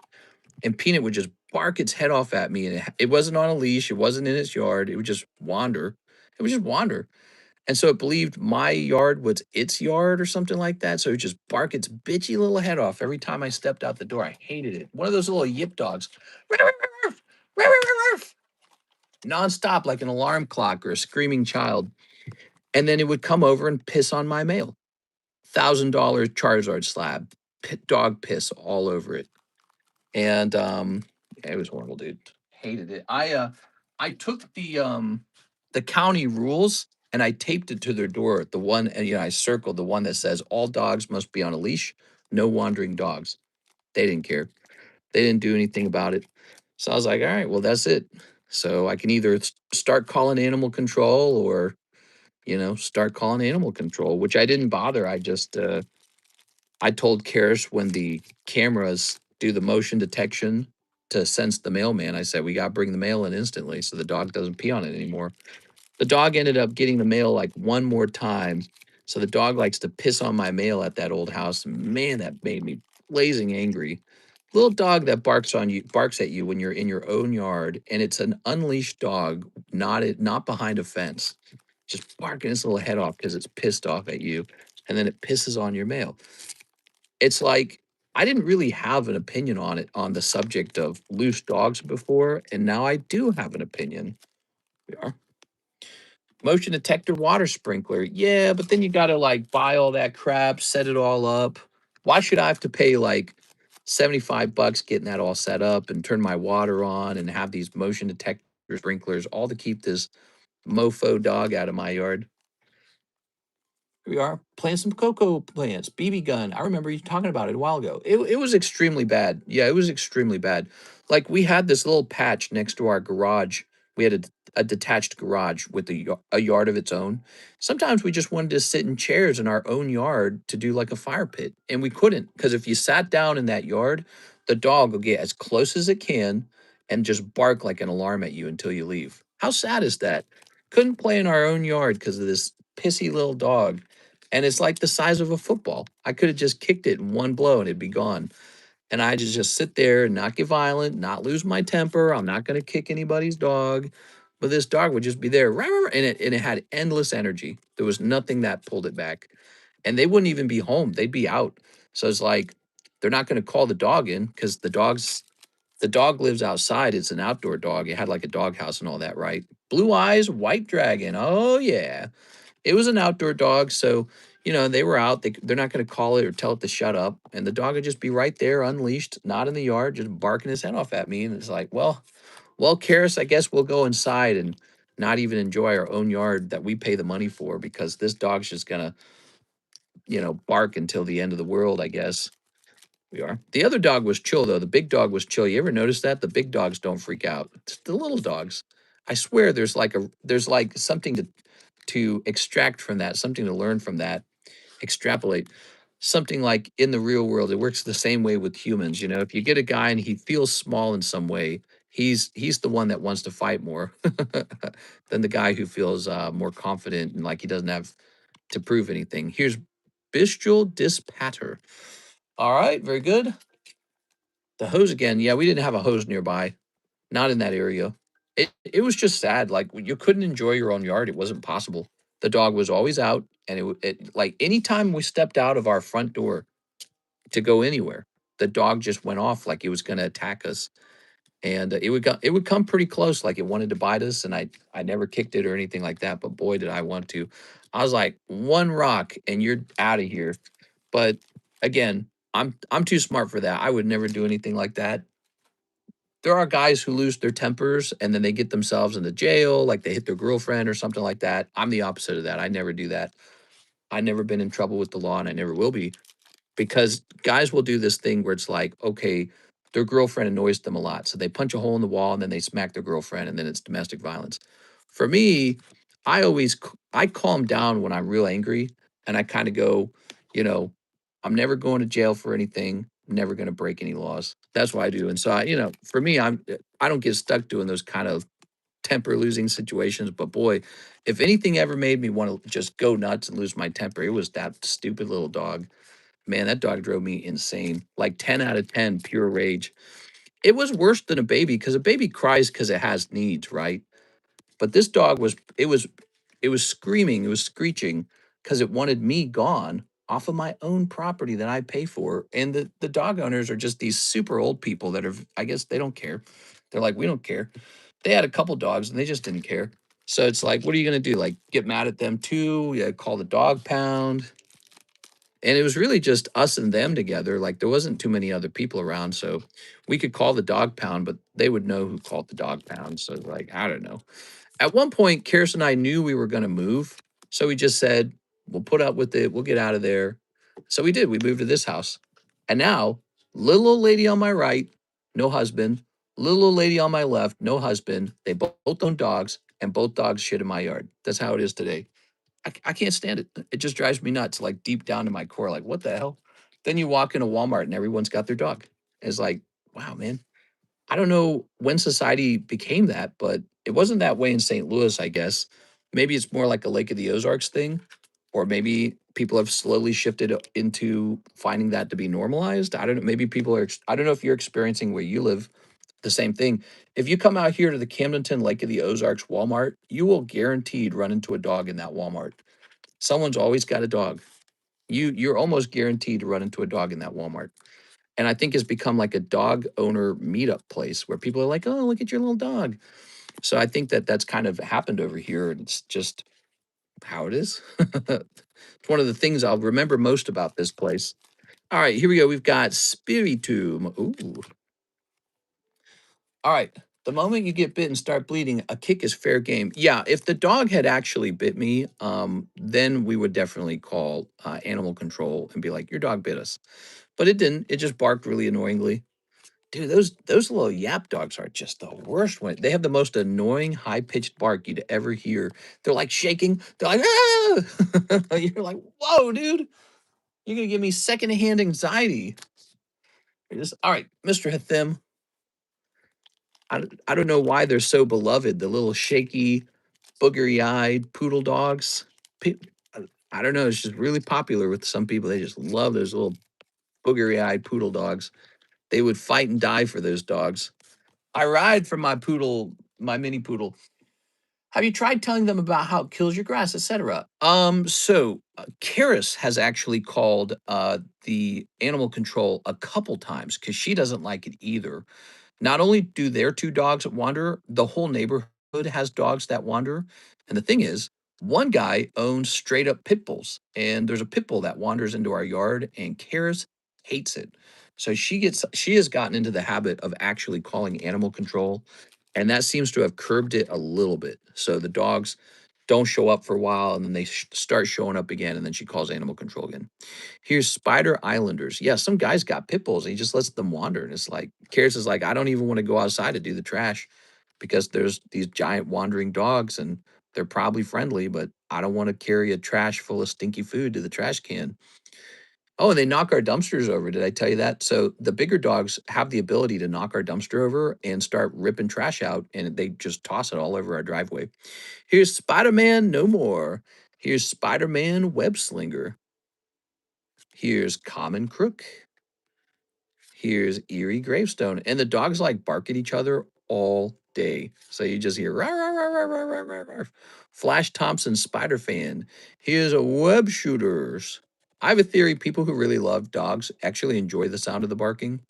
And Peanut would just bark its head off at me. And it wasn't on a leash. It wasn't in its yard. It would just wander. It would just wander. And so it believed my yard was its yard or something like that. So it would just bark its bitchy little head off every time I stepped out the door. I hated it. One of those little yip dogs. Nonstop like an alarm clock or a screaming child. And then it would come over and piss on my mail. $1,000 Charizard slab, dog piss all over it. And yeah, it was horrible, dude. Hated it. I took the county rules and I taped it to their door. The one, and I circled the one that says all dogs must be on a leash, no wandering dogs. They didn't care. They didn't do anything about it. So I was like, all right, well, that's it. So I can either start calling animal control or, start calling animal control, which I didn't bother. I told Karis when the cameras do the motion detection to sense the mailman, I said, we got to bring the mail in instantly so the dog doesn't pee on it anymore. The dog ended up getting the mail like one more time. So the dog likes to piss on my mail at that old house. Man, that made me blazing angry. Little dog that barks at you when you're in your own yard, and it's an unleashed dog, not behind a fence, just barking its little head off because it's pissed off at you, and then it pisses on your mail. It's like I didn't really have an opinion on it on the subject of loose dogs before, and now I do have an opinion. We are. Motion detector water sprinkler. Yeah, but then you got to like buy all that crap, set it all up. Why should I have to pay like $75 getting that all set up and turn my water on and have these motion detector sprinklers all to keep this mofo dog out of my yard? We are playing some cocoa plants, BB gun. I remember you talking about it a while ago. It was extremely bad. Yeah, it was extremely bad. Like we had this little patch next to our garage. We had a detached garage with a yard of its own. Sometimes we just wanted to sit in chairs in our own yard to do like a fire pit, and we couldn't because if you sat down in that yard, the dog will get as close as it can and just bark like an alarm at you until you leave. How sad is that? Couldn't play in our own yard because of this pissy little dog, and it's like the size of a football. I could have just kicked it in one blow and it'd be gone. And I just sit there and not get violent, not lose my temper. I'm not going to kick anybody's dog. But this dog would just be there, "Rah, rah, rah," and it had endless energy. There was nothing that pulled it back. And they wouldn't even be home. They'd be out. So it's like they're not going to call the dog in because the dog lives outside. It's an outdoor dog. It had like a dog house and all that, right? Blue eyes, white dragon. Oh yeah. It was an outdoor dog, so, they were out. They're not gonna call it or tell it to shut up, and the dog would just be right there unleashed, not in the yard, just barking his head off at me, and it's like, "Well, Karis, I guess we'll go inside and not even enjoy our own yard that we pay the money for because this dog's just gonna, bark until the end of the world, I guess." We are. The other dog was chill though. The big dog was chill. You ever notice that? The big dogs don't freak out. It's the little dogs. I swear there's like something to extract from that, something to learn from that, extrapolate. Something like in the real world, it works the same way with humans. You know, if you get a guy and he feels small in some way, he's the one that wants to fight more than the guy who feels more confident and like he doesn't have to prove anything. Here's Bestial Dispatter. All right, very good. The hose again. Yeah, we didn't have a hose nearby, not in that area. It was just sad. Like you couldn't enjoy your own yard. It wasn't possible. The dog was always out, and it like anytime we stepped out of our front door to go anywhere, the dog just went off like it was going to attack us, and it would come pretty close, like it wanted to bite us, and I never kicked it or anything like that. But boy, did I want to! I was like, one rock, and you're out of here. But again, I'm too smart for that. I would never do anything like that. There are guys who lose their tempers and then they get themselves into jail, like they hit their girlfriend or something like that. I'm the opposite of that. I never do that. I never been in trouble with the law and I never will be because guys will do this thing where it's like, okay, their girlfriend annoys them a lot. So they punch a hole in the wall and then they smack their girlfriend and then it's domestic violence. For me, I calm down when I'm real angry and I kind of go, you know, I'm never going to jail for anything, never going to break any laws. That's what I do. And so for me, I don't get stuck doing those kind of temper losing situations, but boy, if anything ever made me want to just go nuts and lose my temper, it was that stupid little dog. Man, that dog drove me insane. Like 10 out of 10, pure rage. It was worse than a baby because a baby cries because it has needs, right? But this dog it was screaming, it was screeching because it wanted me gone off of my own property that I pay for. And the dog owners are just these super old people that are, I guess they don't care. They're like, we don't care. They had a couple dogs and they just didn't care. So it's like, what are you gonna do? Like get mad at them too? Yeah, call the dog pound. And it was really just us and them together. Like there wasn't too many other people around. So we could call the dog pound, but they would know who called the dog pound. So like, I don't know. At one point, Karis and I knew we were going to move. So we just said, we'll put up with it. We'll get out of there. So we did. We moved to this house. And now, little old lady on my right, no husband. Little old lady on my left, no husband. They both own dogs, and both dogs shit in my yard. That's how it is today. I can't stand it. It just drives me nuts, like deep down to my core. Like, what the hell? Then you walk into Walmart and everyone's got their dog. It's like, wow, man. I don't know when society became that, but it wasn't that way in St. Louis, I guess. Maybe it's more like a Lake of the Ozarks thing, or maybe people have slowly shifted into finding that to be normalized. I don't know. Maybe people are, I don't know if you're experiencing where you live the same thing. If you come out here to the Camdenton Lake of the Ozarks Walmart, you will guaranteed run into a dog in that Walmart. Someone's always got a dog. You're almost guaranteed to run into a dog in that Walmart. And I think it's become like a dog owner meetup place where people are like, "Oh, look at your little dog." So I think that that's kind of happened over here, and it's just how it is. It's one of the things I'll remember most about this place. All right, here we go. We've got Spiritomb. Ooh. All right. The moment you get bit and start bleeding, a kick is fair game. Yeah, if the dog had actually bit me, then we would definitely call animal control and be like, "Your dog bit us." But it didn't. It just barked really annoyingly. Dude, those little yap dogs are just the worst one. They have the most annoying high pitched bark you'd ever hear. They're like shaking. They're like, ah! You're like, whoa, dude, you're gonna give me secondhand anxiety. All right, Mr. Hathim. I don't know why they're so beloved. The little shaky, boogery-eyed poodle dogs. Pe- I don't know. It's just really popular with some people. They just love those little boogery-eyed poodle dogs. They would fight and die for those dogs. I ride for my poodle, my mini poodle. Have you tried telling them about how it kills your grass, etc.? Karis has actually called the animal control a couple times because she doesn't like it either. Not only do their two dogs wander, the whole neighborhood has dogs that wander. And the thing is, one guy owns straight up pit bulls, and there's a pit bull that wanders into our yard, and Karis hates it. So she has gotten into the habit of actually calling animal control, and that seems to have curbed it a little bit. So the dogs don't show up for a while, and then they start showing up again, and then she calls animal control again. Here's Spider Islanders. Yeah, some guy's got pit bulls, and he just lets them wander, and it's like, Karis is like, I don't even want to go outside to do the trash because there's these giant wandering dogs, and they're probably friendly, but I don't want to carry a trash full of stinky food to the trash can. Oh, and they knock our dumpsters over. Did I tell you that? So the bigger dogs have the ability to knock our dumpster over and start ripping trash out, and they just toss it all over our driveway. Here's Spider-Man No More. Here's Spider-Man Web Slinger. Here's Common Crook. Here's Eerie Gravestone. And the dogs like bark at each other all day. So you just hear rah, rah, rah, rah, rah, rah, rah, rah. Flash Thompson Spider Fan. Here's a Web Shooters. I have a theory people who really love dogs actually enjoy the sound of the barking.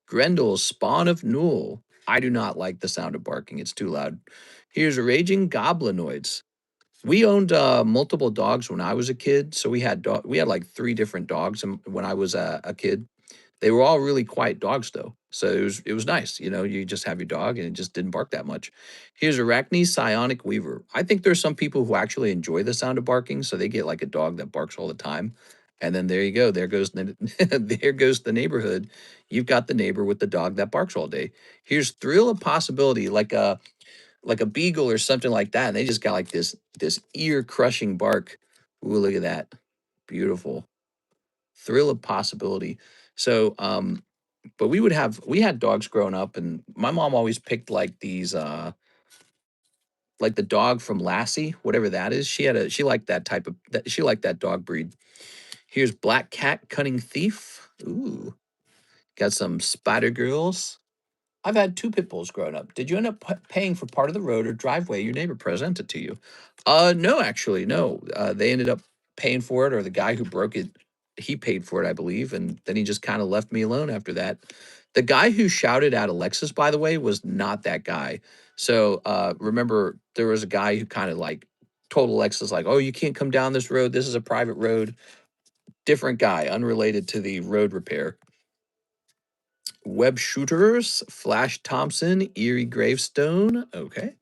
Grendel, Spawn of Newell. I do not like the sound of barking. It's too loud. Here's Raging Goblinoids. We owned multiple dogs when I was a kid. So we had like 3 different dogs when I was a kid. They were all really quiet dogs though. So it was nice. You know, you just have your dog and it just didn't bark that much. Here's Arachne Psionic Weaver. I think there's some people who actually enjoy the sound of barking, so they get like a dog that barks all the time. And then there you go. There goes there goes the neighborhood. You've got the neighbor with the dog that barks all day. Here's Thrill of Possibility, like a beagle or something like that. And they just got like this ear crushing bark. Ooh, look at that. Beautiful. Thrill of Possibility. So but we had dogs growing up, and my mom always picked like these like the dog from Lassie, whatever that is. She liked that type of that she liked that dog breed. Here's Black Cat Cunning Thief. Ooh, got some Spider Girls. I've had 2 pit bulls growing up. Did you end up paying for part of the road or driveway your neighbor presented to you? No, actually, no. They ended up paying for it, or the guy who broke it, he paid for it, I believe, and then he just kind of left me alone after that. The guy who shouted at Alexis, by the way, was not that guy. So remember, there was a guy who kind of like told Alexis, like, "Oh, you can't come down this road. This is a private road." Different guy, unrelated to the road repair. Web Shooters, Flash Thompson, Eerie Gravestone. Okay.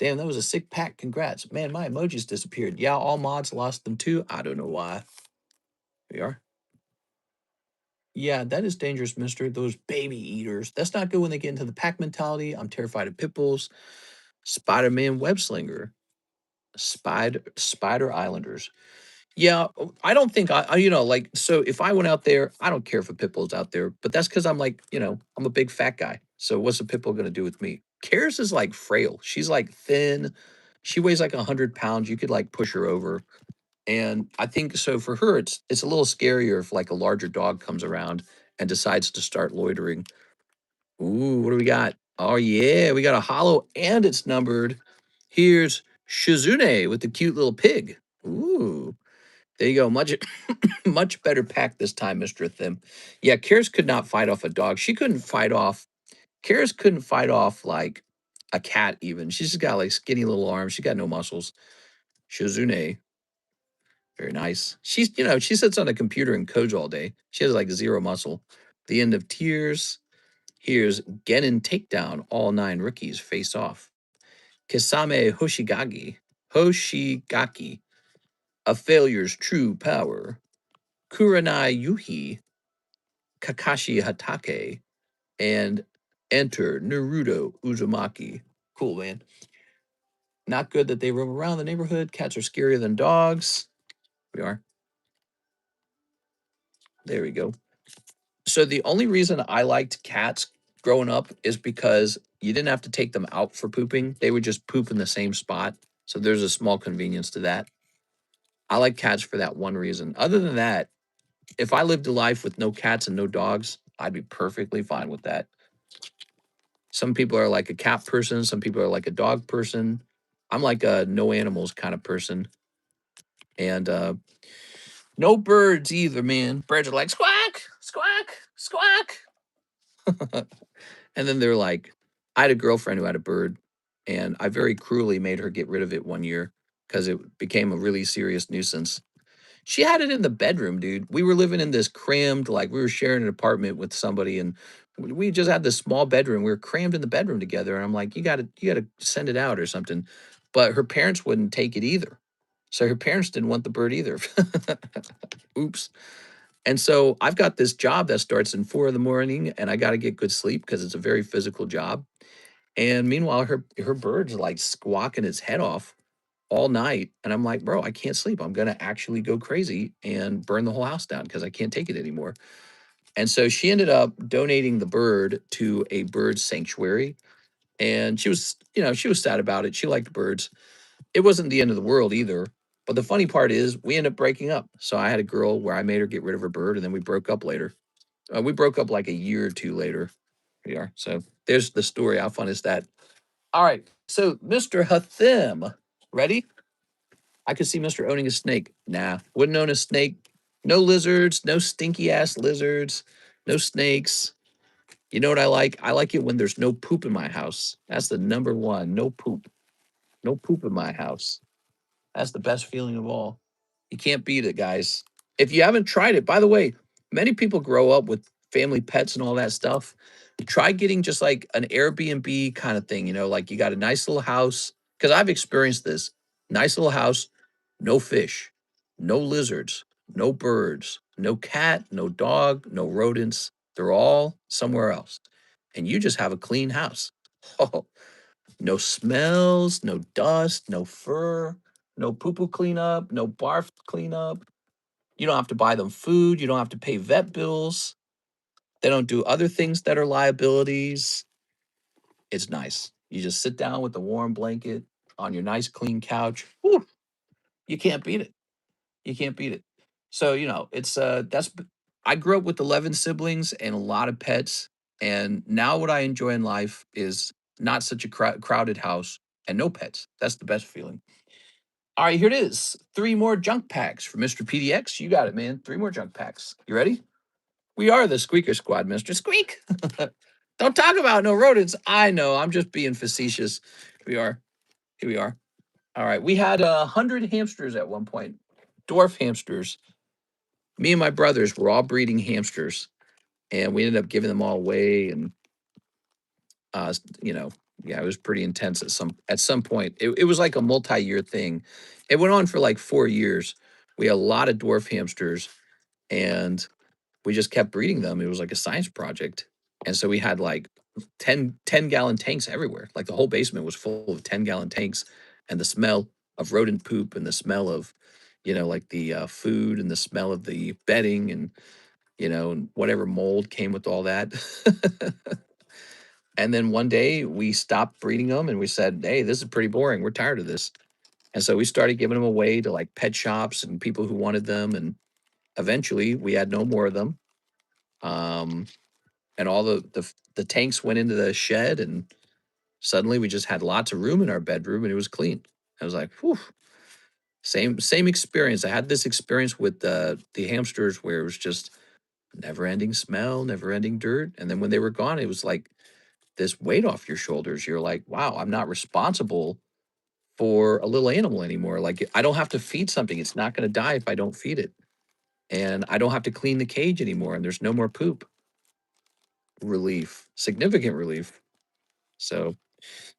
Damn, that was a sick pack. Congrats. Man, my emojis disappeared. Yeah, all mods lost them too. I don't know why. We are. Yeah, that is dangerous, mister. Those baby eaters. That's not good when they get into the pack mentality. I'm terrified of pit bulls. Spider-Man Web Slinger. Spider Islanders. Yeah, I don't think you know, like, so if I went out there, I don't care if a pit bull's out there, but that's because I'm like, you know, I'm a big fat guy. So what's a pit bull gonna do with me? Karis is like frail. She's like thin. She weighs like 100 pounds. You could like push her over. And I think so for her, it's a little scarier if like a larger dog comes around and decides to start loitering. Ooh, what do we got? Oh yeah, we got a hollow and it's numbered. Here's Shizune with the cute little pig. Ooh. There you go. Much much better pack this time, Mr. Thim. Yeah, Karis could not fight off a dog. She couldn't fight off Karis couldn't fight off like a cat even. She's just got like skinny little arms. She got no muscles. Shizune. Very nice. She's, you know, she sits on a computer and codes all day. She has like 0 muscle. The end of tears. Here's Genin Takedown. All 9 rookies face off. Kisame Hoshigaki. Hoshigaki. A failure's true power. Kuranai Yuhi. Kakashi Hatake, and enter Naruto Uzumaki. Cool, man. Not good that they roam around the neighborhood. Cats are scarier than dogs. We are. There we go. So the only reason I liked cats growing up is because you didn't have to take them out for pooping. They would just poop in the same spot. So there's a small convenience to that. I like cats for that one reason. Other than that, if I lived a life with no cats and no dogs, I'd be perfectly fine with that. Some people are like a cat person. Some people are like a dog person. I'm like a no animals kind of person. And no birds either, man. Birds are like squawk, squawk, squawk. And then they're like, I had a girlfriend who had a bird, and I very cruelly made her get rid of it one year because it became a really serious nuisance. She had it in the bedroom, dude. We were living in this crammed, like we were sharing an apartment with somebody, and we just had this small bedroom. We were crammed in the bedroom together, and I'm like, you gotta send it out or something. but her parents wouldn't take it either. So her parents didn't want the bird either. Oops. And so I've got this job that starts in 4 in the morning, and I got to get good sleep because it's a very physical job. And meanwhile, her bird's like squawking its head off all night, and I'm like, bro, I can't sleep. I'm gonna actually go crazy and burn the whole house down because I can't take it anymore. And so she ended up donating the bird to a bird sanctuary, and she was sad about it. She liked birds. It wasn't the end of the world either. But the funny part is, we ended up breaking up. So I had a girl where I made her get rid of her bird, and then we broke up later. We broke up like a year or two later. We are. So there's the story. How fun is that? All right. So, Mr. Hathim, ready? I could see Mr. owning a snake. Nah, wouldn't own a snake. No lizards, no stinky ass lizards, no snakes. You know what I like? I like it when there's no poop in my house. That's the number one. No poop. No poop in my house. That's the best feeling of all. You can't beat it, guys. If you haven't tried it, by the way, many people grow up with family pets and all that stuff. Try getting just like an Airbnb kind of thing, like you got a nice little house. Because I've experienced this nice little house, no fish, no lizards, no birds, no cat, no dog, no rodents. They're all somewhere else. And you just have a clean house. Oh, no smells, no dust, no fur, no poo poo cleanup, no barf cleanup. You don't have to buy them food. You don't have to pay vet bills. They don't do other things that are liabilities. It's nice. You just sit down with a warm blanket on your nice clean couch. Whew, you can't beat it. You can't beat it. So, it's I grew up with 11 siblings and a lot of pets. And now what I enjoy in life is not such a crowded house and no pets. That's the best feeling. All right, here it is. 3 more junk packs for Mr. PDX. You got it, man. 3 more junk packs. You ready? We are the Squeaker Squad, Mr. Squeak. Don't talk about no rodents. I know. I'm just being facetious. Here we are. Here we are. All right. We had 100 hamsters at one point, dwarf hamsters. Me and my brothers were all breeding hamsters, and we ended up giving them all away. And uh, you know, yeah, it was pretty intense at some point. It was like a multi-year thing. It went on for like 4 years. We had a lot of dwarf hamsters, and we just kept breeding them. It was like a science project. And so we had like 10-gallon tanks everywhere. Like the whole basement was full of 10-gallon tanks, and the smell of rodent poop and the smell of, like the food and the smell of the bedding and, and whatever mold came with all that. And then one day we stopped breeding them and we said, hey, this is pretty boring. We're tired of this. And so we started giving them away to like pet shops and people who wanted them. And eventually we had no more of them. Um, and all the tanks went into the shed, and suddenly we just had lots of room in our bedroom, and it was clean. I was like, whew, same experience. I had this experience with the hamsters where it was just never ending smell, never ending dirt. And then when they were gone, it was like this weight off your shoulders. You're like, wow, I'm not responsible for a little animal anymore. Like I don't have to feed something. It's not going to die if I don't feed it. And I don't have to clean the cage anymore, and there's no more poop. Relief, significant relief. So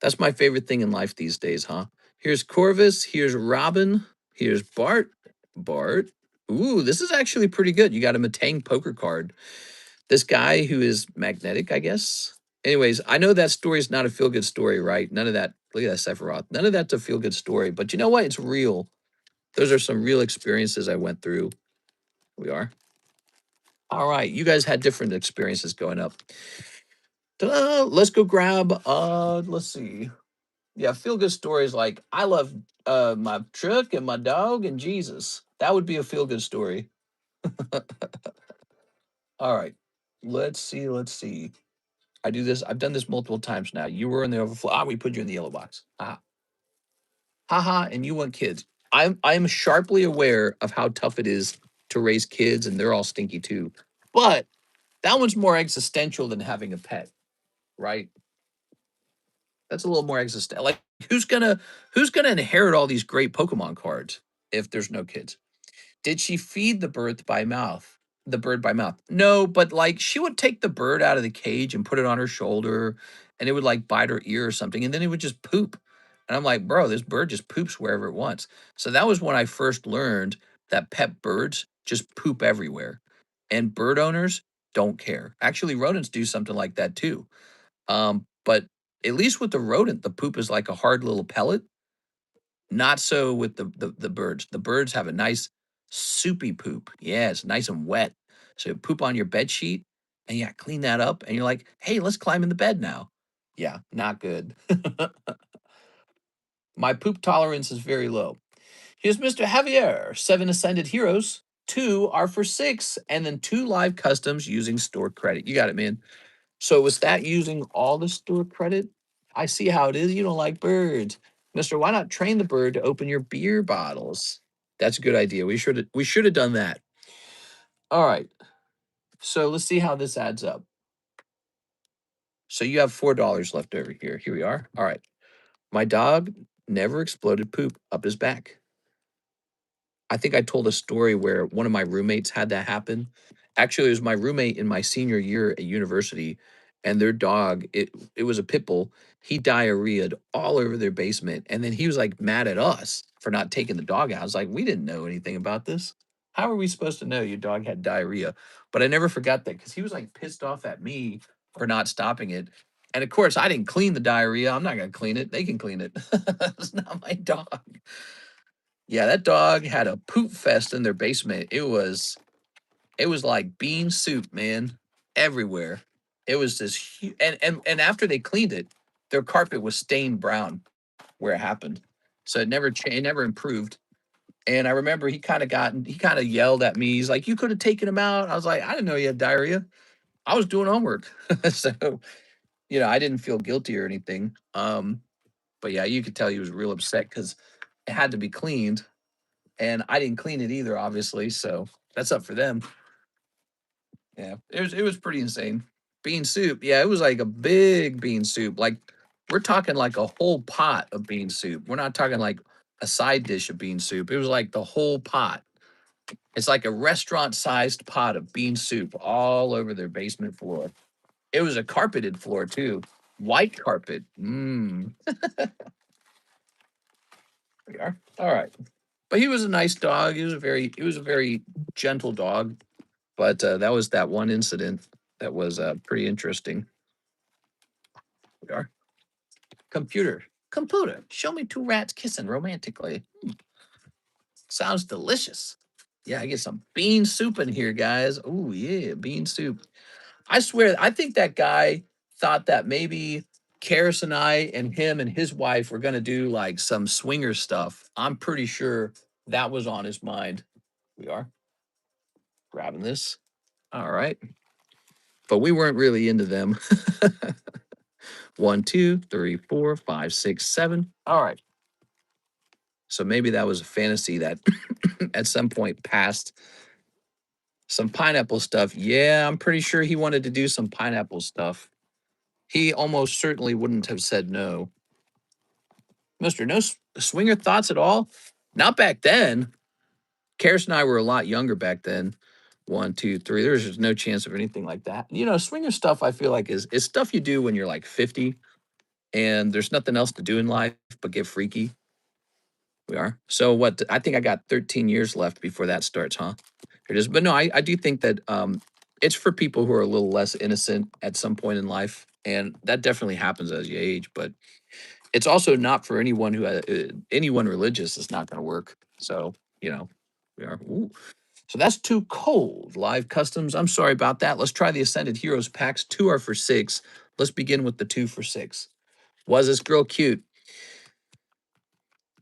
that's my favorite thing in life these days, huh? Here's Corvus. Here's Robin. Here's Bart. Bart. Ooh, this is actually pretty good. You got a Matang poker card. This guy who is magnetic, I guess. Anyways, I know that story is not a feel good story, right? None of that. Look at that, Sephiroth. None of that's a feel good story. But you know what? It's real. Those are some real experiences I went through. We are. All right. You guys had different experiences going up. Ta-da! Let's go grab, let's see. Yeah, feel good stories like I love my truck and my dog and Jesus. That would be a feel good story. All right. Let's see. Let's see. I do this. I've done this multiple times now. You were in the overflow. We put you in the yellow box. Ah, haha. And you want kids. I'm sharply aware of how tough it is to raise kids, and they're all stinky too. But that one's more existential than having a pet, right? That's a little more existential. Like who's gonna inherit all these great Pokemon cards if there's no kids? Did she feed the bird by mouth? The bird by mouth? No, but like she would take the bird out of the cage and put it on her shoulder, and it would like bite her ear or something, and then it would just poop. And I'm like, bro, this bird just poops wherever it wants. So that was when I first learned that pet birds just poop everywhere. And bird owners don't care. Actually, rodents do something like that too. But at least with the rodent, the poop is like a hard little pellet. Not so with the birds. The birds have a nice soupy poop. Yeah, it's nice and wet. So you poop on your bed sheet and yeah, clean that up. And you're like, hey, let's climb in the bed now. Yeah, not good. My poop tolerance is very low. Here's Mr. Javier. 7 ascended heroes. 2 are for 6, and then 2 live customs using store credit. You got it, man. So was that using all the store credit? I see how it is. You don't like birds. Mister, why not train the bird to open your beer bottles? That's a good idea. We should have done that. All right. So let's see how this adds up. So you have $4 left over here. Here we are. All right. My dog never exploded poop up his back. I think I told a story where one of my roommates had that happen. Actually, it was my roommate in my senior year at university, and their dog, it was a pit bull. He diarrheaed all over their basement, and then he was like mad at us for not taking the dog out. I was like, we didn't know anything about this. How are we supposed to know your dog had diarrhea? But I never forgot that because he was like pissed off at me for not stopping it. And of course, I didn't clean the diarrhea. I'm not gonna clean it. They can clean it. It's not my dog. Yeah, that dog had a poop fest in their basement. It was like bean soup, man, everywhere. It was this and after they cleaned it, their carpet was stained brown where it happened. So it never improved. And I remember he kind of yelled at me. He's like, "You could have taken him out." I was like, "I didn't know he had diarrhea. I was doing homework." So, I didn't feel guilty or anything. But yeah, you could tell he was real upset because it had to be cleaned and I didn't clean it either, obviously. So that's up for them. Yeah, it was pretty insane. Bean soup, yeah, it was like a big bean soup. Like we're talking like a whole pot of bean soup. We're not talking like a side dish of bean soup. It was like the whole pot. It's like a restaurant-sized pot of bean soup all over their basement floor. It was a carpeted floor too, white carpet. We are all right. But he was a nice dog. He was a very gentle dog. But that was that one incident that was pretty interesting. We are computer. Show me 2 rats kissing romantically. Sounds delicious. Yeah, I get some bean soup in here, guys. Oh yeah, bean soup. I swear, I think that guy thought that maybe Karis and I and him and his wife were gonna do like some swinger stuff. I'm pretty sure that was on his mind. We are grabbing this. All right. But we weren't really into them. 1, 2, 3, 4, 5, 6, 7. All right. So maybe that was a fantasy that at some point passed. Some pineapple stuff. Yeah, I'm pretty sure he wanted to do some pineapple stuff. He almost certainly wouldn't have said no. Mister, no swinger thoughts at all? Not back then. Karis and I were a lot younger back then. 1, 2, 3. There's just no chance of anything like that. Swinger stuff I feel like is stuff you do when you're like 50 and there's nothing else to do in life but get freaky. We are. So what? I think I got 13 years left before that starts, huh? It is. But no, I do think that it's for people who are a little less innocent at some point in life, and that definitely happens as you age. But it's also not for anyone who anyone religious. Is not going to work. So we are. Ooh. So that's too cold. Live customs. I'm sorry about that. Let's try the Ascended Heroes packs. 2 are for 6. Let's begin with the 2 for 6. Was this girl cute?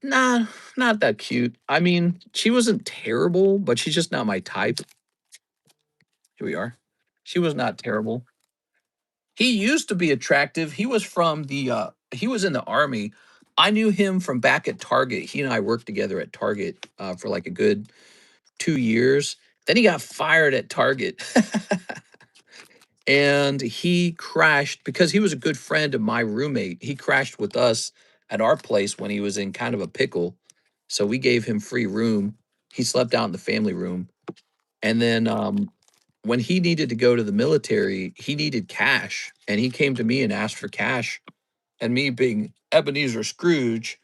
Nah, not that cute. I mean, she wasn't terrible, but she's just not my type. Here we are. She was not terrible. He used to be attractive. He was in the army. I knew him from back at Target. He and I worked together at Target for like a good 2 years. Then he got fired at Target. And he crashed because he was a good friend of my roommate. He crashed with us at our place when he was in kind of a pickle. So we gave him free room. He slept out in the family room. And then when he needed to go to the military, he needed cash. And he came to me and asked for cash And me being Ebenezer Scrooge,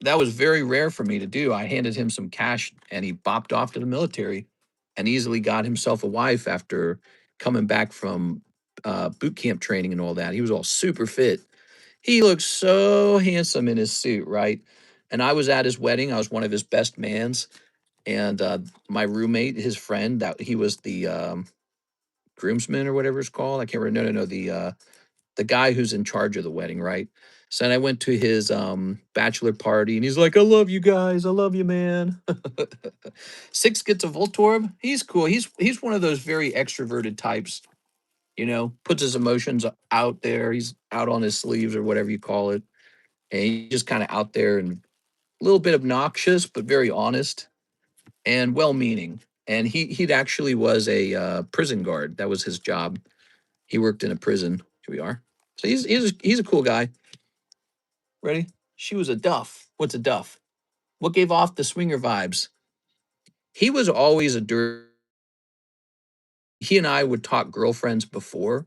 that was very rare for me to do. I handed him some cash and he bopped off to the military and easily got himself a wife after coming back from boot camp training and all that. He was all super fit. He looked so handsome in his suit, right? And I was at his wedding. I was one of his best mans. And my roommate, his friend, that he was the groomsman or whatever it's called. I can't remember. No, no, no. The guy who's in charge of the wedding, right? So then I went to his bachelor party and he's like, I love you guys. I love you, man. Six gets a Voltorb. He's cool. He's one of those very extroverted types, puts his emotions out there. He's out on his sleeves or whatever you call it. And he's just kind of out there and a little bit obnoxious, but very honest and well meaning. And he actually was a prison guard. That was his job. He worked in a prison. Here we are. So he's a cool guy. Ready? She was a duff. What's a duff? What gave off the swinger vibes? He was always a dirt. He and I would talk girlfriends before,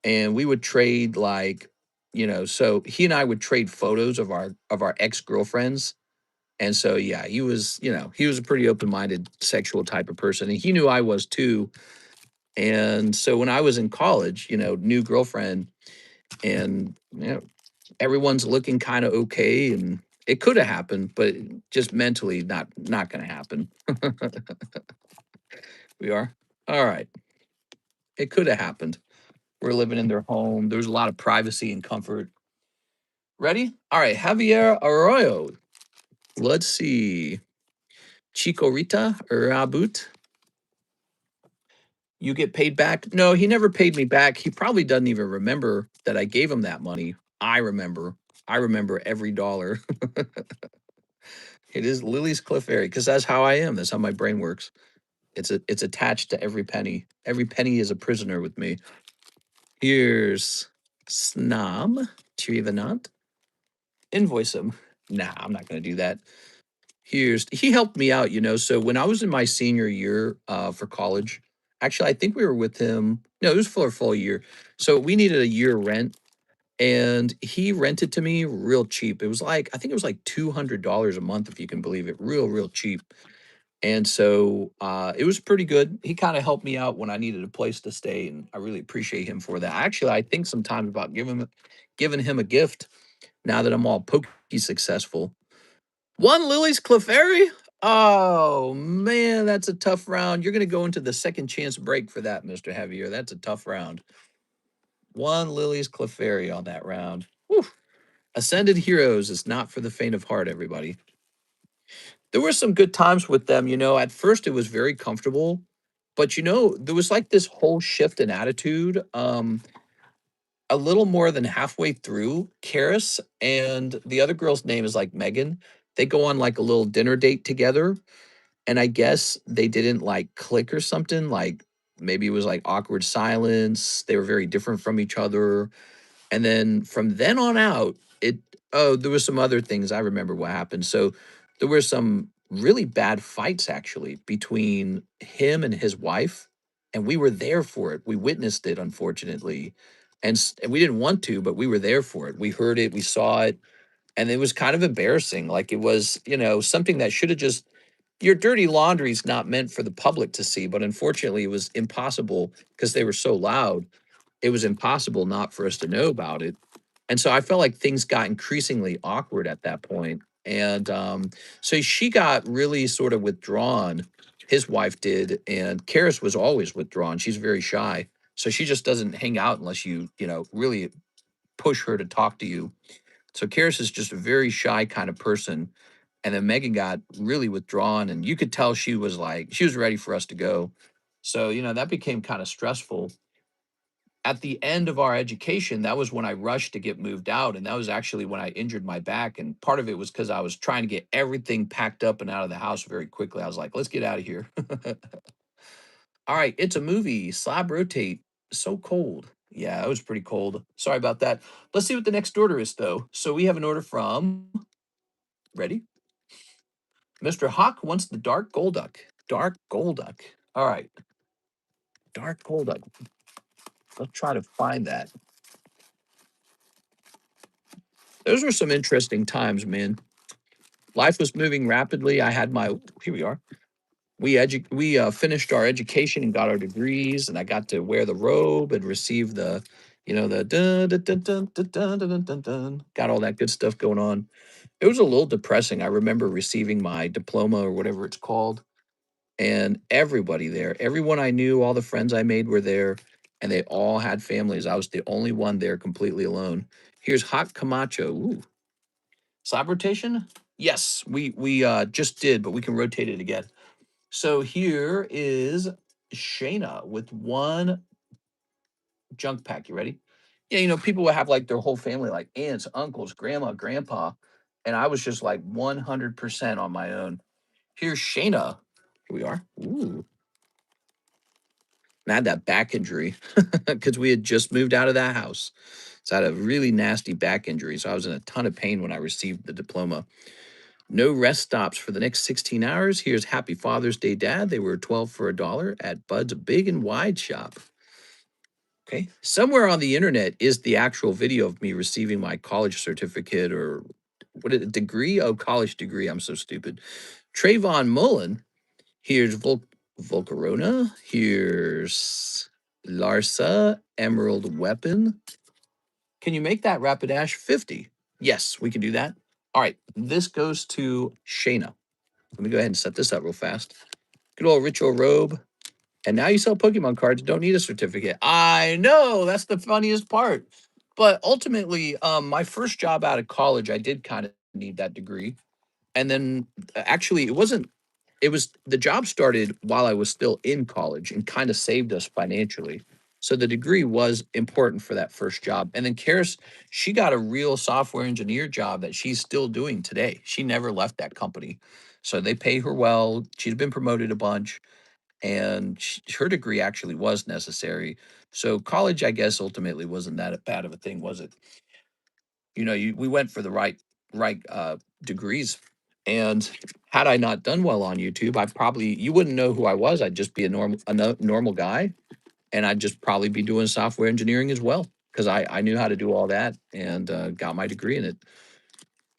and we would trade so he and I would trade photos of our ex girlfriends. And so yeah, he was a pretty open minded sexual type of person, and he knew I was too. And so when I was in college, new girlfriend, and everyone's looking kind of okay, and it could have happened, but just mentally not going to happen. We are all right. It could have happened. We're living in their home. There's a lot of privacy and comfort. Ready? All right, Javier Arroyo. Let's see. Chico Rita Rabut. You get paid back? No, he never paid me back. He probably doesn't even remember that I gave him that money. I remember. I remember every dollar. It is Lily's Cliff Airy because that's how I am. That's how my brain works. It's attached to every penny. Every penny is a prisoner with me. Here's Snob Trivanant. Invoice him. Nah, I'm not going to do that. He helped me out, So when I was in my senior year for college, actually, I think we were with him. No, it was for a full year. So we needed a year rent, and he rented to me real cheap. I think it was like $200 a month, if you can believe it, real cheap. And so it was pretty good. He kind of helped me out when I needed a place to stay, and I really appreciate him for that. Actually, I think sometimes about giving him a gift now that I'm all pokey successful. One Lily's Clefairy? Oh man, that's a tough round. You're gonna go into the second chance break for that, Mr. Heavier. That's a tough round. One Lily's Clefairy on that round. Whew. Ascended Heroes is not for the faint of heart, everybody. There were some good times with them. At first it was very comfortable, but there was like this whole shift in attitude. A little more than halfway through, Karis and the other girl's name is like Megan. They go on like a little dinner date together, and I guess they didn't like click or something. Like maybe it was like awkward silence. They were very different from each other. And then from then on out, there was some other things. I remember what happened. So there were some really bad fights actually between him and his wife, and we were there for it. We witnessed it, unfortunately. And we didn't want to, but we were there for it. We heard it, we saw it, and it was kind of embarrassing. Like it was, something that should have just your dirty laundry is not meant for the public to see, but unfortunately it was impossible because they were so loud. It was impossible not for us to know about it. And so I felt like things got increasingly awkward at that point. And so she got really sort of withdrawn. His wife did. And Karis was always withdrawn. She's very shy. So she just doesn't hang out unless really push her to talk to you. So Karis is just a very shy kind of person. And then Megan got really withdrawn. And you could tell she was ready for us to go. So, that became kind of stressful at the end of our education. That was when I rushed to get moved out. And that was actually when I injured my back. And part of it was because I was trying to get everything packed up and out of the house very quickly. I was like, let's get out of here. All right, it's a movie. Slab rotate. So cold. Yeah, it was pretty cold. Sorry about that. Let's see what the next order is, though. So we have an order from, ready? Mr. Hawk wants the Dark Golduck. Dark Golduck. All right, Dark Golduck. Let's try to find that. Those were some interesting times, man. Life was moving rapidly. I had my here we are. We finished our education and got our degrees, and I got to wear the robe and receive the, the dun dun dun dun dun dun dun dun dun dun. Got all that good stuff going on. It was a little depressing. I remember receiving my diploma or whatever it's called, and everybody there, everyone I knew, all the friends I made were there, and they all had families. I was the only one there completely alone. Here's Hot Camacho. Ooh, slab rotation? Yes, we just did, but we can rotate it again. So here is Shayna with one junk pack. You ready? Yeah, people would have like their whole family, like aunts, uncles, grandma, grandpa, and I was just like 100% on my own. Here's Shayna. Here we are. Ooh, and I had that back injury because we had just moved out of that house. So I had a really nasty back injury. So I was in a ton of pain when I received the diploma. No rest stops for the next 16 hours. Here's Happy Father's Day, Dad. They were 12 for a dollar at Bud's Big and Wide Shop. Okay. Somewhere on the internet is the actual video of me receiving my college certificate or what is it, degree? Oh, college degree. I'm so stupid. Trayvon Mullen. Here's Volcarona. Here's Larsa, Emerald Weapon. Can you make that Rapidash 50? Yes, we can do that. All right. This goes to Shayna. Let me go ahead and set this up real fast. Good old ritual robe. And now you sell Pokemon cards, don't need a certificate. I know, that's the funniest part. But ultimately, my first job out of college, I did kind of need that degree. And then actually it was the job started while I was still in college and kind of saved us financially. So the degree was important for that first job. And then Karis, she got a real software engineer job that she's still doing today. She never left that company. So they pay her well. She's been promoted a bunch and her degree actually was necessary. So college, I guess, ultimately wasn't that bad of a thing, was it? We went for the right degrees, and had I not done well on YouTube, I probably you wouldn't know who I was. I'd just be a normal guy, and I'd just probably be doing software engineering as well because I knew how to do all that and got my degree in it.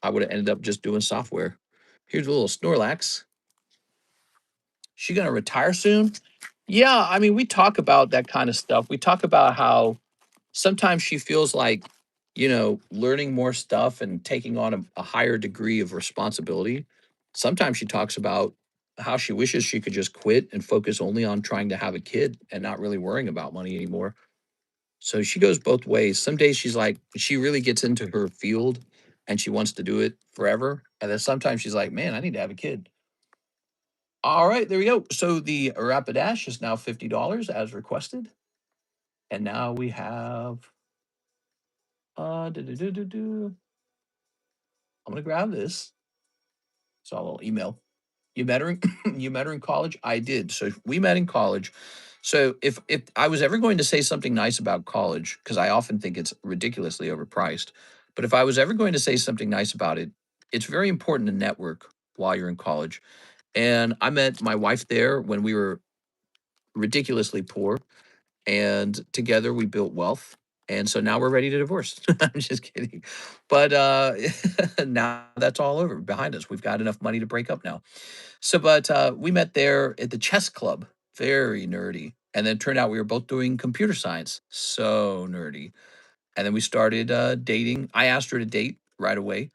I would have ended up just doing software. Here's a little Snorlax. She gonna retire soon? Yeah, I mean, we talk about that kind of stuff. We talk about how sometimes she feels like, learning more stuff and taking on a higher degree of responsibility. Sometimes she talks about how she wishes she could just quit and focus only on trying to have a kid and not really worrying about money anymore. So she goes both ways. Some days she's like, she really gets into her field and she wants to do it forever. And then sometimes she's like, man, I need to have a kid. All right, there we go. So the Rapidash is now $50 as requested. And now we have do. I'm gonna grab this. So I'll email. You met her in you met her in college? I did. So we met in college. So if I was ever going to say something nice about college, because I often think it's ridiculously overpriced, but if I was ever going to say something nice about it, it's very important to network while you're in college. And I met my wife there when we were ridiculously poor, and together we built wealth. And so now we're ready to divorce. I'm just kidding. But now that's all over behind us. We've got enough money to break up now. So, but we met there at the chess club, very nerdy. And then it turned out we were both doing computer science, so nerdy. And then we started dating. I asked her to date right away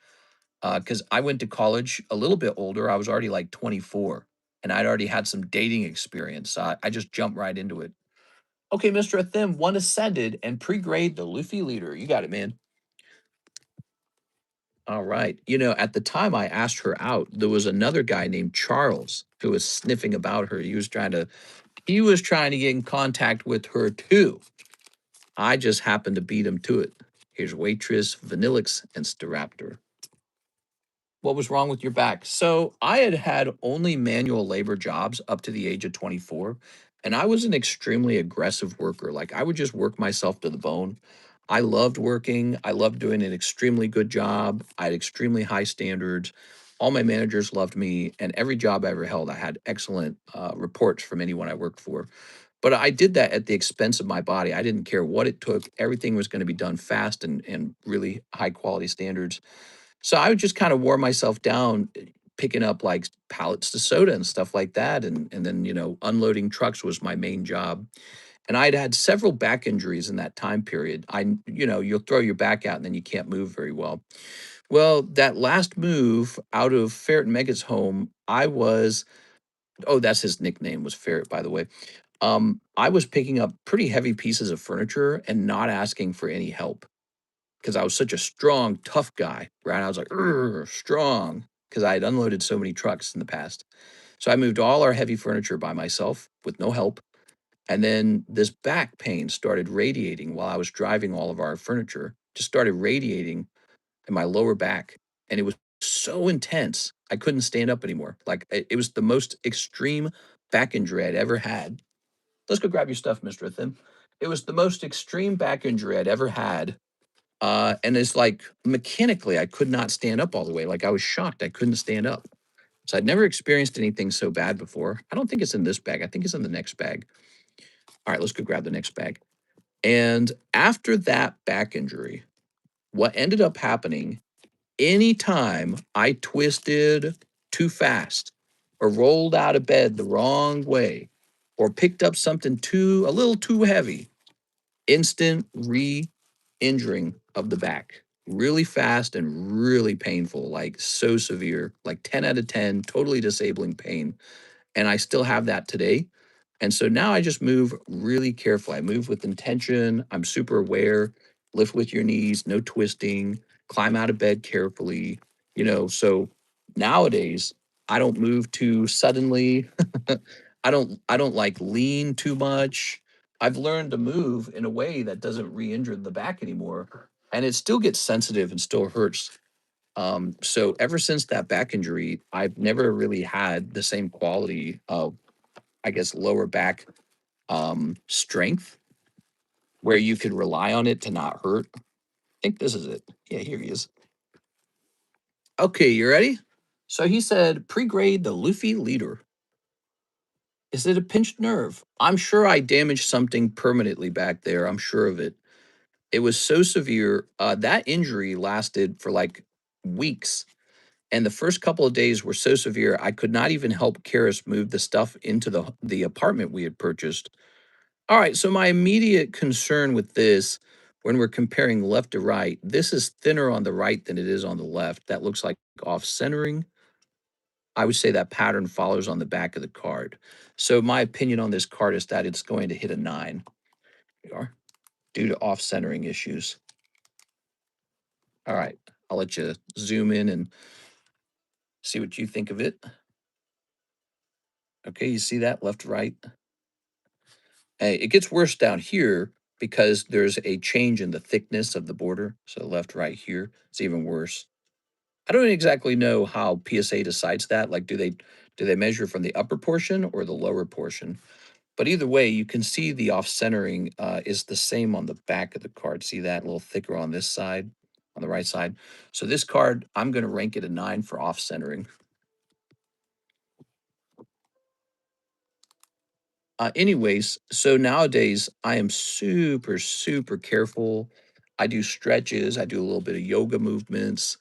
because I went to college a little bit older. I was already like 24 and I'd already had some dating experience. I just jumped right into it. Okay, Mr. Athim, one ascended and pre-grade the Luffy leader. You got it, man. All right. At the time I asked her out, there was another guy named Charles who was sniffing about her. He was trying to get in contact with her too. I just happened to beat him to it. Here's Waitress, Vanillix, and Staraptor. What was wrong with your back? So I had had only manual labor jobs up to the age of 24, and I was an extremely aggressive worker. Like I would just work myself to the bone. I loved working. I loved doing an extremely good job. I had extremely high standards. All my managers loved me, and every job I ever held, I had excellent reports from anyone I worked for. But I did that at the expense of my body. I didn't care what it took. Everything was going to be done fast and really high quality standards. So I would just kind of wore myself down, picking up like pallets of soda and stuff like that. And then, unloading trucks was my main job. And I'd had several back injuries in that time period. You'll throw your back out and then you can't move very well. Well, that last move out of Ferret and Mega's home, oh, that's his nickname was Ferret, by the way. I was picking up pretty heavy pieces of furniture and not asking for any help because I was such a strong, tough guy, right? I was like, "Urgh, strong, because I had unloaded so many trucks in the past. So I moved all our heavy furniture by myself with no help. And then this back pain started radiating while I was driving all of our furniture, just started radiating in my lower back. And it was so intense, I couldn't stand up anymore. Like it was the most extreme back injury I'd ever had. Let's go grab your stuff, Mr. Thim. It was the most extreme back injury I'd ever had. And it's like mechanically, I could not stand up all the way. Like I was shocked I couldn't stand up. So I'd never experienced anything so bad before. I don't think it's in this bag. I think it's in the next bag. All right, let's go grab the next bag. And after that back injury, what ended up happening, anytime I twisted too fast or rolled out of bed the wrong way or picked up something a little too heavy, instant re-injuring of the back. Really fast and really painful, like so severe, like 10 out of 10, totally disabling pain. And I still have that today. And so now I just move really carefully. I move with intention. I'm super aware. Lift with your knees, no twisting, climb out of bed carefully. So nowadays I don't move too suddenly. I don't like lean too much. I've learned to move in a way that doesn't re-injure the back anymore. And it still gets sensitive and still hurts. So ever since that back injury, I've never really had the same quality of, I guess, lower back strength where you could rely on it to not hurt. I think this is it. Yeah, here he is. Okay, you ready? So he said, pre-grade the Luffy leader. Is it a pinched nerve? I'm sure I damaged something permanently back there. I'm sure of it. It was so severe. That injury lasted for like weeks. And the first couple of days were so severe, I could not even help Karis move the stuff into the apartment we had purchased. All right, so my immediate concern with this, when we're comparing left to right, this is thinner on the right than it is on the left. That looks like off centering. I would say that pattern follows on the back of the card. So my opinion on this card is that it's going to hit a 9. We are due to off centering issues. All right, I'll let you zoom in and see what you think of it. Okay, you see that left to right? It gets worse down here because there's a change in the thickness of the border. So left, right here, it's even worse. I don't exactly know how PSA decides that. Like, do they measure from the upper portion or the lower portion? But either way, you can see the off centering is the same on the back of the card. See that a little thicker on this side, on the right side. So this card, I'm going to rank it a 9 for off centering. Anyways, so nowadays I am super, super careful. I do stretches, I do a little bit of yoga movements.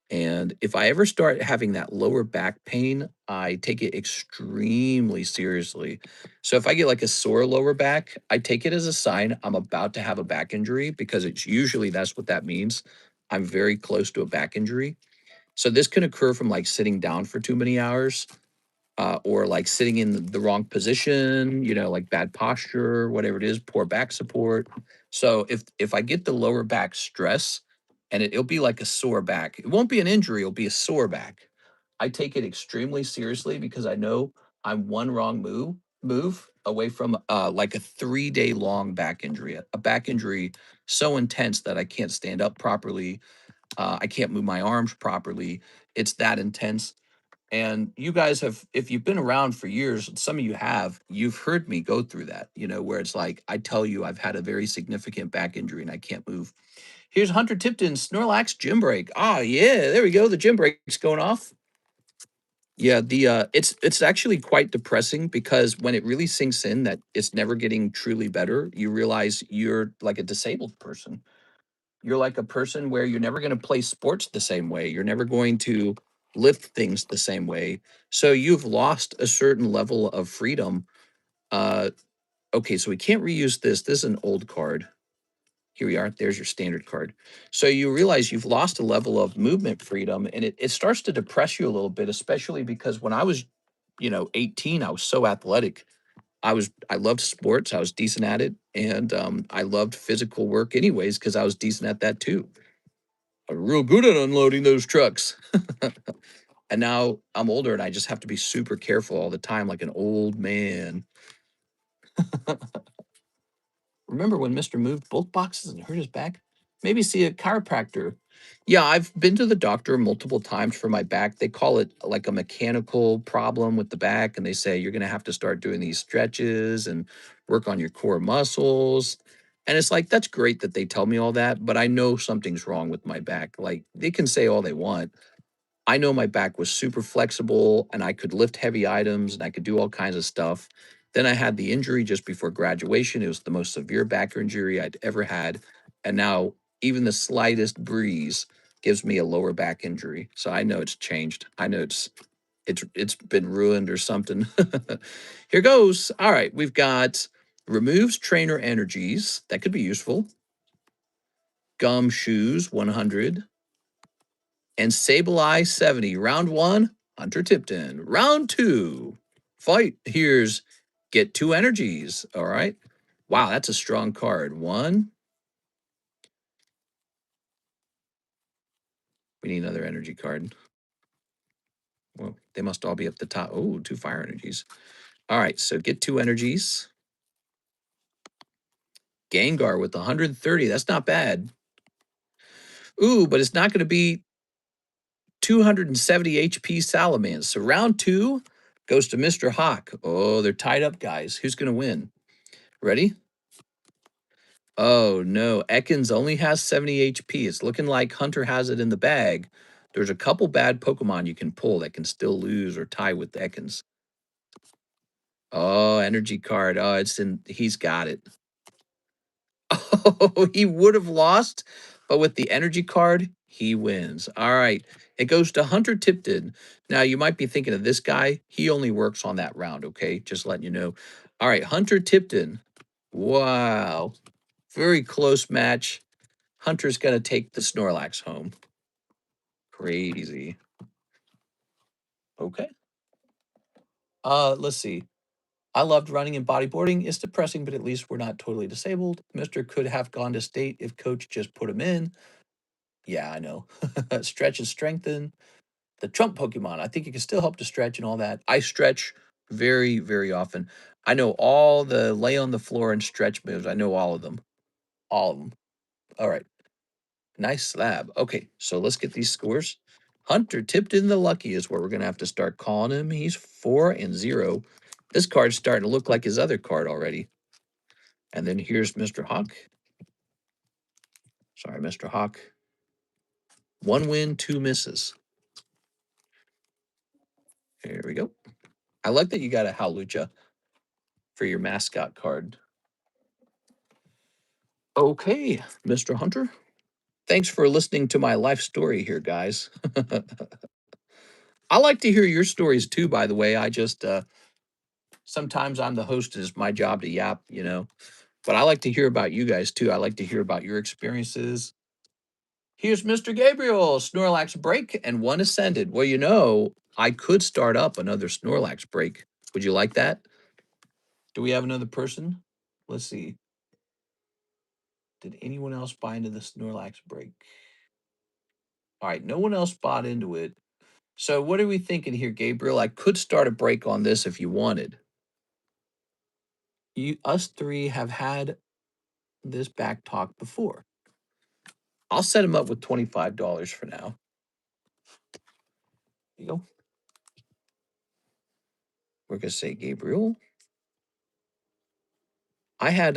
And if I ever start having that lower back pain, I take it extremely seriously. So if I get like a sore lower back, I take it as a sign I'm about to have a back injury because it's usually that's what that means. I'm very close to a back injury. So this can occur from like sitting down for too many hours or like sitting in the wrong position, like bad posture, whatever it is, poor back support. So if I get the lower back stress, and it'll be like a sore back, it won't be an injury, it'll be a sore back. I take it extremely seriously because I know I'm one wrong move away from like a 3-day long back injury, a back injury so intense that I can't stand up properly. I can't move my arms properly. It's that intense. And you guys have, if you've been around for years, some of you have, you've heard me go through that, where it's like, I tell you, I've had a very significant back injury and I can't move. Here's Hunter Tipton, Snorlax gym break. Ah, yeah, there we go. The gym break's going off. Yeah, it's actually quite depressing because when it really sinks in that it's never getting truly better, you realize you're like a disabled person. You're like a person where you're never going to play sports the same way. You're never going to lift things the same way. So you've lost a certain level of freedom. Uh, okay, so we can't reuse this. This is an old card. Here we are. There's your standard card. So you realize you've lost a level of movement freedom, and it starts to depress you a little bit, especially because when I was, 18, I was so athletic. I loved sports. I was decent at it, and I loved physical work anyways because I was decent at that too. I'm real good at unloading those trucks. And now I'm older and I just have to be super careful all the time, like an old man. Remember when Mr. moved both boxes and hurt his back? Maybe see a chiropractor. Yeah, I've been to the doctor multiple times for my back. They call it like a mechanical problem with the back, and they say you're going to have to start doing these stretches and work on your core muscles. And it's like, that's great that they tell me all that, but I know something's wrong with my back. Like, they can say all they want. I know my back was super flexible and I could lift heavy items and I could do all kinds of stuff. Then I had the injury just before graduation. It was the most severe back injury I'd ever had. And now even the slightest breeze gives me a lower back injury. So I know it's changed. I know it's been ruined or something. Here goes. All right, we've got removes trainer energies. That could be useful. Gum shoes 100. And Sable Eye 70. Round one, Hunter Tipton. Round two, fight. Here's get two energies. All right. Wow, that's a strong card. One. We need another energy card. Well, they must all be up the top. Oh, two fire energies. All right, so get two energies. Gengar with 130. That's not bad. Ooh, but it's not going to be 270 HP Salamence. So round two goes to Mr. Hawk. Oh, they're tied up, guys. Who's going to win? Ready? Oh no, Ekans only has 70 HP. It's looking like Hunter has it in the bag. There's a couple bad Pokemon you can pull that can still lose or tie with Ekans. Oh, energy card. Oh, it's in. He's got it. Oh, he would have lost, but with the energy card, he wins. All right. It goes to Hunter Tipton. Now, you might be thinking of this guy. He only works on that round, okay? Just letting you know. All right, Hunter Tipton. Wow. Very close match. Hunter's going to take the Snorlax home. Crazy. Okay. Let's see. I loved running and bodyboarding. It's depressing, but at least we're not totally disabled. Mister could have gone to state if coach just put him in. Yeah, I know. Stretch and strengthen. The Trump Pokemon. I think it can still help to stretch and all that. I stretch very, very often. I know all the lay on the floor and stretch moves. I know all of them. All of them. All right. Nice slab. Okay, so let's get these scores. Hunter tipped in the lucky is what we're gonna have to start calling him. He's 4-0. This card's starting to look like his other card already. And then here's Mr. Hawk. Sorry, Mr. Hawk. One win, two misses. Here we go. I like that you got a Howlucha for your mascot card. Okay, Mr. Hunter. Thanks for listening to my life story here, guys. I like to hear your stories too, by the way. I just sometimes I'm the host, and it's my job to yap. But I like to hear about you guys too. I like to hear about your experiences. Here's Mr. Gabriel, Snorlax break, and one ascended. Well, I could start up another Snorlax break. Would you like that? Do we have another person? Let's see. Did anyone else buy into the Snorlax break? All right, no one else bought into it. So what are we thinking here, Gabriel? I could start a break on this if you wanted. Us three have had this back talk before. I'll set him up with $25 for now. Here you go. We're gonna say Gabriel. I had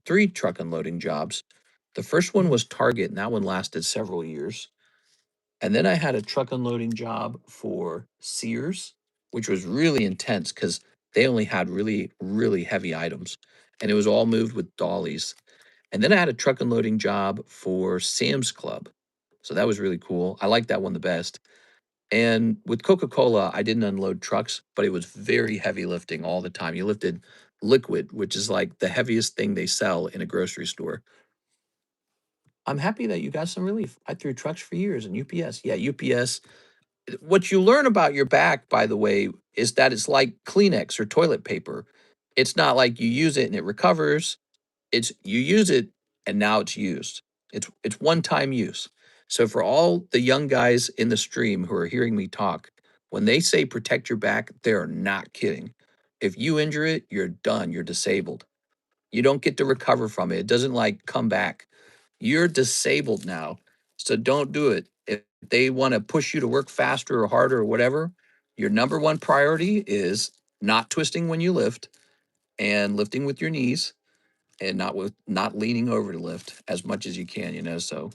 three truck unloading jobs. The first one was Target, and that one lasted several years. And then I had a truck unloading job for Sears, which was really intense because they only had really, really heavy items. And it was all moved with dollies. And then I had a truck unloading job for Sam's Club. So that was really cool. I liked that one the best. And with Coca-Cola, I didn't unload trucks, but it was very heavy lifting all the time. You lifted liquid, which is like the heaviest thing they sell in a grocery store. I'm happy that you got some relief. I threw trucks for years and UPS. Yeah, UPS. What you learn about your back, by the way, is that it's like Kleenex or toilet paper. It's not like you use it and it recovers. It's you use it and now it's used. It's one-time use. So for all the young guys in the stream who are hearing me talk, when they say protect your back, they're not kidding. If you injure it, you're done. You're disabled. You don't get to recover from it. It doesn't like come back. You're disabled now. So don't do it. If they want to push you to work faster or harder or whatever, your number one priority is not twisting when you lift and lifting with your knees and not leaning over to lift as much as you can, you know. So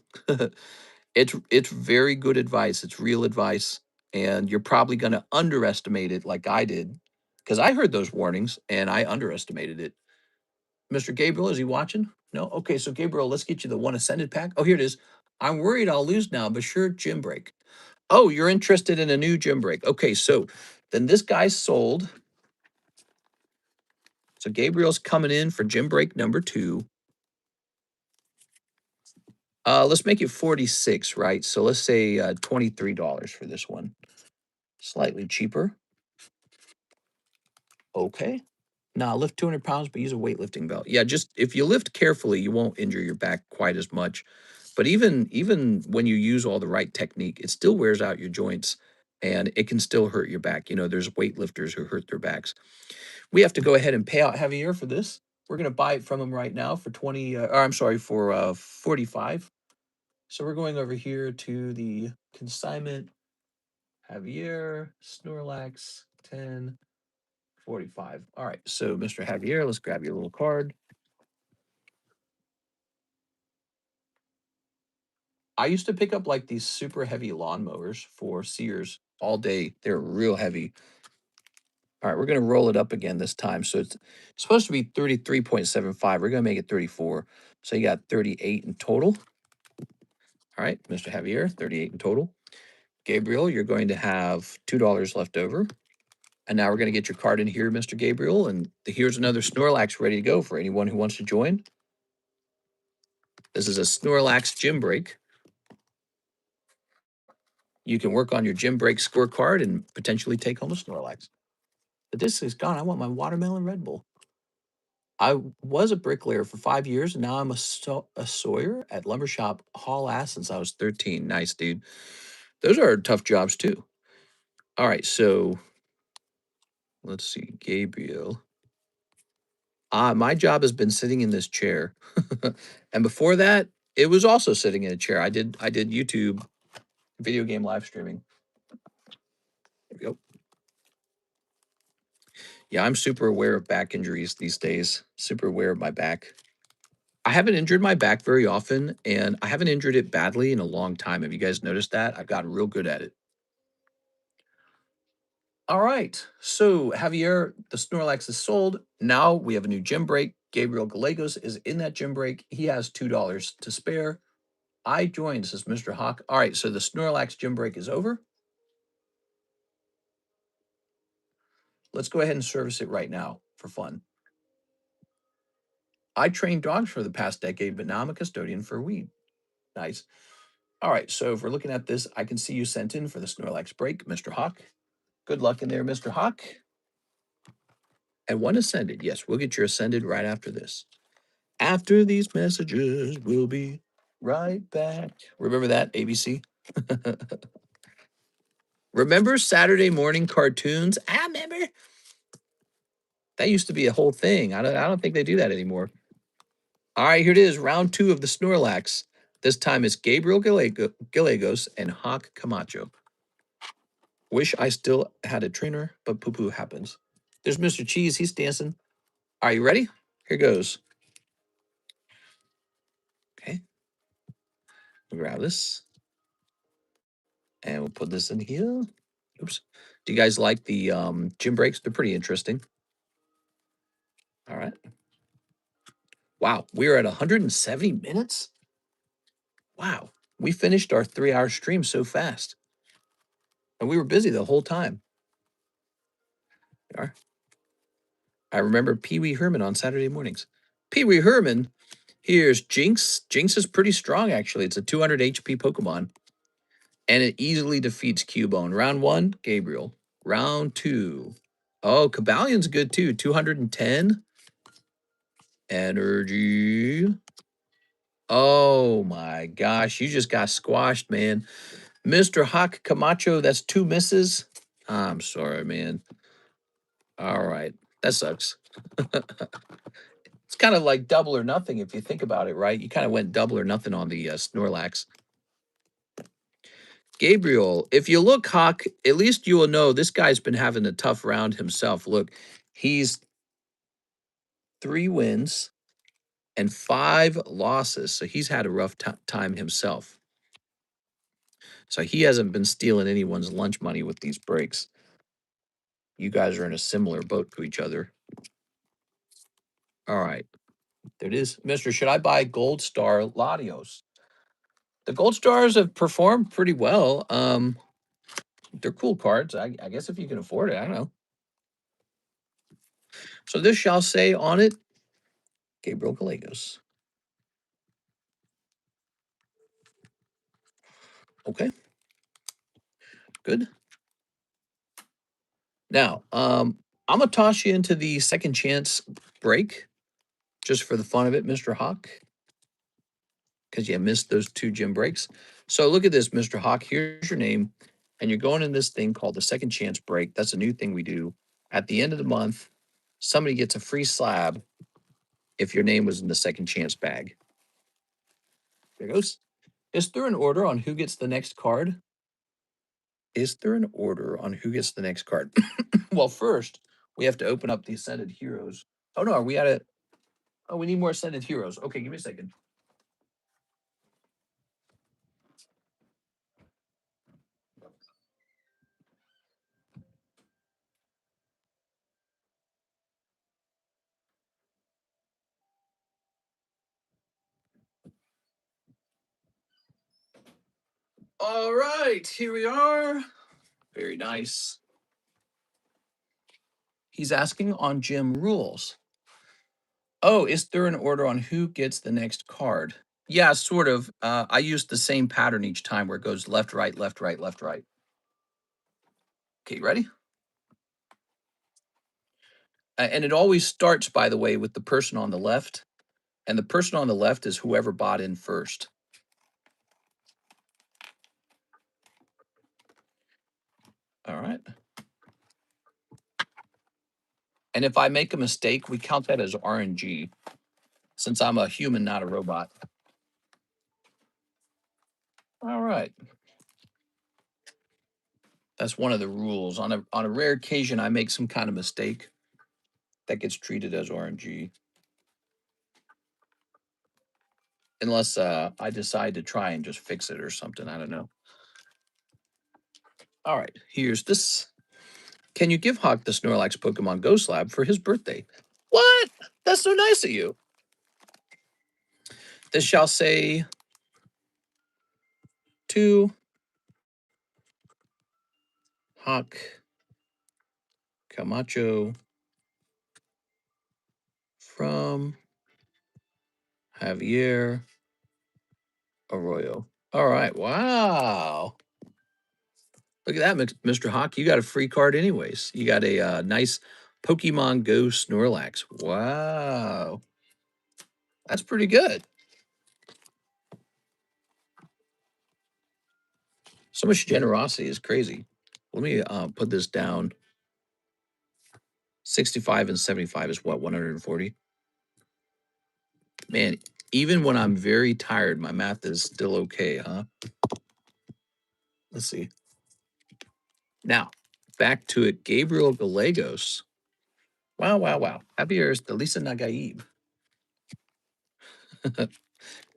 it's very good advice. It's real advice. And you're probably gonna underestimate it like I did. Because I heard those warnings and I underestimated it. Mr. Gabriel, is he watching? No? Okay, so Gabriel, let's get you the one ascended pack. Oh, here it is. I'm worried I'll lose now, but sure, gym break. Oh, you're interested in a new gym break. Okay, so then this guy sold. So Gabriel's coming in for gym break number 2. Let's make it 46, right? So let's say $23 for this one. Slightly cheaper. Okay. Now lift 200 pounds, but use a weightlifting belt. Yeah, just if you lift carefully, you won't injure your back quite as much. But even when you use all the right technique, it still wears out your joints and it can still hurt your back. You know, there's weightlifters who hurt their backs. We have to go ahead and pay out Javier for this. We're going to buy it from him right now for 20 or I'm sorry, for 45. So we're going over here to the consignment. Javier, Snorlax, 10, 45. All right, so Mr. Javier, let's grab your little card. I used to pick up like these super heavy lawnmowers for Sears all day. They're real heavy. All right, we're going to roll it up again this time. So it's supposed to be 33.75. We're going to make it 34. So you got 38 in total. All right, Mr. Javier, 38 in total. Gabriel, you're going to have $2 left over. And now we're going to get your card in here, Mr. Gabriel. And here's another Snorlax ready to go for anyone who wants to join. This is a Snorlax gym break. You can work on your gym break scorecard and potentially take home a Snorlax. But this is gone. I want my watermelon Red Bull. I was a bricklayer for 5 years, and now I'm a sawyer at Lumber Shop Hall Ass since I was 13. Nice, dude. Those are tough jobs, too. All right, so let's see. Gabriel. My job has been sitting in this chair. And before that, it was also sitting in a chair. I did YouTube video game live streaming. There we go. Yeah, I'm super aware of back injuries these days. Super aware of my back. I haven't injured my back very often, and I haven't injured it badly in a long time. Have you guys noticed that? I've gotten real good at it. All right. So Javier, the Snorlax is sold. Now we have a new gym break. Gabriel Gallegos is in that gym break. He has $2 to spare. I joined, says Mr. Hawk. All right, so the Snorlax gym break is over. Let's go ahead and service it right now for fun. I trained dogs for the past decade, but now I'm a custodian for weed. Nice. All right, so if we're looking at this, I can see you sent in for the Snorlax break, Mr. Hawk. Good luck in there, Mr. Hawk. And one ascended. Yes, we'll get your ascended right after this. After these messages, we'll be right back. Remember that, ABC? Remember Saturday morning cartoons? I remember. That used to be a whole thing. I don't think they do that anymore. All right, here it is, round 2 of the Snorlax. This time it's Gabriel Gallegos and Hawk Camacho. Wish I still had a trainer, but poo-poo happens. There's Mr. Cheese. He's dancing. Are you ready? Here goes. Okay. Grab this. And we'll put this in here. Oops. Do you guys like the gym breaks? They're pretty interesting. All right. Wow, we're at 170 minutes. Wow, we finished our 3-hour stream so fast. And we were busy the whole time. We are. I remember Pee Wee Herman on Saturday mornings. Pee Wee Herman, here's Jinx. Jinx is pretty strong, actually. It's a 200 HP Pokemon. And it easily defeats Cubone. Round 1, Gabriel. Round 2. Oh, Cabalion's good too. 210 energy. Oh my gosh, you just got squashed, man. Mr. Hawk Camacho, that's 2 misses. I'm sorry, man. All right, that sucks. It's kind of like double or nothing if you think about it, right? You kind of went double or nothing on the Snorlax. Gabriel, if you look, Hawk, at least you will know this guy's been having a tough round himself. Look, he's 3 wins and 5 losses, so he's had a rough time himself. So he hasn't been stealing anyone's lunch money with these breaks. You guys are in a similar boat to each other. All right. There it is. Mister, should I buy Gold Star Latios? The Gold Stars have performed pretty well. They're cool cards. I guess if you can afford it, I don't know. So this shall say on it, Gabriel Gallegos. Okay. Good. Now, I'm gonna toss you into the second chance break just for the fun of it, Mr. Hawk, because you missed those 2 gym breaks. So look at this, Mr. Hawk. Here's your name, and you're going in this thing called the second chance break. That's a new thing we do. At the end of the month, somebody gets a free slab if your name was in the second chance bag. There goes. Is there an order on who gets the next card? Is there an order on who gets the next card? Well, first, we have to open up the Ascended Heroes. Oh, no, are we at it? Oh, we need more Ascended Heroes. Okay, give me a second. All right, here we are. Very nice. He's asking on gym rules. Oh, is there an order on who gets the next card? Yeah, sort of. I use the same pattern each time where it goes left, right, left, right, left, right. Okay, ready? And it always starts, by the way, with the person on the left. And the person on the left is whoever bought in first. All right. And if I make a mistake, we count that as RNG, since I'm a human, not a robot. All right. That's one of the rules. On a rare occasion, I make some kind of mistake that gets treated as RNG. Unless I decide to try and just fix it or something. I don't know. All right, here's this. Can you give Hawk the Snorlax Pokemon Go Slab for his birthday? What? That's so nice of you. This shall say to Hawk Camacho from Javier Arroyo. All right, wow. Look at that, Mr. Hawk. You got a free card anyways. You got a nice Pokemon Go Snorlax. Wow. That's pretty good. So much generosity is crazy. Let me put this down. 65 and 75 is what, 140? Man, even when I'm very tired, my math is still okay, huh? Let's see. Now, back to it. Gabriel Gallegos. Wow, wow, wow. Javier is the Lisa Nagaib.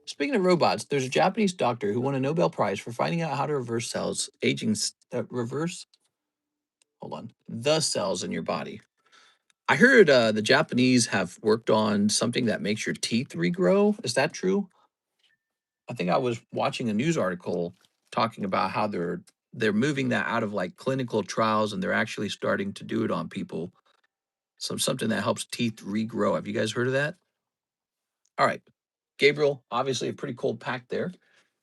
Speaking of robots, there's a Japanese doctor who won a Nobel Prize for finding out how to reverse, hold on, the cells in your body. I heard the Japanese have worked on something that makes your teeth regrow. Is that true? I think I was watching a news article talking about how they're moving that out of like clinical trials and they're actually starting to do it on people. Something that helps teeth regrow. Have you guys heard of that? All right. Gabriel, obviously a pretty cold pack there,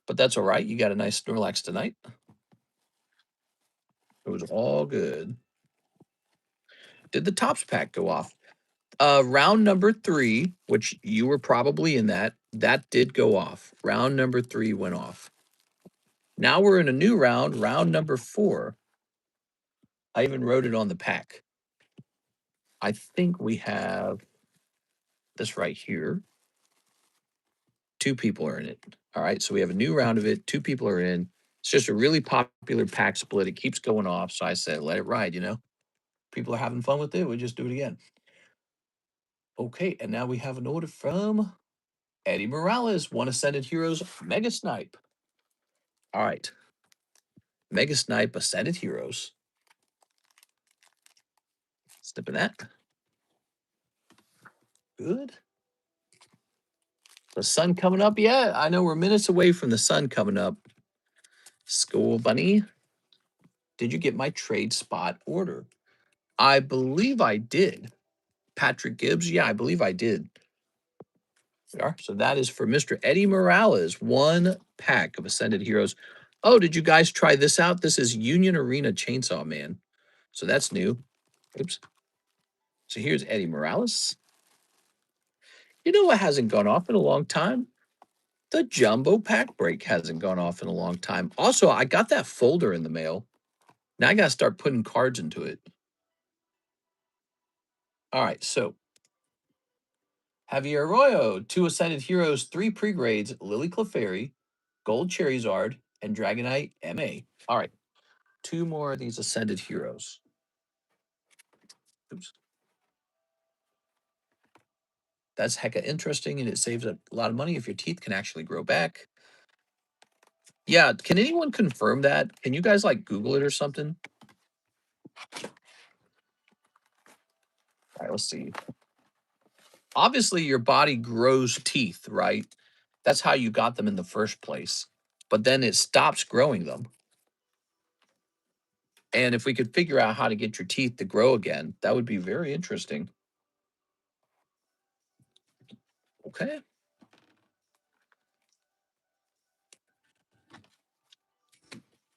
but that's all right. You got a nice Snorlax tonight. It was all good. Did the tops pack go off? Round number 3, which you were probably in that did go off. Round number 3 went off. Now we're in a new round, round number 4. I even wrote it on the pack. I think we have this right here. 2 people are in it. All right, so we have a new round of it. 2 people are in. It's just a really popular pack split. It keeps going off, so I said, let it ride, you know? People are having fun with it. We just do it again. Okay, and now we have an order from Eddie Morales, One Ascended Heroes, Mega Snipe. All right. Mega Snipe, Ascended Heroes. Snipping that. Good. The sun coming up. Yeah, I know we're minutes away from the sun coming up. School Bunny, did you get my trade spot order? I believe I did. Patrick Gibbs, yeah, I believe I did. So that is for Mr. Eddie Morales, 1 pack of Ascended Heroes. Oh, did you guys try this out? This is Union Arena Chainsaw Man. So that's new. Oops. So here's Eddie Morales. You know what hasn't gone off in a long time? The jumbo pack break hasn't gone off in a long time. Also, I got that folder in the mail. Now I got to start putting cards into it. All right, so Javier Arroyo, 2 Ascended Heroes, 3 pre-grades, Lily Clefairy, Gold Charizard, and Dragonite MA. All right, 2 more of these Ascended Heroes. Oops. That's hecka interesting, and it saves a lot of money if your teeth can actually grow back. Yeah, can anyone confirm that? Can you guys, like, Google it or something? All right, let's see. Obviously, your body grows teeth, right? That's how you got them in the first place. But then it stops growing them. And if we could figure out how to get your teeth to grow again, that would be very interesting. Okay.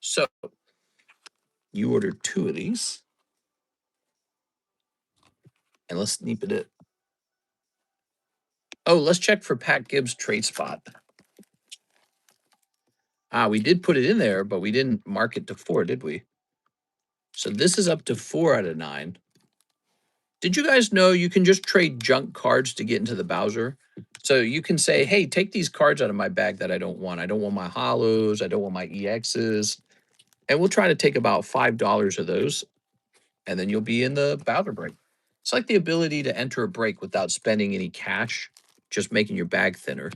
So you ordered 2 of these. And let's sneak it. Oh, let's check for Pat Gibbs' trade spot. We did put it in there, but we didn't mark it to 4, did we? So this is up to 4 out of 9. Did you guys know you can just trade junk cards to get into the Bowser? So you can say, hey, take these cards out of my bag that I don't want. I don't want my hollows. I don't want my EXs. And we'll try to take about $5 of those. And then you'll be in the Bowser break. It's like the ability to enter a break without spending any cash, just making your bag thinner.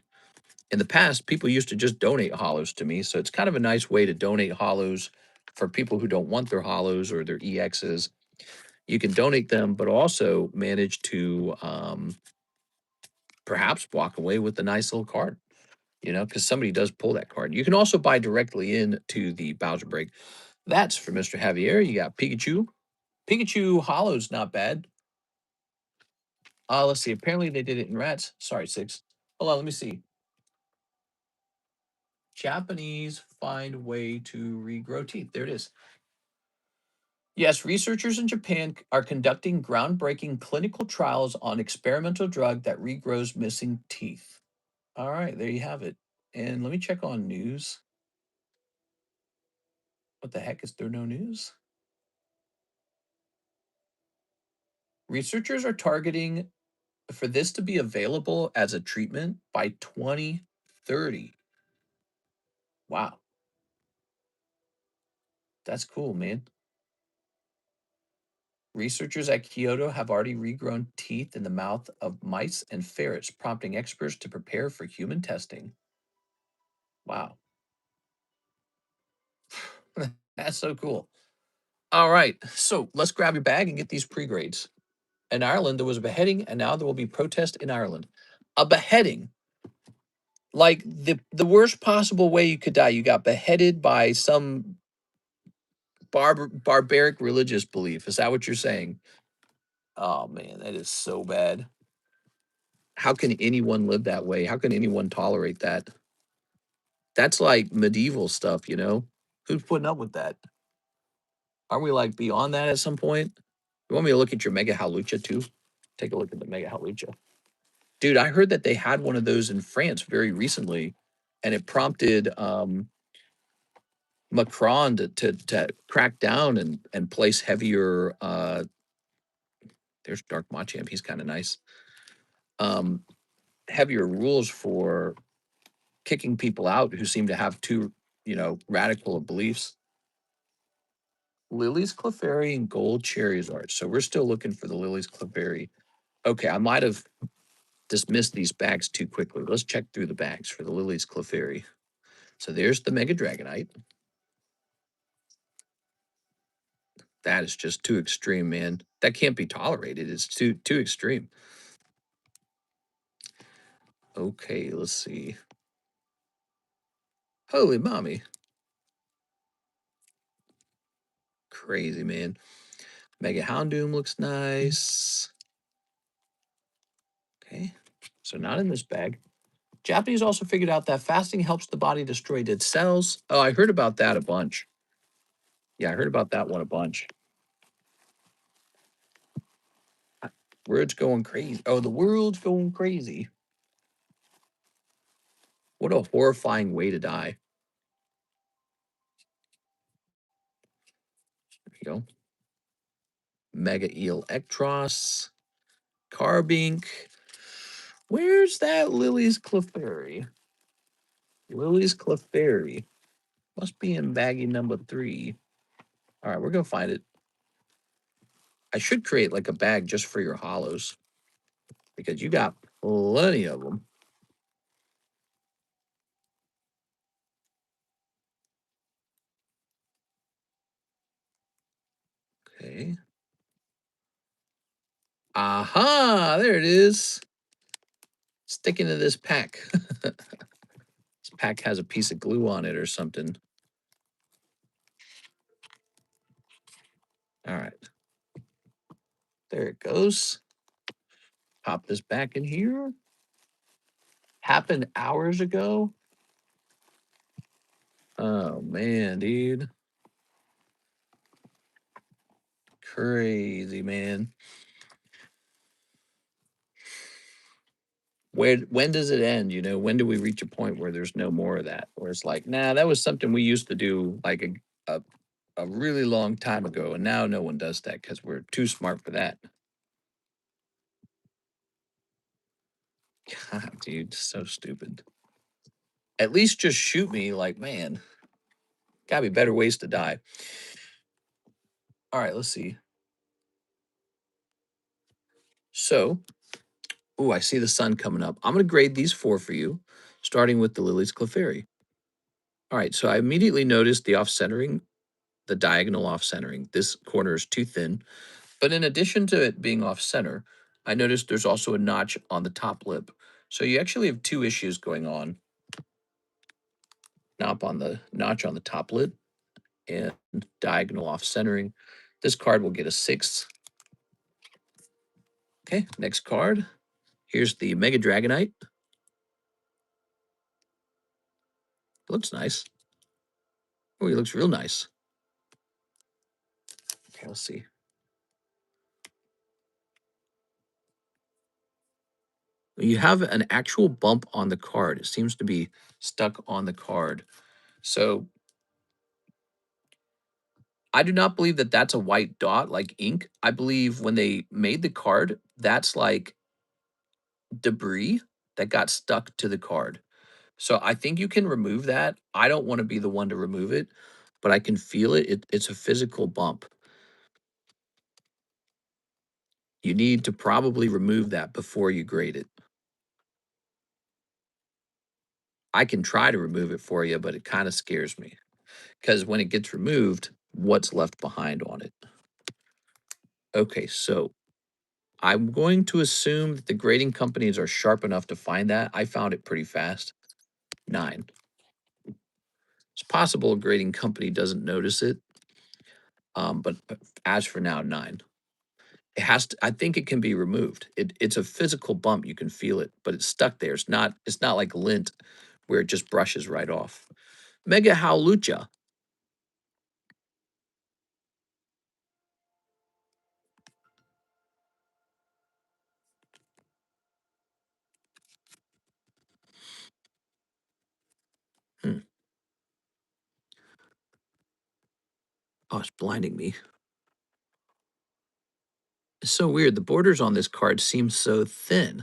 In the past, people used to just donate hollows to me. So it's kind of a nice way to donate hollows for people who don't want their hollows or their EXs. You can donate them, but also manage to perhaps walk away with a nice little card, you know, because somebody does pull that card. You can also buy directly into the Bowser break. That's for Mr. Javier. You got Pikachu. Pikachu Hollow's not bad. Let's see. Apparently they did it in rats. Sorry, 6. Hold on, let me see. Japanese find way to regrow teeth. There it is. Yes, researchers in Japan are conducting groundbreaking clinical trials on experimental drug that regrows missing teeth. All right, there you have it. And let me check on news. What the heck? Is there no news? Researchers are targeting for this to be available as a treatment by 2030. Wow. That's cool, man. Researchers at Kyoto have already regrown teeth in the mouth of mice and ferrets, prompting experts to prepare for human testing. Wow. That's so cool. All right. So let's grab your bag and get these pre-grades. In Ireland, there was a beheading, and now there will be protest in Ireland. A beheading, like the worst possible way you could die. You got beheaded by some barbaric religious belief. Is that what you're saying? Oh man, that is so bad. How can anyone live that way? How can anyone tolerate that? That's like medieval stuff, you know? Who's putting up with that? Aren't we like beyond that at some point? You want me to look at your Mega Halucha too? Take a look at the Mega Halucha. Dude, I heard that they had one of those in France very recently, and it prompted Macron to crack down and place heavier. There's Dark Machamp. He's kind of nice. Um, Heavier rules for kicking people out who seem to have too, radical of beliefs. Lily's Clefairy and Gold Charizard. So we're still looking for the Lily's Clefairy. Okay, I might have dismissed these bags too quickly. Let's check through the bags for the Lily's Clefairy. So there's the Mega Dragonite. That is just too extreme, man. That can't be tolerated. It's too extreme. Okay, let's see. Holy mommy. Crazy, man. Mega Houndoom looks nice. Okay. So not in this bag. Japanese also figured out that fasting helps the body destroy dead cells. Oh, I heard about that a bunch. Yeah, I heard about that one a bunch. World's going crazy. Oh, the world's going crazy. What a horrifying way to die. There you go. Mega Eel Ectros. Carbink. Where's that Lily's Clefairy? Lily's Clefairy. Must be in baggie number 3. All right, we're going to find it. I should create like a bag just for your hollows because you got plenty of them. Okay. Aha, there it is. Sticking to this pack. This pack has a piece of glue on it or something. All right. There it goes. Pop this back in here. Happened hours ago. Oh, man, dude. Crazy, man. When does it end? When do we reach a point where there's no more of that? Where it's like, nah, that was something we used to do like a really long time ago, and now no one does that because we're too smart for that. God, dude, so stupid. At least just shoot me, like, man, gotta be better ways to die. All right, let's see. So, I see the sun coming up. I'm gonna grade these 4 for you, starting with the Lily's Clefairy. All right, so I immediately noticed the off-centering, the diagonal off-centering. This corner is too thin. But in addition to it being off center, I noticed there's also a notch on the top lip. So you actually have 2 issues going on. Notch on the top lip and diagonal off centering. This card will get a 6. Okay, next card. Here's the Mega Dragonite. Looks nice. Oh, he looks real nice. Okay, let's see. You have an actual bump on the card. It seems to be stuck on the card. So I do not believe that that's a white dot like ink. I believe when they made the card, that's like debris that got stuck to the card. So I think you can remove that. I don't want to be the one to remove it, but I can feel it. It's a physical bump. You need to probably remove that before you grade it. I can try to remove it for you, but it kind of scares me because when it gets removed, what's left behind on it? Okay, so I'm going to assume that the grading companies are sharp enough to find that. I found it pretty fast. 9. It's possible a grading company doesn't notice it, but as for now, 9. It has to. I think it can be removed. It's a physical bump. You can feel it, but it's stuck there. It's not. It's not like lint, where it just brushes right off. Mega Howlucha. Hmm. Oh, it's blinding me. It's so weird. The borders on this card seem so thin,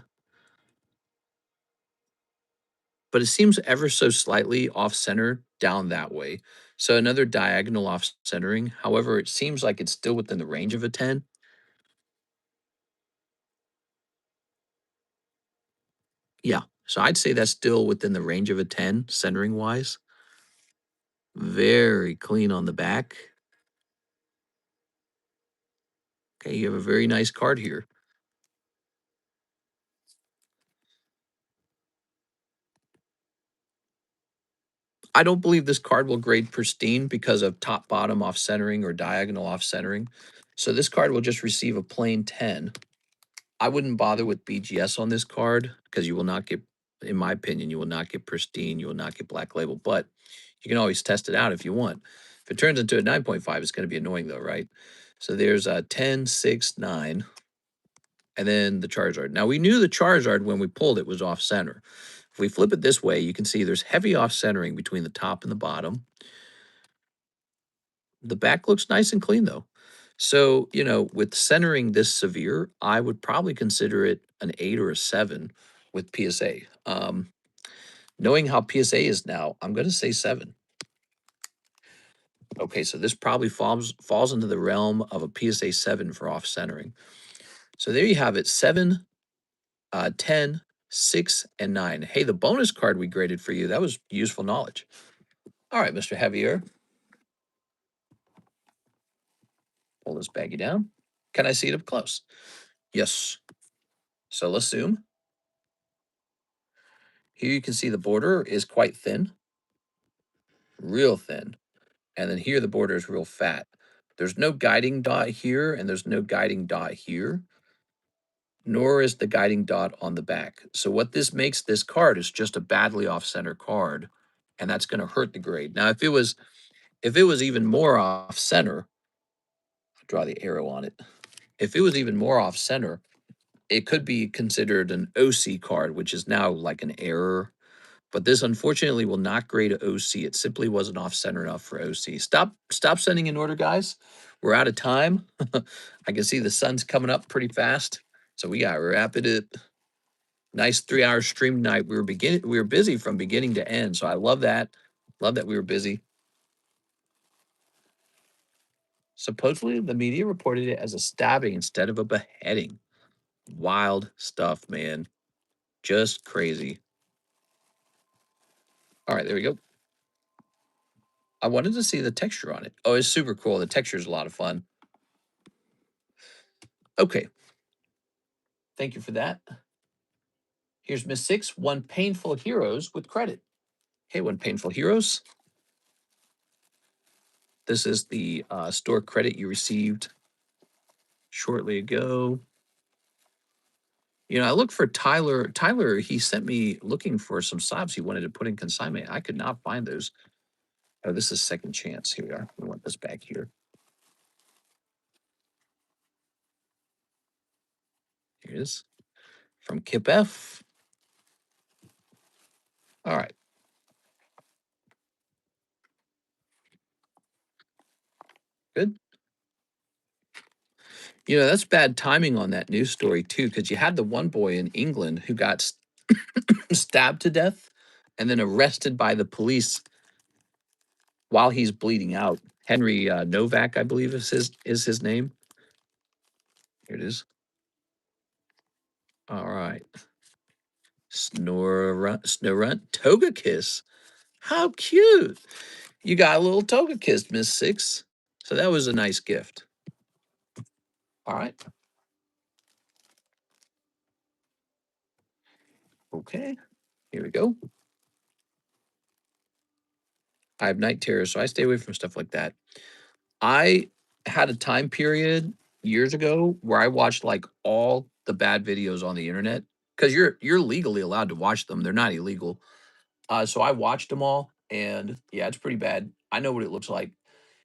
but it seems ever so slightly off center down that way. So another diagonal off centering. However, it seems like it's still within the range of a 10. Yeah. So I'd say that's still within the range of a 10, centering wise. Very clean on the back. Okay, you have a very nice card here. I don't believe this card will grade pristine because of top bottom off centering or diagonal off centering. So this card will just receive a plain 10. I wouldn't bother with BGS on this card because you will not get, in my opinion, you will not get pristine. You will not get black label, but you can always test it out if you want. If it turns into a 9.5, it's going to be annoying though, right? So there's a 10, 6, 9, and then the Charizard. Now we knew the Charizard when we pulled it was off center. If we flip it this way, you can see there's heavy off centering between the top and the bottom. The back looks nice and clean though. So, with centering this severe, I would probably consider it an 8 or a 7 with PSA. Knowing how PSA is now, I'm going to say 7. Okay, so this probably falls into the realm of a PSA 7 for off centering. So there you have it, 7, 10, 6, and 9. Hey, the bonus card we graded for you, that was useful knowledge. All right, Mr. Heavier, pull this baggie down. Can I see it up close? Yes. So let's zoom. Here you can see the border is quite thin, real thin. And then here the border is real fat. There's no guiding dot here, and there's no guiding dot here, nor is the guiding dot on the back. So what this makes this card is just a badly off-center card, and that's going to hurt the grade. Now, if it was even more off-center, I'll draw the arrow on it. If it was even more off-center, it could be considered an OC card, which is now like an error. But this unfortunately will not grade a OC. It simply wasn't off center enough for OC. Stop sending in order, guys. We're out of time. I can see the sun's coming up pretty fast. So we got to wrap it up. Nice 3-hour stream tonight. We were busy from beginning to end. So I love that. Love that we were busy. Supposedly the media reported it as a stabbing instead of a beheading. Wild stuff, man. Just crazy. All right, there we go. I wanted to see the texture on it. Oh, it's super cool. The texture is a lot of fun. Okay. Thank you for that. Here's Miss Six, One Painful Heroes with credit. Hey, One Painful Heroes. This is the store credit you received shortly ago. I looked for Tyler. Tyler, he sent me looking for some slabs he wanted to put in consignment. I could not find those. Oh, this is Second Chance. Here we are. We want this back here. Here it is. From Kip F. All right. Good. That's bad timing on that news story, too, because you had the one boy in England who got stabbed to death and then arrested by the police while he's bleeding out. Henry Novak, I believe is his name. Here it is. All right. Snorunt Toga Kiss. How cute. You got a little Toga Kiss, Miss Six. So that was a nice gift. All right. Okay. Here we go. I have night terrors, so I stay away from stuff like that. I had a time period years ago where I watched like all the bad videos on the internet because you're legally allowed to watch them. They're not illegal. So I watched them all, and yeah, it's pretty bad. I know what it looks like.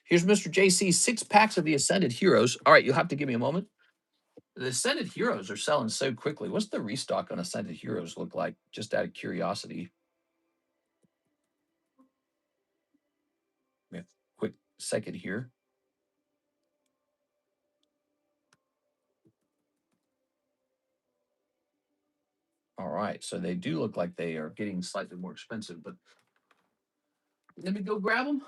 Here's Mr. JC, 6 packs of the Ascended Heroes. All right, you'll have to give me a moment. The Ascended Heroes are selling so quickly. What's the restock on Ascended Heroes look like? Just out of curiosity. Give me a quick second here. All right, so they do look like they are getting slightly more expensive, but let me go grab them.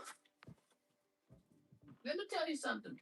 Let me tell you something.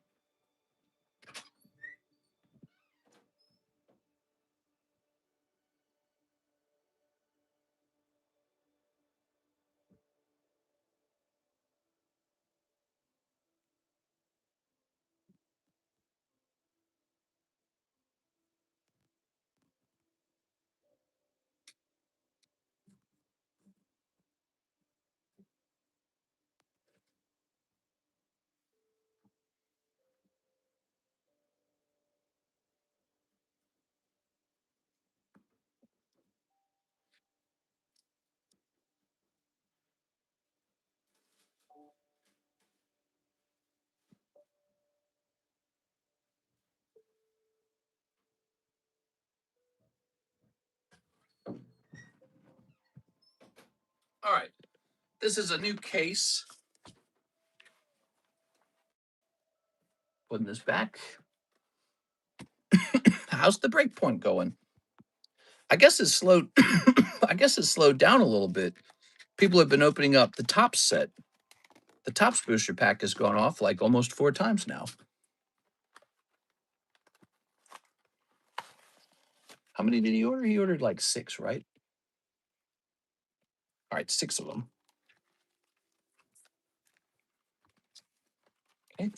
All right, this is a new case. Putting this back. How's the break point going? I guess it's slowed. I guess it's slowed down a little bit. People have been opening up the top set. The Tops booster pack has gone off like almost 4 times now. How many did he order? He ordered like 6, right? All right, 6 of them. Okay.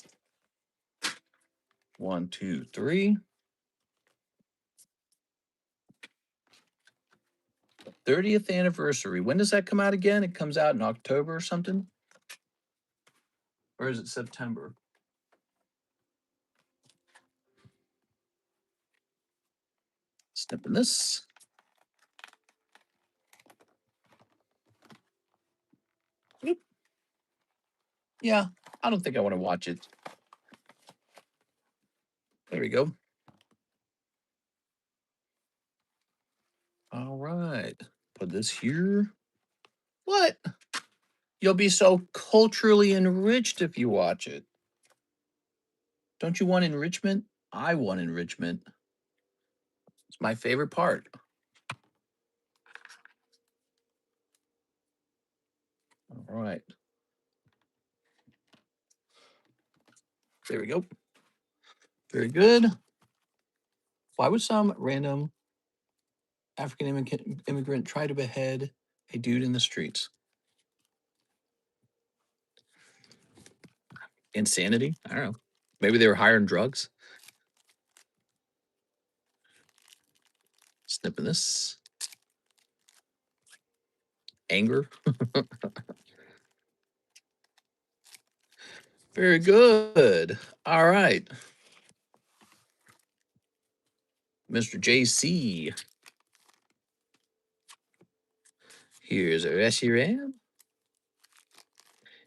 1, 2, 3. 30th anniversary. When does that come out again? It comes out in October or something? Or is it September? Snipping this. Oop. Yeah, I don't think I want to watch it. There we go. All right. Put this here. What? You'll be so culturally enriched if you watch it. Don't you want enrichment? I want enrichment. It's my favorite part. All right. There we go. Very good. Why would some random African immigrant try to behead a dude in the streets? Insanity? I don't know. Maybe they were hiring drugs. Snipping this. Anger. Very good. All right. Mr. JC. Here's Reshiram.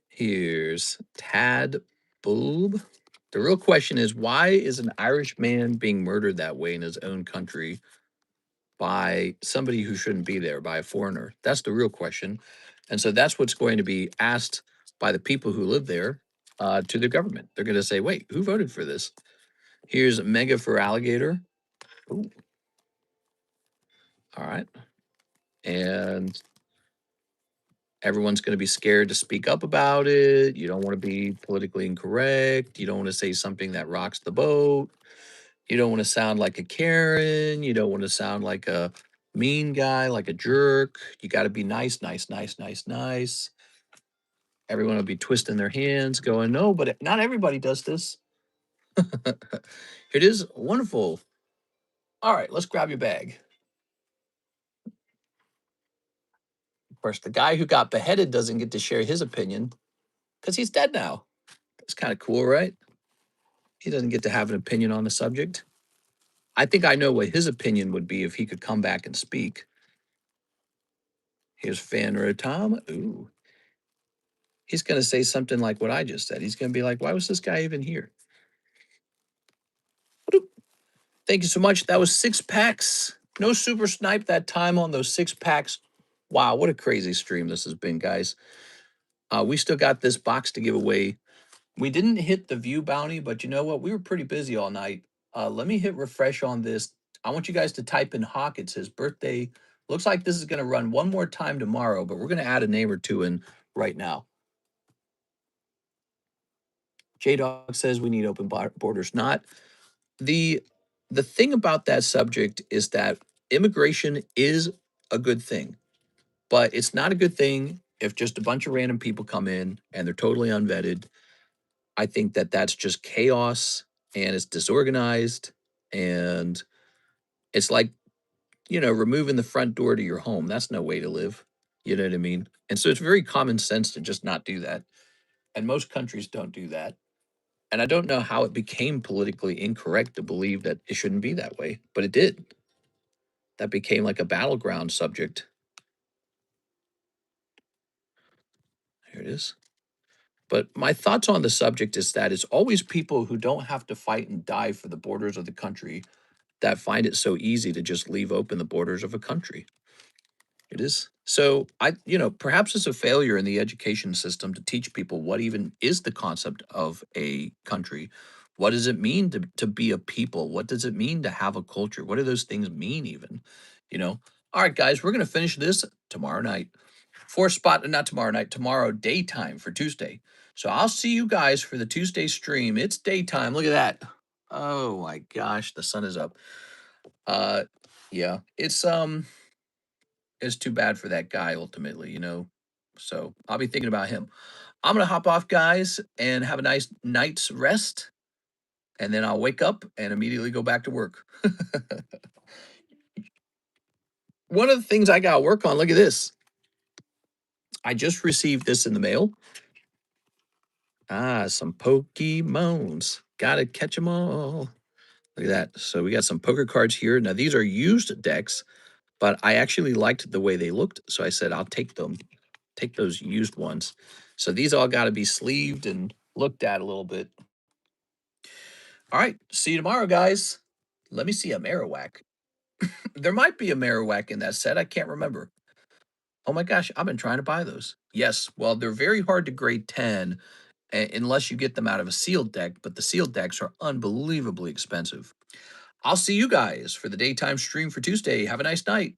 Here's Tad Boob. The real question is, why is an Irish man being murdered that way in his own country by somebody who shouldn't be there, by a foreigner? That's the real question. And so that's what's going to be asked by the people who live there to the government. They're going to say, wait, who voted for this? Here's Mega for Alligator. Ooh. All right. And everyone's going to be scared to speak up about it. You don't want to be politically incorrect. You don't want to say something that rocks the boat. You don't want to sound like a Karen. You don't want to sound like a Mean guy, like a jerk. You got to be nice, nice, nice, nice, nice. Everyone will be twisting their hands, going, no, but not everybody does this. It is wonderful. All right, let's grab your bag. Of course, the guy who got beheaded doesn't get to share his opinion because he's dead now. It's kind of cool, right? He doesn't get to have an opinion on the subject. I think I know what his opinion would be if he could come back and speak. Here's Fanro Tom. Ooh. He's going to say something like what I just said. He's going to be like, why was this guy even here? Thank you so much. That was 6 packs. No super snipe that time on those 6 packs. Wow, what a crazy stream this has been, guys. We still got this box to give away. We didn't hit the view bounty, but you know what? We were pretty busy all night. Let me hit refresh on this. I want you guys to type in Hawk. It's his birthday. Looks like this is going to run one more time tomorrow, but we're going to add a name or two in right now. J-Dog says we need open borders. Not the thing about that subject is that immigration is a good thing, but it's not a good thing if just a bunch of random people come in and they're totally unvetted. I think that that's just chaos and it's disorganized and it's like, removing the front door to your home. That's no way to live. You know what I mean? And so it's very common sense to just not do that. And most countries don't do that. And I don't know how it became politically incorrect to believe that it shouldn't be that way, but it did. That became like a battleground subject. Here it is. But my thoughts on the subject is that it's always people who don't have to fight and die for the borders of the country that find it so easy to just leave open the borders of a country. It is. So perhaps it's a failure in the education system to teach people what even is the concept of a country. What does it mean to be a people? What does it mean to have a culture? What do those things mean even? All right, guys, we're going to finish this tomorrow night. Not tomorrow night, tomorrow daytime for Tuesday. So I'll see you guys for the Tuesday stream. It's daytime. Look at that. Oh my gosh, the sun is up. Yeah, it's too bad for that guy ultimately. So I'll be thinking about him. I'm gonna hop off, guys, and have a nice night's rest, and then I'll wake up and immediately go back to work. One of the things I gotta work on, look at this. I just received this in the mail. Some Pokemons. Gotta catch them all. Look at that. So we got some poker cards here. Now these are used decks, but I actually liked the way they looked, so I said I'll take them. Take those used ones. So these all got to be sleeved and looked at a little bit. All right. See you tomorrow, guys. Let me see a Marowak. There might be a Marowak in that set. I can't remember. Oh my gosh, I've been trying to buy those. Yes. Well, they're very hard to grade 10 unless you get them out of a sealed deck, but the sealed decks are unbelievably expensive. I'll see you guys for the daytime stream for Tuesday. Have a nice night.